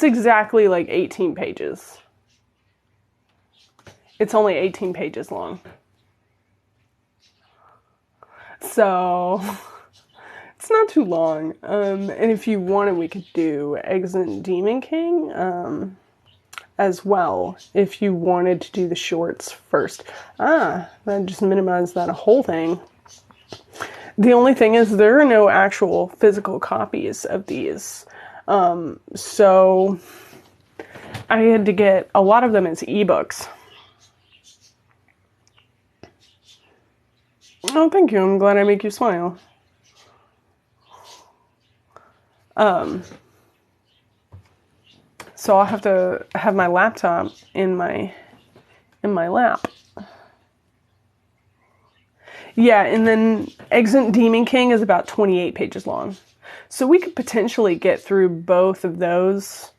exactly like 18 pages. It's only 18 pages long. So, it's not too long. And if you wanted, we could do Exit Demon King as well, if you wanted to do the shorts first. That just minimized that whole thing. The only thing is there are no actual physical copies of these. So I had to get a lot of them as ebooks. Oh, thank you. I'm glad I make you smile. So I'll have to have my laptop in my lap. Yeah, and then Exit Demon King is about 28 pages long. So we could potentially get through both of those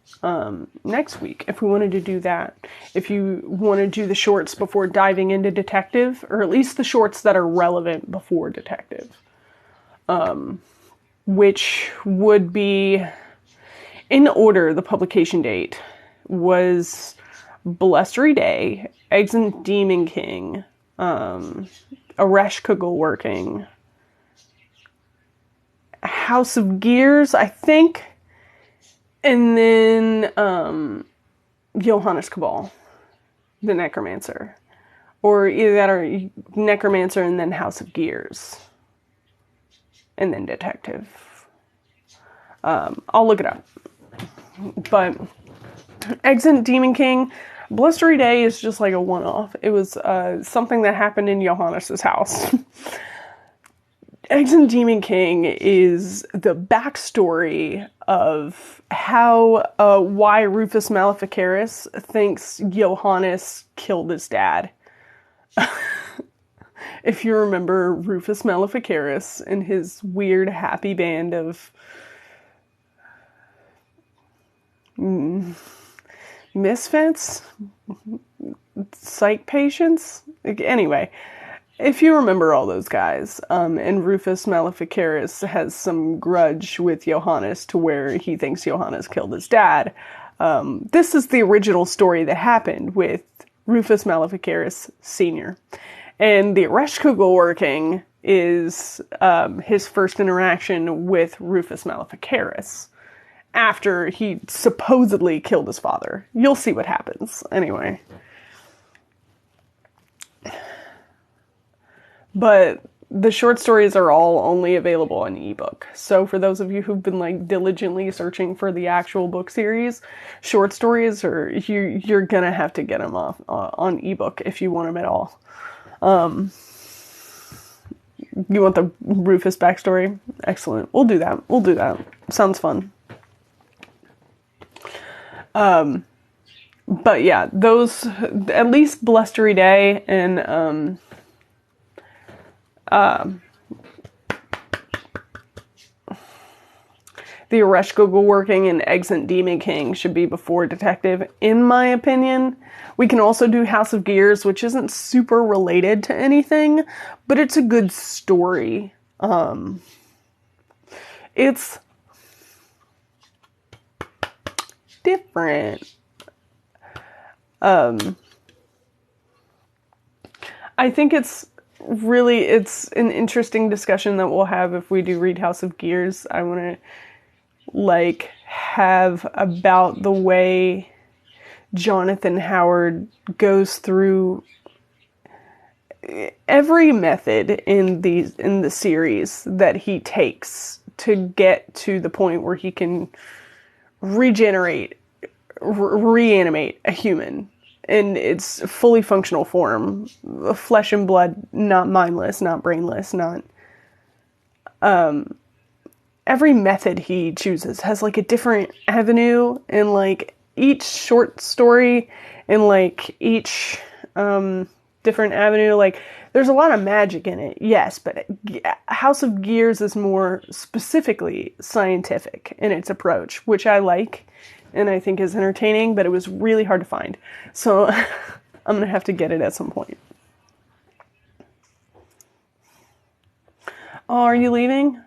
next week if we wanted to do that. If you want to do the shorts before diving into detective, or at least the shorts that are relevant before detective. Which would be, in order, the publication date was Blustery Day, Exit Demon King, Aresh Kugel Working, House of Gears, I think, and then Johannes Cabal, the Necromancer. Or either that or Necromancer and then House of Gears. And then Detective. I'll look it up. But Exit Demon King, Blustery Day is just like a one-off. It was something that happened in Johannes' house. Exit Demon King is the backstory of why Rufus Maleficaris thinks Johannes killed his dad. If you remember Rufus Maleficaris and his weird happy band of misfits, psych patients. Anyway, if you remember all those guys, and Rufus Maleficaris has some grudge with Johannes to where he thinks Johannes killed his dad. This is the original story that happened with Rufus Maleficaris Sr. And the Aresh Kugel Working is his first interaction with Rufus Maleficaris after he supposedly killed his father. You'll see what happens. Anyway. But the short stories are all only available on ebook. So for those of you who've been like diligently searching for the actual book series, short stories you're gonna have to get them off on ebook if you want them at all. You want the Rufus backstory? Excellent. We'll do that. Sounds fun. But yeah, those, at least Blustery Day and, the Aresh Kugel Working and Exit Demon King should be before Detective, in my opinion. We can also do House of Gears, which isn't super related to anything, but it's a good story. It's different. I think it's an interesting discussion that we'll have if we do read House of Gears. I want to have about the way Jonathan Howard goes through every method in the series that he takes to get to the point where he can reanimate a human in its fully functional form, flesh and blood, not mindless, not brainless, not every method he chooses has like a different avenue, and like each short story and like each different avenue, like there's a lot of magic in it, yes, but House of Gears is more specifically scientific in its approach, which I like and I think is entertaining, but it was really hard to find. So I'm gonna have to get it at some point. Oh, are you leaving?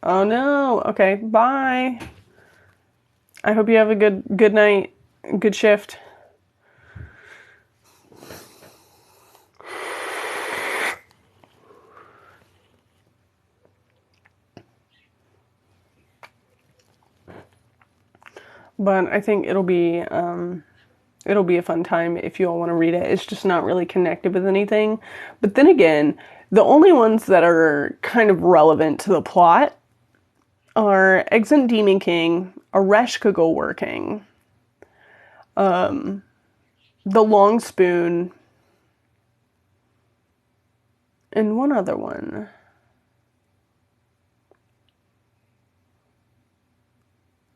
Oh no. Okay, bye. I hope you have a good night, good shift. But I think it'll be a fun time if you all want to read it. It's just not really connected with anything. But then again, the only ones that are kind of relevant to the plot are Exant Demon King, Areshkagul Working, the Long Spoon, and one other one.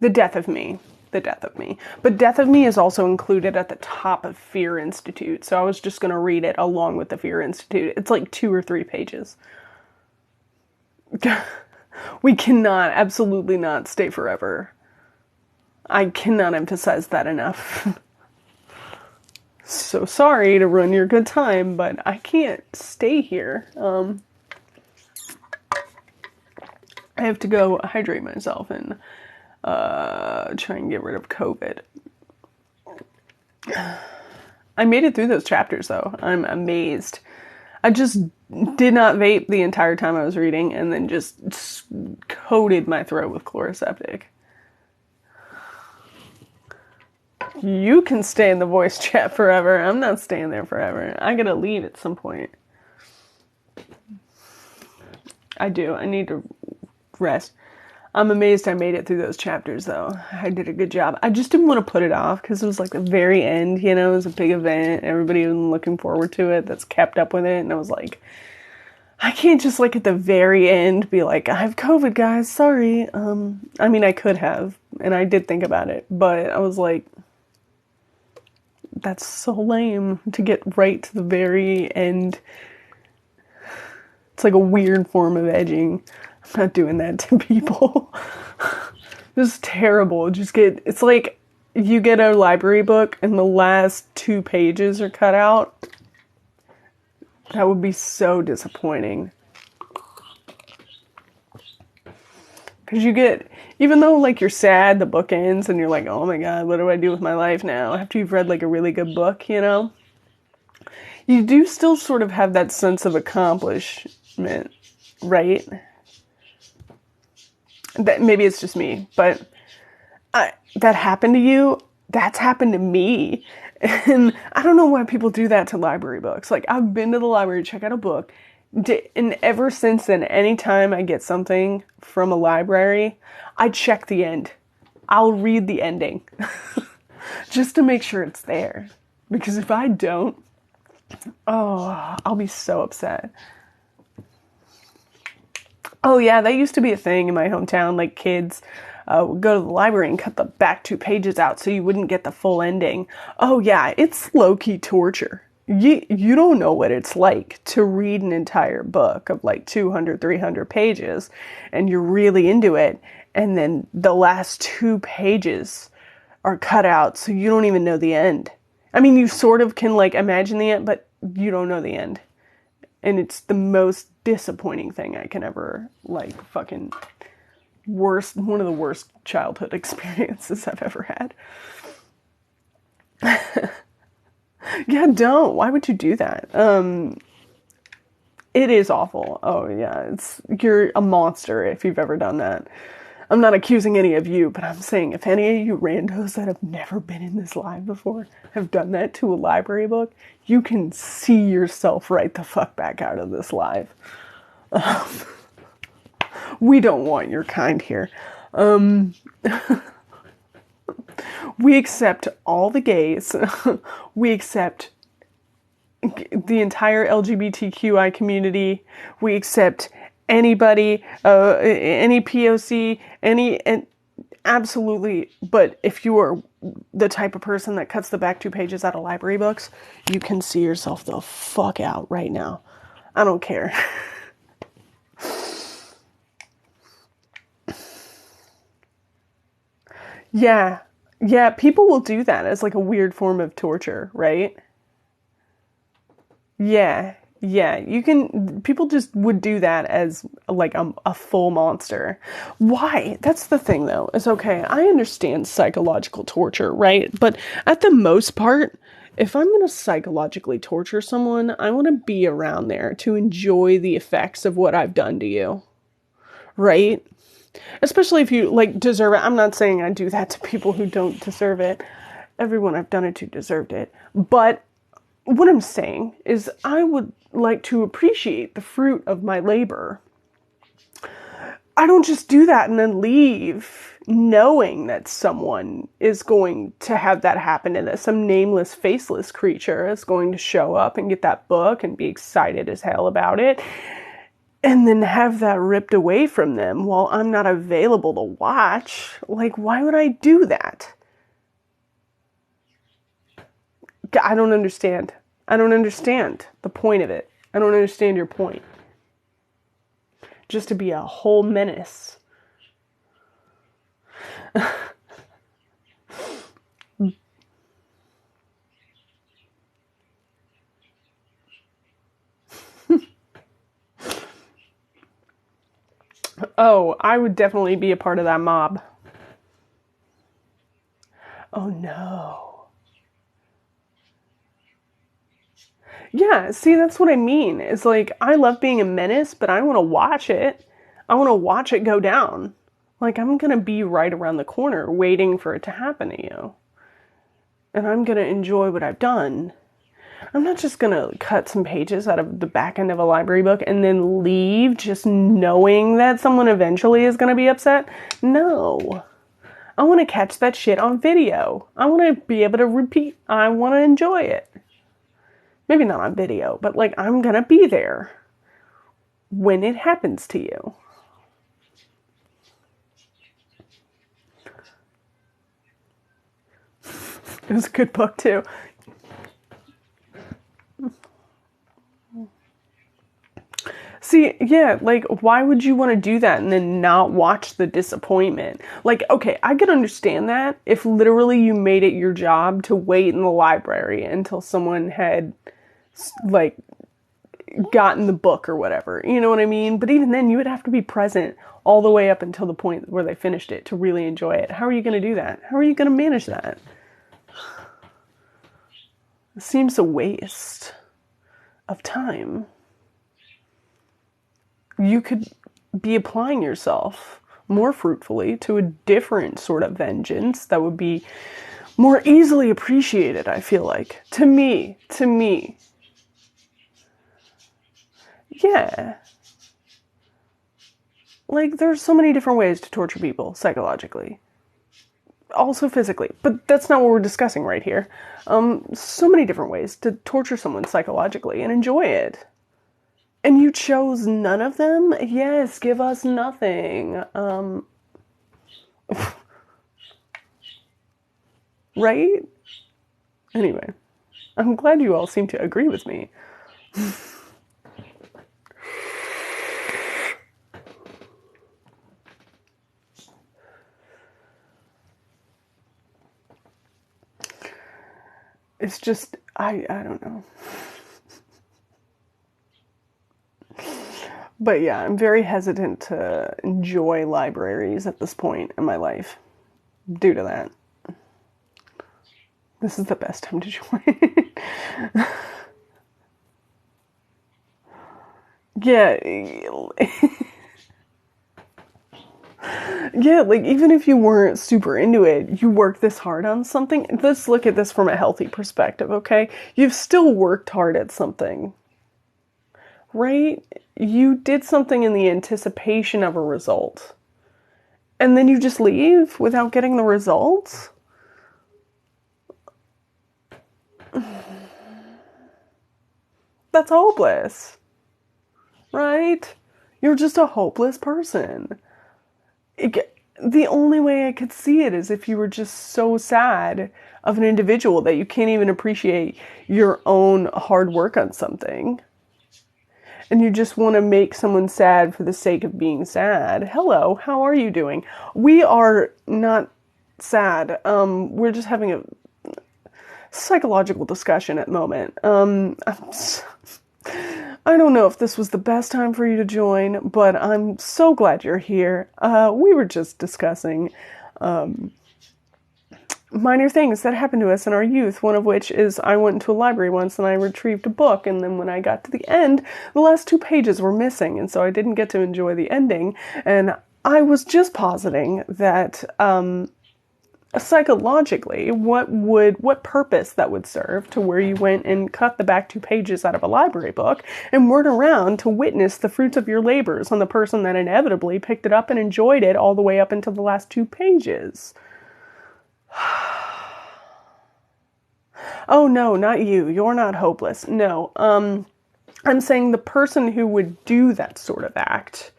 The Death of Me. The Death of Me. But Death of Me is also included at the top of Fear Institute, so I was just going to read it along with the Fear Institute. It's like 2 or 3 pages. We cannot, absolutely not, stay forever. I cannot emphasize that enough. So sorry to ruin your good time, but I can't stay here. I have to go hydrate myself and try and get rid of COVID. I made it through those chapters, though. I'm amazed. I just did not vape the entire time I was reading, and then just coated my throat with Chloraseptic. You can stay in the voice chat forever. I'm not staying there forever. I gotta leave at some point. I do. I need to rest. I'm amazed I made it through those chapters, though. I did a good job. I just didn't want to put it off because it was like the very end, you know, it was a big event. Everybody was looking forward to it that's kept up with it. And I was like, I can't just like at the very end be like, I have COVID, guys. Sorry. I mean, I could have, and I did think about it, but I was like, that's so lame to get right to the very end. It's like a weird form of edging. I'm not doing that to people. This is terrible. It's like you get a library book and the last 2 pages are cut out. That would be so disappointing. Because you get, even though like you're sad, the book ends and you're like, oh my god, what do I do with my life now? After you've read like a really good book, you know? You do still sort of have that sense of accomplishment, right? That maybe it's just me, but that happened to you. That's happened to me. And I don't know why people do that to library books. Like, I've been to the library to check out a book, and ever since then, anytime I get something from a library, I check the end. I'll read the ending just to make sure it's there. Because if I don't, I'll be so upset. Oh yeah, that used to be a thing in my hometown. Like, kids would go to the library and cut the back 2 pages out so you wouldn't get the full ending. Oh yeah, it's low-key torture. You don't know what it's like to read an entire book of like 200, 300 pages, and you're really into it, and then the last 2 pages are cut out so you don't even know the end. I mean, you sort of can like imagine the end, but you don't know the end. And it's the most disappointing thing I can ever, like, fucking one of the worst childhood experiences I've ever had. Yeah, don't. Why would you do that? It is awful. Oh, yeah. You're a monster if you've ever done that. I'm not accusing any of you, but I'm saying if any of you randos that have never been in this live before have done that to a library book, you can see yourself right the fuck back out of this live. We don't want your kind here. We accept all the gays. We accept the entire LGBTQI community. We accept anybody, any POC, and absolutely. But if you are the type of person that cuts the back 2 pages out of library books, you can see yourself the fuck out right now. I don't care. Yeah, people will do that as like a weird form of torture, right? Yeah, people just would do that as like a full monster. Why? That's the thing though. It's okay. I understand psychological torture, right? But at the most part, if I'm going to psychologically torture someone, I want to be around there to enjoy the effects of what I've done to you, right? Especially if you, like, deserve it. I'm not saying I do that to people who don't deserve it. Everyone I've done it to deserved it. But what I'm saying is I would like to appreciate the fruit of my labor. I don't just do that and then leave knowing that someone is going to have that happen and that some nameless, faceless creature is going to show up and get that book and be excited as hell about it and then have that ripped away from them while I'm not available to watch. Like, why would I do that? I don't understand. I don't understand the point of it. I don't understand your point. Just to be a whole menace. Oh, I would definitely be a part of that mob. Oh no. Yeah, see, that's what I mean. It's like, I love being a menace, but I want to watch it. I want to watch it go down. Like, I'm going to be right around the corner waiting for it to happen to you. And I'm going to enjoy what I've done. I'm not just going to cut some pages out of the back end of a library book and then leave just knowing that someone eventually is going to be upset. No. I want to catch that shit on video. I want to be able to repeat. I want to enjoy it. Maybe not on video, but like, I'm going to be there when it happens to you. It was a good book too. See, yeah, like, why would you want to do that and then not watch the disappointment? Like, okay, I could understand that if literally you made it your job to wait in the library until someone had, like, gotten the book or whatever. You know what I mean? But even then, you would have to be present all the way up until the point where they finished it to really enjoy it. How are you going to do that? How are you going to manage that? It seems a waste of time. You could be applying yourself more fruitfully to a different sort of vengeance that would be more easily appreciated, I feel like. To me. Yeah. Like, there's so many different ways to torture people psychologically. Also physically. But that's not what we're discussing right here. So many different ways to torture someone psychologically and enjoy it. And you chose none of them? Yes, give us nothing. Right? Anyway, I'm glad you all seem to agree with me. It's just, I don't know. But yeah, I'm very hesitant to enjoy libraries at this point in my life due to that. This is the best time to join. Yeah. Yeah, like, even if you weren't super into it, you worked this hard on something. Let's look at this from a healthy perspective, okay? You've still worked hard at something. Right? You did something in the anticipation of a result. And then you just leave without getting the results? That's hopeless. Right? You're just a hopeless person. The only way I could see it is if you were just so sad of an individual that you can't even appreciate your own hard work on something. And you just want to make someone sad for the sake of being sad. Hello, how are you doing? We are not sad. We're just having a psychological discussion at the moment. I don't know if this was the best time for you to join, but I'm so glad you're here. We were just discussing minor things that happened to us in our youth, one of which is I went into a library once and I retrieved a book, and then when I got to the end, the last 2 pages were missing, and so I didn't get to enjoy the ending, and I was just positing that psychologically, what purpose that would serve to where you went and cut the back 2 pages out of a library book and weren't around to witness the fruits of your labors on the person that inevitably picked it up and enjoyed it all the way up until the last 2 pages. Oh no, not you. You're not hopeless. No, I'm saying the person who would do that sort of act,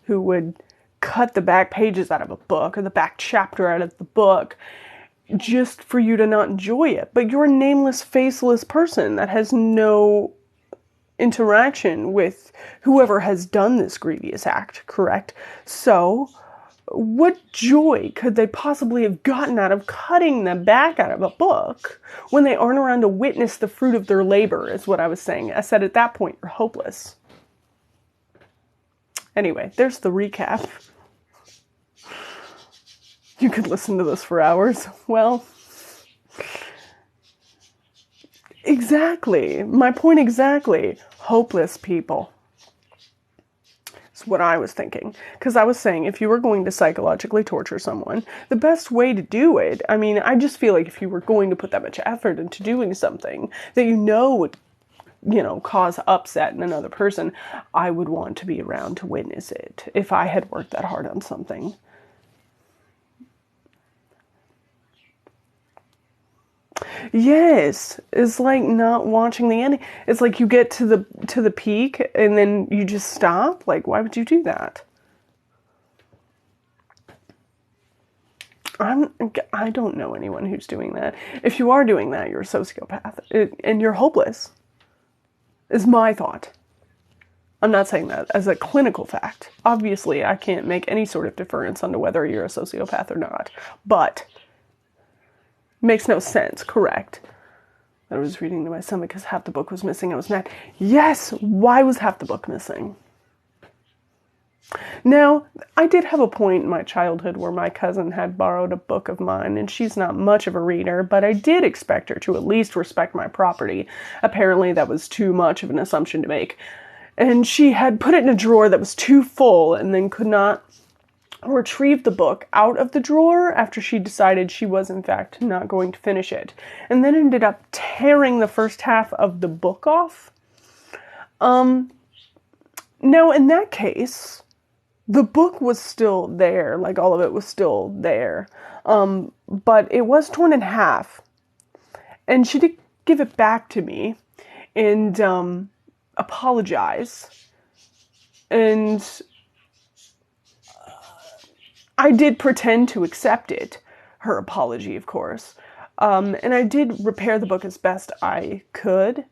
who would cut the back pages out of a book or the back chapter out of the book just for you to not enjoy it. But you're a nameless, faceless person that has no interaction with whoever has done this grievous act, correct? So, what joy could they possibly have gotten out of cutting the back out of a book when they aren't around to witness the fruit of their labor, is what I was saying. I said at that point, you're hopeless. Anyway, there's the recap. You could listen to this for hours. Well, exactly. My point exactly. Hopeless people. It's what I was thinking. Because I was saying, if you were going to psychologically torture someone, the best way to do it, I mean, I just feel like if you were going to put that much effort into doing something that you know would, cause upset in another person, I would want to be around to witness it if I had worked that hard on something. Yes, it's like not watching the ending. It's like you get to the peak and then you just stop. Like, why would you do that? I don't know anyone who's doing that. If you are doing that, you're a sociopath and you're hopeless. Is my thought. I'm not saying that as a clinical fact. Obviously, I can't make any sort of difference on whether you're a sociopath or not. But makes no sense, correct? I was reading to my son because half the book was missing. I was mad. Yes, why was half the book missing? Now, I did have a point in my childhood where my cousin had borrowed a book of mine, and she's not much of a reader, but I did expect her to at least respect my property. Apparently, that was too much of an assumption to make. And she had put it in a drawer that was too full and then could not retrieve the book out of the drawer after she decided she was, in fact, not going to finish it. And then ended up tearing the first half of the book off. Now, in that case, the book was still there, like all of it was still there, but it was torn in half, and she did give it back to me, and apologize, and I did pretend to accept it, her apology, of course, and I did repair the book as best I could,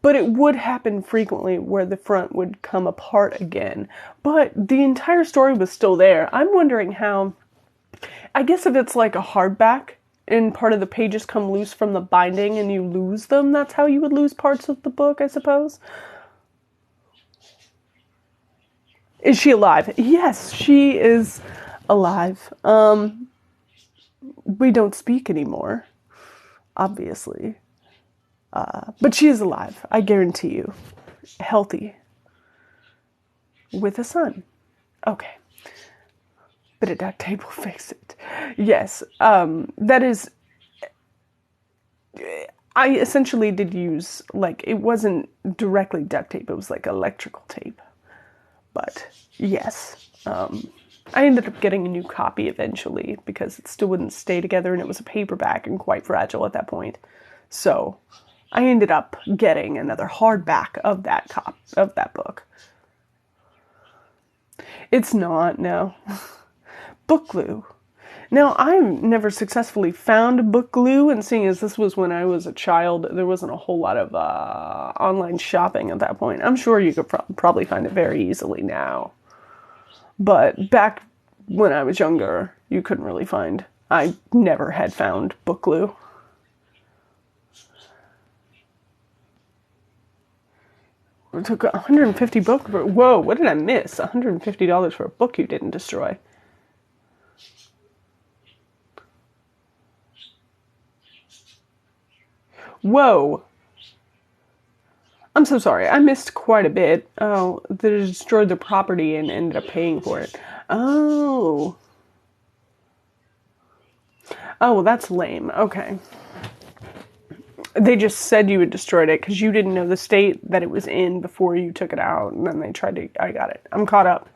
but it would happen frequently where the front would come apart again. But the entire story was still there. I'm wondering how, I guess if it's like a hardback and part of the pages come loose from the binding and you lose them, that's how you would lose parts of the book, I suppose. Is she alive? Yes, she is alive. We don't speak anymore, obviously. But she is alive, I guarantee you. Healthy. With a son. Okay. Bit of duct tape will fix it. Yes, that is... I essentially did use, like, it wasn't directly duct tape, it was like electrical tape. But, yes. I ended up getting a new copy eventually, because it still wouldn't stay together, and it was a paperback and quite fragile at that point. So... I ended up getting another hardback of that book. It's not, no. Book glue. Now, I've never successfully found book glue, and seeing as this was when I was a child, there wasn't a whole lot of online shopping at that point. I'm sure you could probably find it very easily now. But back when I was younger, you couldn't really find. I never had found book glue. It took $150 whoa, what did I miss? $150 for a book you didn't destroy. Whoa. I'm so sorry. I missed quite a bit. Oh, they destroyed the property and ended up paying for it. Oh. Oh, well, that's lame. Okay. They just said you had destroyed it because you didn't know the state that it was in before you took it out, and then they tried to... I got it. I'm caught up.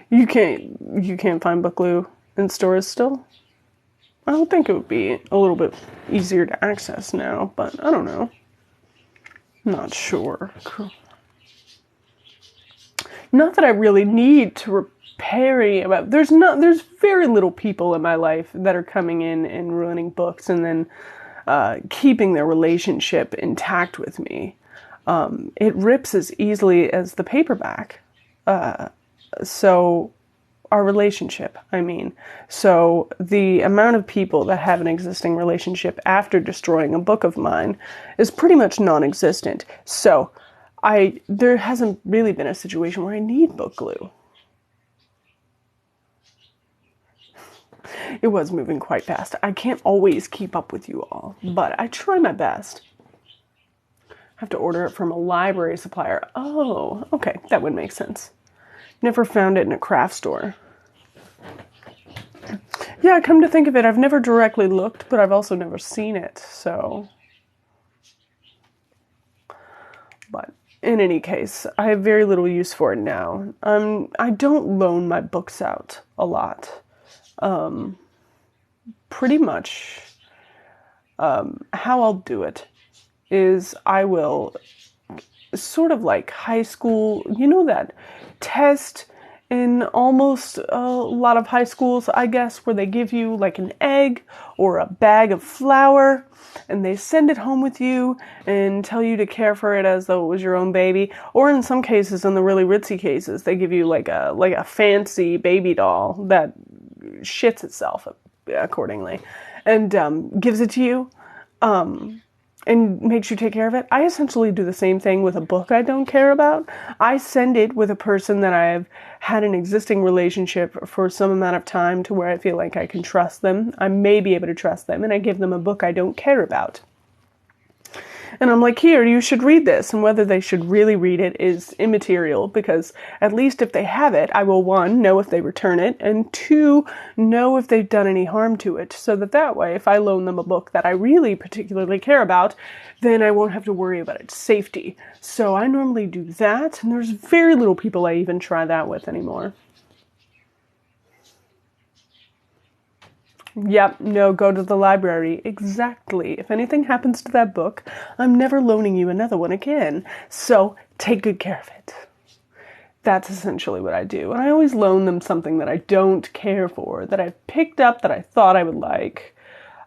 You can't find book glue in stores still? I would think it would be a little bit easier to access now, but I don't know. Not sure. Cool. Not that I really need to repair any about. There's very little people in my life that are coming in and ruining books and then keeping their relationship intact with me. It rips as easily as the paperback. So our relationship, I mean. So the amount of people that have an existing relationship after destroying a book of mine is pretty much non-existent. So there hasn't really been a situation where I need book glue. It was moving quite fast. I can't always keep up with you all, but I try my best. I have to order it from a library supplier. Oh, okay, that would make sense. Never found it in a craft store. Yeah, come to think of it, I've never directly looked, but I've also never seen it, so... But in any case, I have very little use for it now. I don't loan my books out a lot. Pretty much, how I'll do it is I will... sort of like high school, you know that test in almost a lot of high schools, I guess, where they give you like an egg or a bag of flour and they send it home with you and tell you to care for it as though it was your own baby. Or in some cases, in the really ritzy cases, they give you like a fancy baby doll that shits itself accordingly and gives it to you. And makes you take care of it. I essentially do the same thing with a book I don't care about. I send it with a person that I've had an existing relationship for some amount of time to where I feel like I can trust them. I may be able to trust them, and I give them a book I don't care about. And I'm like, here, you should read this. And whether they should really read it is immaterial, because at least if they have it, I will, 1, know if they return it, and 2, know if they've done any harm to it. So that way, if I loan them a book that I really particularly care about, then I won't have to worry about its safety. So I normally do that, and there's very little people I even try that with anymore. Yep, no, go to the library. Exactly. If anything happens to that book, I'm never loaning you another one again. So take good care of it. That's essentially what I do. And I always loan them something that I don't care for, that I've picked up that I thought I would like.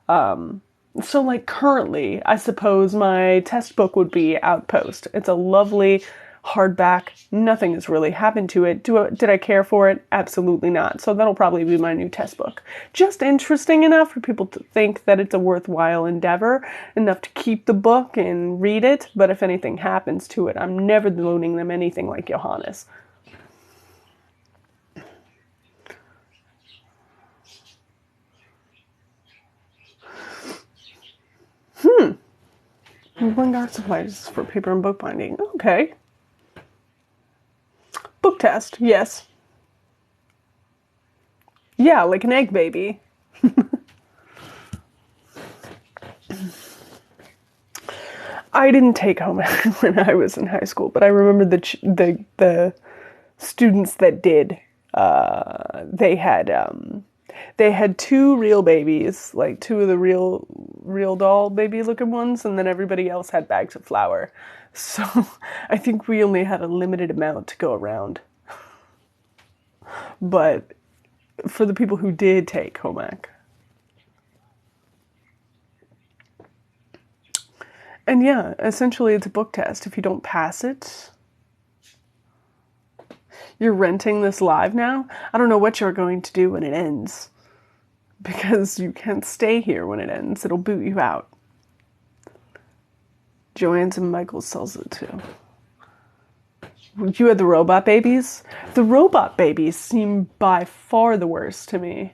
So like currently, I suppose my test book would be Outpost. It's a lovely hardback. Nothing has really happened to it. Did I care for it? Absolutely not. So that'll probably be my new test book. Just interesting enough for people to think that it's a worthwhile endeavor, enough to keep the book and read it. But if anything happens to it, I'm never loaning them anything like Johannes. One art supplies for paper and bookbinding. Okay. Book test, yes. Yeah, like an egg baby. I didn't take home ec when I was in high school, but I remember the students that did. They had 2 real babies, like 2 of the real doll baby looking ones, and then everybody else had bags of flour. So I think we only had a limited amount to go around. But for the people who did take home ec. And yeah, essentially it's a book test. If you don't pass it, you're renting this live now. I don't know what you're going to do when it ends, because you can't stay here when it ends. It'll boot you out. Joanne's and Michael sells it too. You had the robot babies? The robot babies seem by far the worst to me.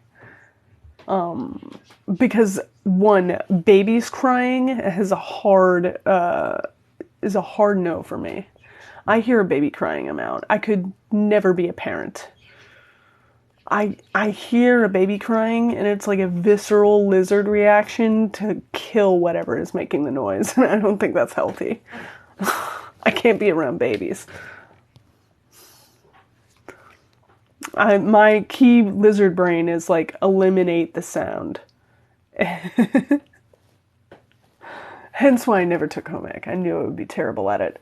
Because 1, babies crying is a hard no for me. I hear a baby crying, I'm out. I could never be a parent. I hear a baby crying and it's like a visceral lizard reaction to kill whatever is making the noise. And I don't think that's healthy. I can't be around babies. My key lizard brain is like, eliminate the sound. Hence why I never took home ec. I knew I would be terrible at it.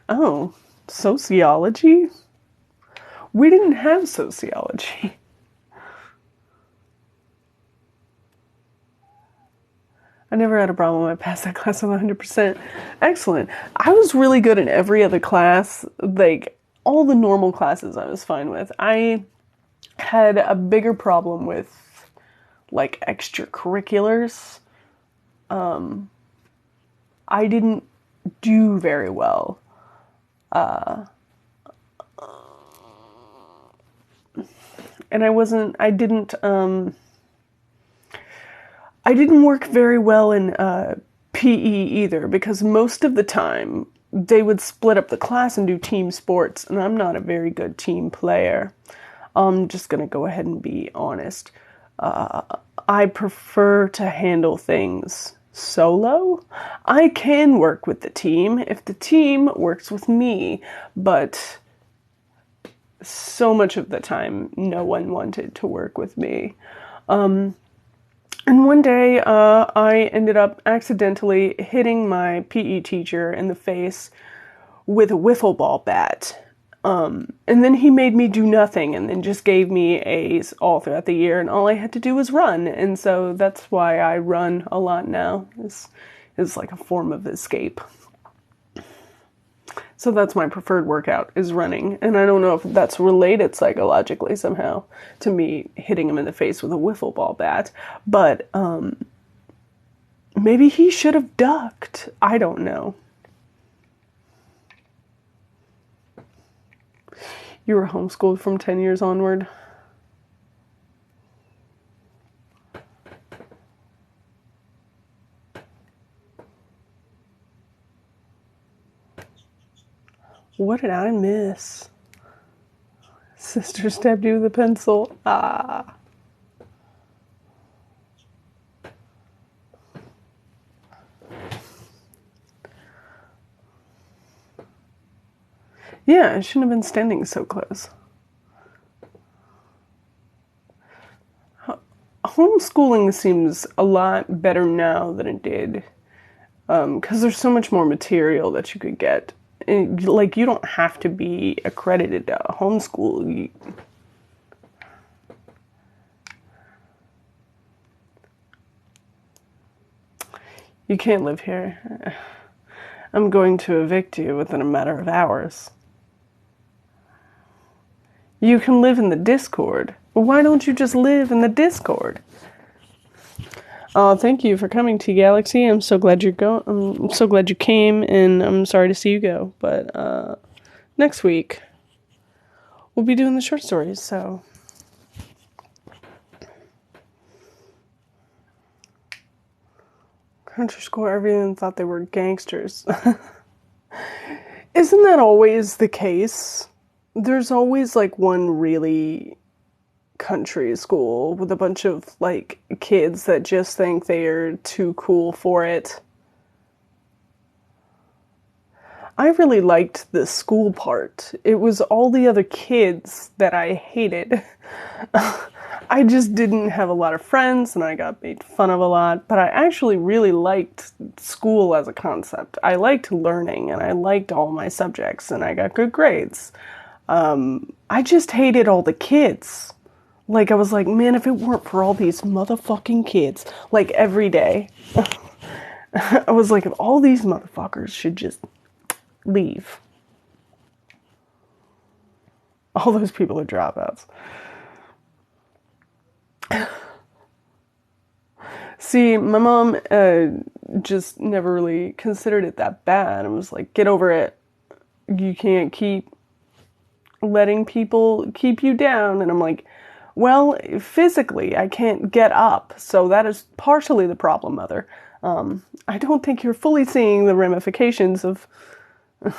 Oh, sociology? We didn't have sociology. I never had a problem. I passed that class with 100%. Excellent. I was really good in every other class. Like, all the normal classes I was fine with. I had a bigger problem with, like, extracurriculars. I didn't do very well. And I didn't work very well in PE either, because most of the time they would split up the class and do team sports, and I'm not a very good team player. I'm just gonna go ahead and be honest. I prefer to handle things solo. I can work with the team if the team works with me, but so much of the time no one wanted to work with me. And one day I ended up accidentally hitting my PE teacher in the face with a wiffle ball bat. And then he made me do nothing and then just gave me A's all throughout the year, and all I had to do was run. And so that's why I run a lot now. It's like a form of escape. So that's my preferred workout, is running. And I don't know if that's related psychologically somehow to me hitting him in the face with a wiffle ball bat. But maybe he should have ducked. I don't know. You were homeschooled from 10 years onward? What did I miss? Sister stabbed you with a pencil. Ah. Yeah, I shouldn't have been standing so close. Homeschooling seems a lot better now than it did, because there's so much more material that you could get. Like, you don't have to be accredited to homeschool. You can't live here. I'm going to evict you within a matter of hours. You can live in the Discord. Why don't you just live in the Discord? Thank you for coming, T Galaxy. I'm so glad I'm so glad you came, and I'm sorry to see you go. But next week we'll be doing the short stories. So country school, everyone thought they were gangsters. Isn't that always the case? There's always like one really country school with a bunch of like kids that just think they are too cool for it. I really liked the school part. It was all the other kids that I hated. I just didn't have a lot of friends and I got made fun of a lot, but I actually really liked school as a concept. I liked learning and I liked all my subjects and I got good grades. I just hated all the kids. Like, I was like, man, if it weren't for all these motherfucking kids, like, every day, I was like, if all these motherfuckers should just leave. All those people are dropouts. See, my mom just never really considered it that bad. And was like, get over it. You can't keep letting people keep you down. And I'm like, Well, physically, I can't get up, so that is partially the problem, Mother. I don't think you're fully seeing the ramifications of... It's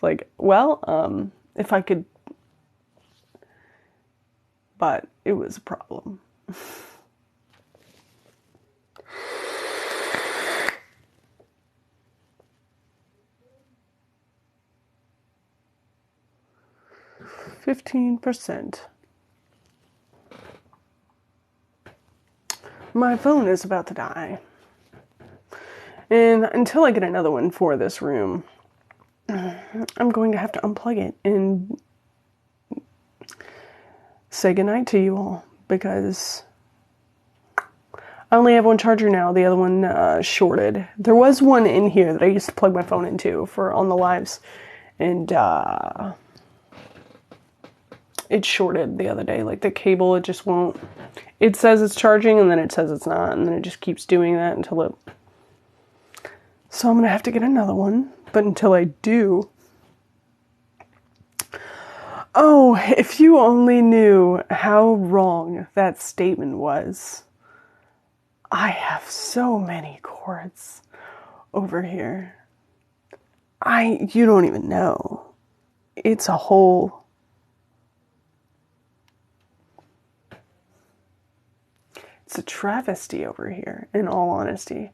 like, well, if I could... But it was a problem. %. My phone is about to die. And until I get another one for this room, I'm going to have to unplug it and say goodnight to you all, because I only have one charger now. The other one shorted. There was one in here that I used to plug my phone into for on the lives, and it shorted the other day. Like the cable, it just won't. It says it's charging, and then it says it's not, and then it just keeps doing that until it... So I'm gonna have to get another one, but until I do... Oh, if you only knew how wrong that statement was. I have so many cords over here. You don't even know. It's a whole... It's a travesty over here, in all honesty.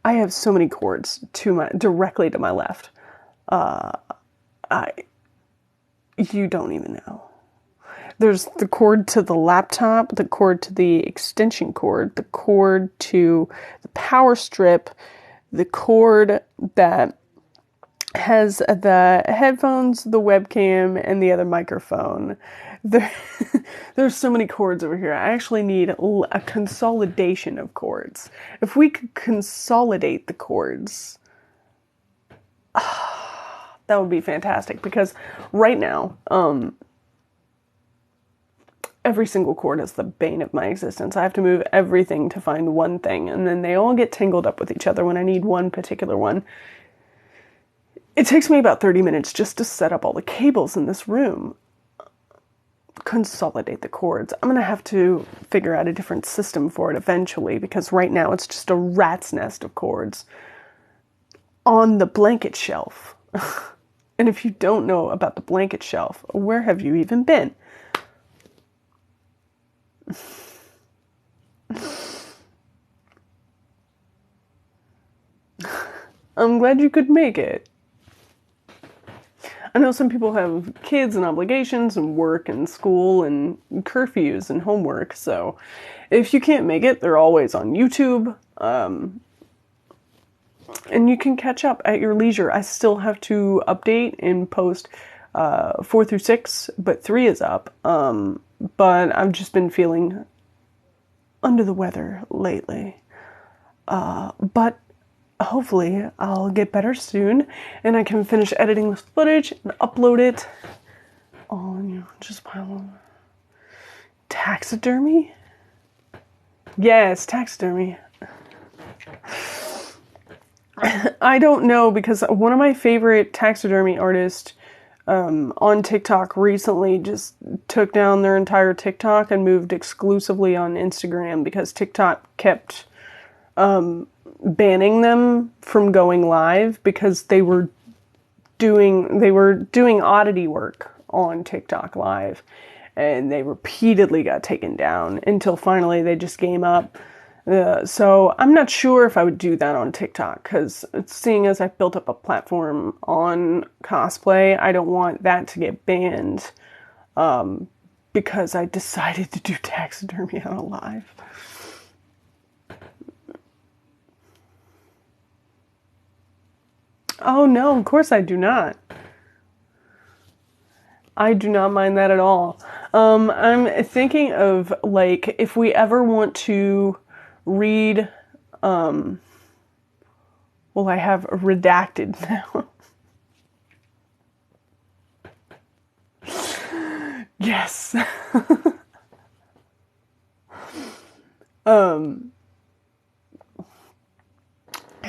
I have so many cords directly to my left. You don't even know. There's the cord to the laptop, the cord to the extension cord, the cord to the power strip, the cord that has the headphones, the webcam, and the other microphone. There's so many cords over here. I actually need a consolidation of cords. If we could consolidate the cords, that would be fantastic, because right now, every single cord is the bane of my existence. I have to move everything to find one thing, and then they all get tangled up with each other when I need one particular one. It takes me about 30 minutes just to set up all the cables in this room. Consolidate the cords. I'm going to have to figure out a different system for it eventually, because right now it's just a rat's nest of cords on the blanket shelf. And if you don't know about the blanket shelf, where have you even been? I'm glad you could make it. I know some people have kids and obligations and work and school and curfews and homework, so if you can't make it, they're always on YouTube, and you can catch up at your leisure. I still have to update and post 4 through 6, but 3 is up, but I've just been feeling under the weather lately, but hopefully I'll get better soon, and I can finish editing this footage and upload it on just pile of taxidermy. Yes, taxidermy. I don't know, because one of my favorite taxidermy artists on TikTok recently just took down their entire TikTok and moved exclusively on Instagram, because TikTok kept banning them from going live because they were doing oddity work on TikTok live, and they repeatedly got taken down until finally they just gave up. So I'm not sure if I would do that on TikTok, because seeing as I've built up a platform on cosplay, I don't want that to get banned, because I decided to do taxidermy on a live. Oh no, of course I do not. I do not mind that at all. I'm thinking of, like, if we ever want to read, well, I have redacted now. Yes.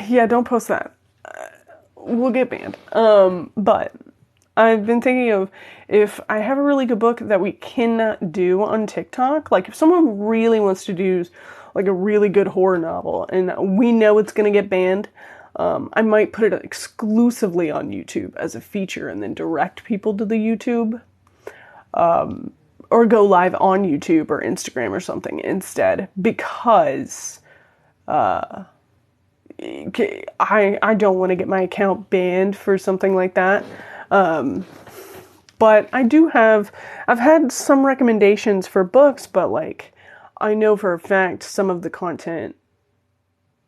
Yeah, don't post that. We'll get banned. But I've been thinking of if I have a really good book that we cannot do on TikTok, like if someone really wants to do like a really good horror novel and we know it's going to get banned, I might put it exclusively on YouTube as a feature and then direct people to the YouTube, or go live on YouTube or Instagram or something instead, because I don't want to get my account banned for something like that. But I've had some recommendations for books, but like, I know for a fact some of the content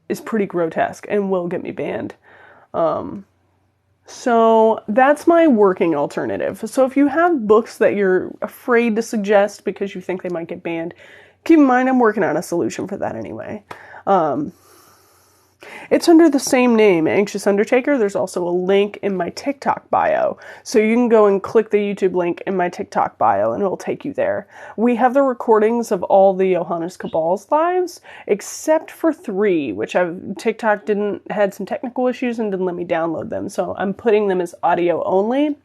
is pretty grotesque and will get me banned. So that's my working alternative. So if you have books that you're afraid to suggest because you think they might get banned, keep in mind I'm working on a solution for that anyway. It's under the same name, Anxious Undertaker. There's also a link in my TikTok bio. So you can go and click the YouTube link in my TikTok bio and it'll take you there. We have the recordings of all the Johannes Cabal's lives, except for 3, which TikTok had some technical issues and didn't let me download them. So I'm putting them as audio only.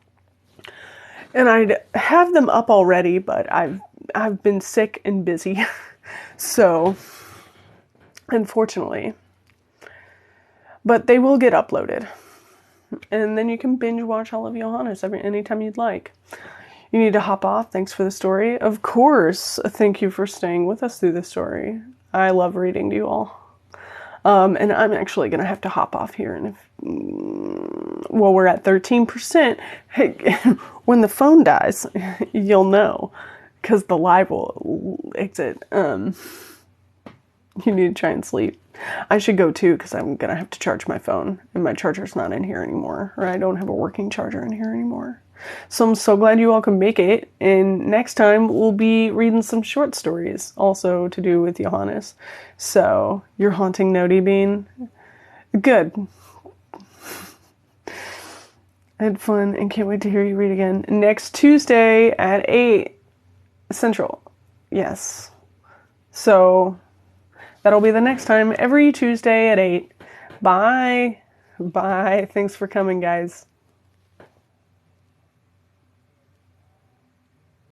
And I'd have them up already, but I've been sick and busy. So, unfortunately. But they will get uploaded. And then you can binge watch all of Johannes anytime you'd like. You need to hop off. Thanks for the story. Of course, thank you for staying with us through the story. I love reading to you all. And I'm actually going to have to hop off here. And well, we're at 13%. Hey, when the phone dies, you'll know. Because the live will exit. You need to try and sleep. I should go too, because I'm going to have to charge my phone. And my charger's not in here anymore. Or I don't have a working charger in here anymore. So I'm so glad you all can make it. And next time we'll be reading some short stories. Also to do with Johannes. So, you're haunting Noti Bean. Good. I had fun and can't wait to hear you read again. Next Tuesday at 8 Central. Yes. So... that'll be the next time, every Tuesday at 8. Bye. Bye. Thanks for coming, guys.